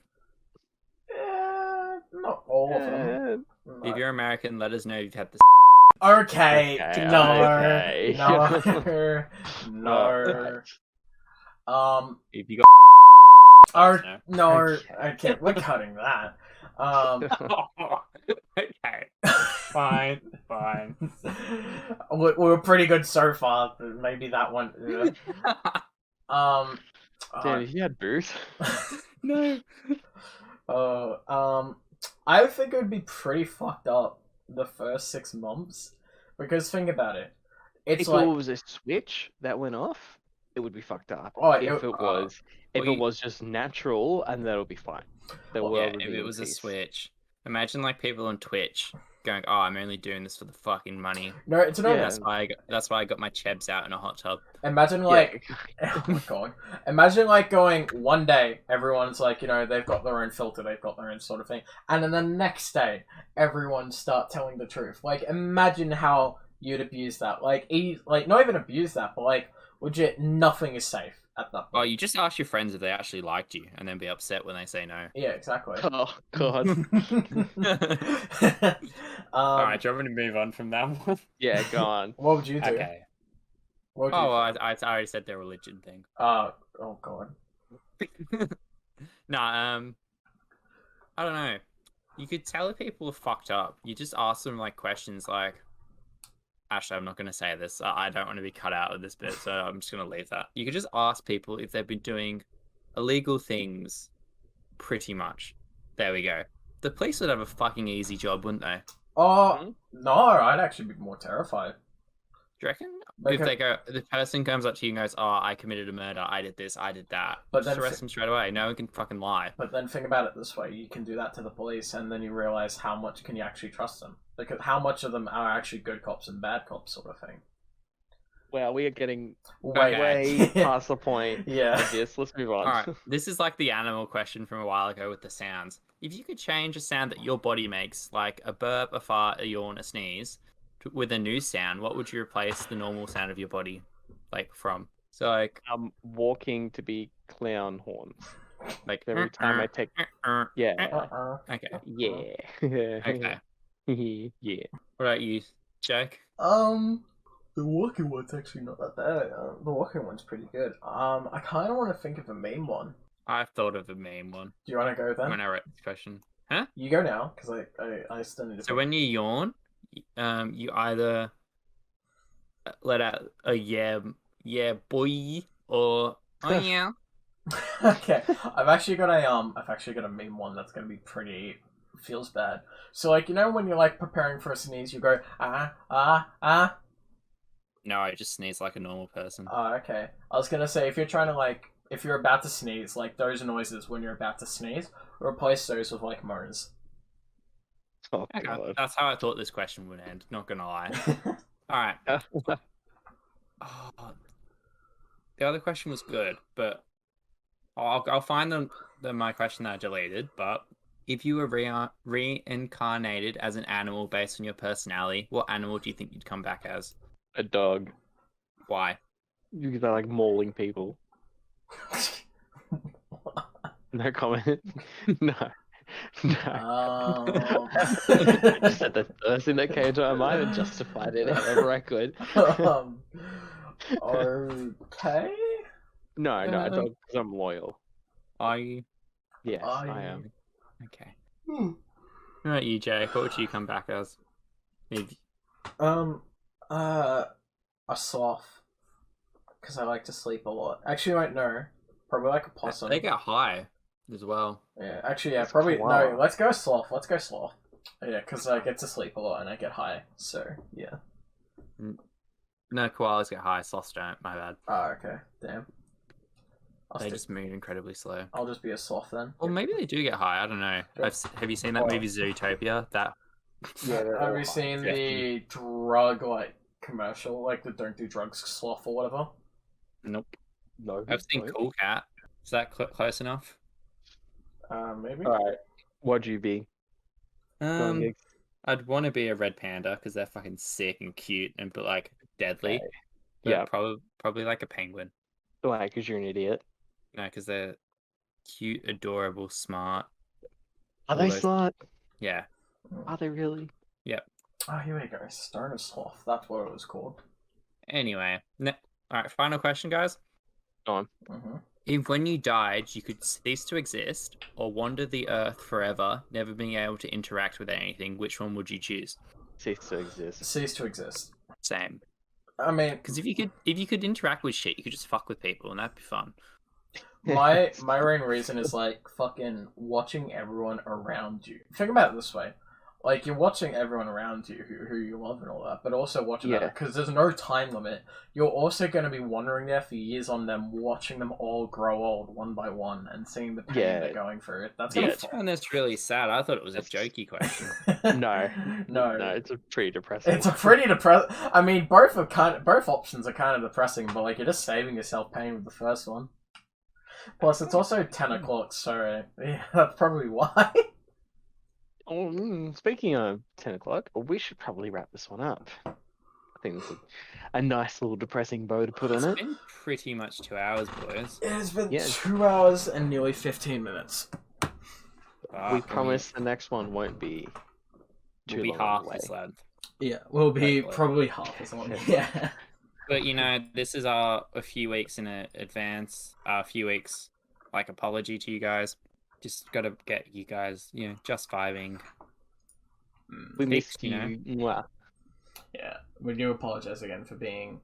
Not all of them. If you're American, let us know you've had this. Okay, Okay, no, okay. no. If you got no, okay, we're cutting that. Okay, fine. We were pretty good so far. But maybe that one. Dude, if you had booze. No. I think it would be pretty fucked up the first 6 months. Because think about it. It's If like... it was a switch that went off, it would be fucked up. Oh, If well, it was just natural, and that'll be fine. The Well, world Yeah, would if be it in was a peace. switch. Imagine like people on Twitch going, "Oh, I'm only doing this for the fucking money." No, it's not... Yeah. That's why I got my chebs out in a hot tub. Imagine like... Oh my god. Imagine like going one day, everyone's like, you know, they've got their own filter, they've got their own sort of thing. And then the next day, everyone start telling the truth. Like, imagine how you'd abuse that. Like, not even abuse that, but like, legit, nothing is safe at that Oh, point. you just ask your friends if they actually liked you, and then be upset when they say no. Yeah, exactly. Oh god. All right, do you want me to move on from that one? Yeah, go on. What would you do? Okay. What would you Oh, do? well, I already said their religion thing. Oh god. Nah, I don't know. You could tell if people are fucked up. You just ask them like questions like, actually, I'm not going to say this. I don't want to be cut out of this bit, so I'm just going to leave that. You could just ask people if they've been doing illegal things, pretty much. There we go. The police would have a fucking easy job, wouldn't they? Oh, no, I'd actually be more terrified. Do you reckon? Because- If they go, the person comes up to you and goes, "Oh, I committed a murder. I did this. I did that." But Just then arrest them straight away. No one can fucking lie. But then think about it this way: you can do that to the police, and then you realize how much can you actually trust them? Because how much of them are actually good cops and bad cops, sort of thing. Well, we are getting Wait, way past the point yeah. of this. Let's move on. All right, this is like the animal question from a while ago with the sounds. If you could change a sound that your body makes, like a burp, a fart, a yawn, a sneeze, with a new sound, what would you replace the normal sound of your body, like from? So like, Walking to be clown horns. like Every time I take, yeah, Okay. yeah, Okay. yeah. What about you, Jake? The walking one's actually not that bad. The walking one's pretty good. I kind of want to think of a meme one. I've thought of a meme one Do you want to go then? when I wrote this question. Huh? You go now, because I still need to. So when you yawn, you either let out a yeah boy, or oh yeah. Okay, I've actually got a meme one that's gonna be pretty feels bad. So like, you know when you're like preparing for a sneeze, you go ah. No, I just sneeze like a normal person. Oh, okay. I was gonna say if you're trying to like if you're about to sneeze, like those noises when you're about to sneeze, replace those with like moans. Oh Okay, god. that's how I thought this question would end. Not gonna lie. All right. Oh, the other question was good, but I'll find my question that I deleted. But if you were reincarnated as an animal based on your personality, what animal do you think you'd come back as? A dog. Why? Because I like mauling people. No comment. No. No. Just said the first thing that came to my mind and justified it however I could. Okay. No, a dog because I'm loyal. Are you? Yes, Are I you? am. Okay. What about you, Jake? What would you come back as? A sloth. Because I like to sleep a lot. Actually, wait, no. Probably like a possum. They get high as well. Yeah, actually, yeah, That's probably koala. no. Let's go sloth. Yeah, because I get to sleep a lot and I get high. So yeah. No, koalas get high. Sloths don't. My bad. Oh, okay. Damn. They just move incredibly slow. I'll just be a sloth then. Well, maybe they do get high. I don't know. Have you seen that movie Zootopia? That Have you seen the drug like commercial, like the don't do drugs sloth or whatever? Nope. No. I've seen Cool Cat. Is that close enough? Maybe. Alright. What'd you be? I'd want to be a red panda because they're fucking sick and cute and but like deadly. Okay. But Yeah. probably like a penguin. Why? Because you're an idiot. No, because they're cute, adorable, smart. Are All they those- smart? Yeah. Are they really? Oh, here we go. Stoner sloth. That's what it was called. Anyway, all right. Final question, guys. Mm-hmm. If when you died, you could cease to exist or wander the earth forever, never being able to interact with anything, which one would you choose? Cease to exist. Cease to exist. Same. I mean, Because if you could interact with shit, you could just fuck with people, and that'd be fun. My main reason is like fucking watching everyone around you. Think about it this way. Like, you're watching everyone around you who you love and all that, but also watching that because there's no time limit. You're also going to be wandering there for years on them, watching them all grow old one by one and seeing the pain they're going through. That's and that's really sad. I thought it was a jokey question. No, it's a pretty depressing. It's a pretty depressing. I mean, both options are kind of depressing, but like, you're just saving yourself pain with the first one. Plus, it's also 10 o'clock, so yeah, that's probably why. Speaking of 10 o'clock, we should probably wrap this one up. I think this is a nice little depressing bow to put on it. It's been pretty much 2 hours, boys. It has been 2 hours and nearly 15 minutes. We promise the next one won't be too long half away. this length. Yeah, we'll be probably half as long. Yeah. But, you know, this is a few weeks in advance, a few weeks, like, apology to you guys. Just got to get you guys, you know, just vibing. We missed you. Mwah. Yeah, we do apologize again for being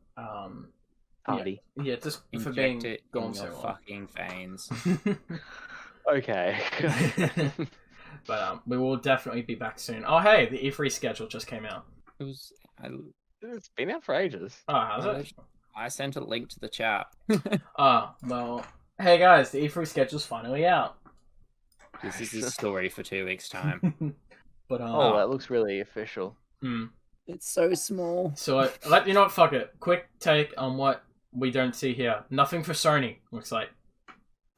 tardy. Yeah, just for Inject being it gone in so your long. fucking veins. Okay. But we will definitely be back soon. Oh, hey, the E3 schedule just came out. It was. It's been out for ages. Oh, has it? I sent a link to the chat. Well, hey guys, the E3 schedule's finally out. This is a story for 2 weeks' time. But that looks really official. It's so small. So you know what? Fuck it. Quick take on what we don't see here. Nothing for Sony. Looks like.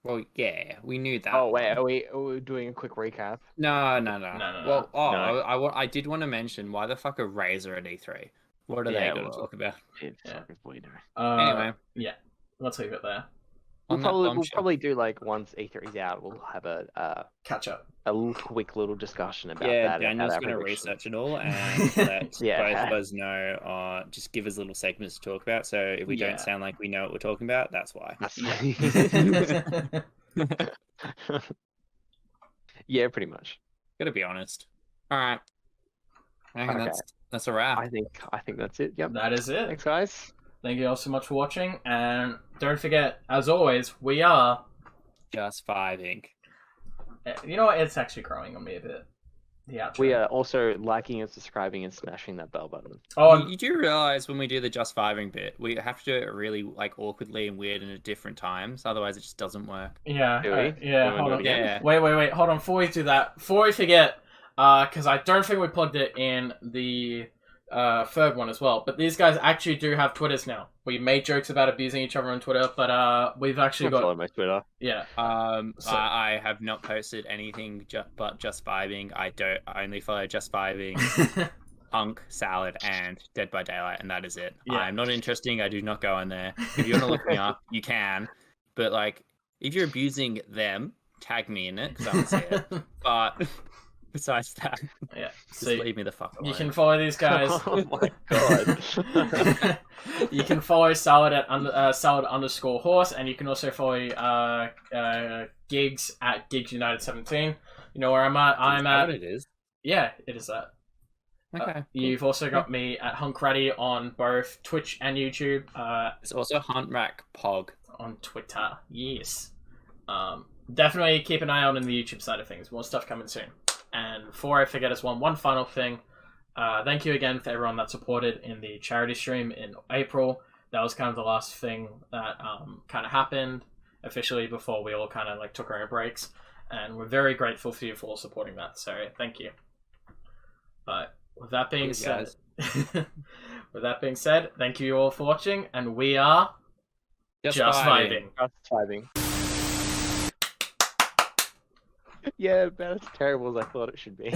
Well, yeah, we knew that. Oh wait, are we doing a quick recap? No. No. Well, I did want to mention, why the fuck are Razer at E3? What are they going to talk about? Anyway, yeah, let's leave it there. We'll probably do, like, once E3's out, we'll have a catch up, a quick little discussion about that. Yeah, Daniel's going to research it all and let both of us know. Just give us little segments to talk about. So if we don't sound like we know what we're talking about, that's why. Yeah, pretty much. Gotta be honest. All right. Okay. That's a wrap. I think that's it. Yep. That is it. Thanks, guys. Thank you all so much for watching, and don't forget, as always, we are JvstVibing. You know what? It's actually growing on me a bit. The outro. We are also liking and subscribing and smashing that bell button. Oh, you do realize when we do the JvstVibing bit, we have to do it really like awkwardly and weird and at different times. Otherwise, it just doesn't work. Yeah. Do we? Yeah. Hold on. Yeah. Wait. Hold on. Before we do that, before we forget, because I don't think we plugged it in the third one as well. But these guys actually do have Twitters now. We made jokes about abusing each other on Twitter, but we've actually got. Follow my Twitter. Yeah. I have not posted anything but JvstVibing. I only follow JvstVibing, Punk, Salad, and Dead by Daylight, and that is it. Yeah. I'm not interesting. I do not go on there. If you want to look me up, you can. But like, if you're abusing them, tag me in it because I don't see it. But besides that, just leave me the fuck alone. You can follow these guys. Oh my god. You can follow Salad at Salad_horse, and you can also follow Gigs at GigsUnited17. You know where I'm at. Is that what it is? Yeah, it is that. Okay. You've also got me at Hunkratty on both Twitch and YouTube. It's also Huntrack Pog on Twitter. Yes. Definitely keep an eye out on the YouTube side of things. More stuff coming soon. And before I forget, as one final thing. Thank you again for everyone that supported in the charity stream in April. That was kind of the last thing that kind of happened officially before we all kind of like took our own breaks. And we're very grateful for you for all supporting that. So thank you. But with that being said, thank you all for watching, and we are JvstVibing. JvstVibing. Yeah, about as terrible as I thought it should be.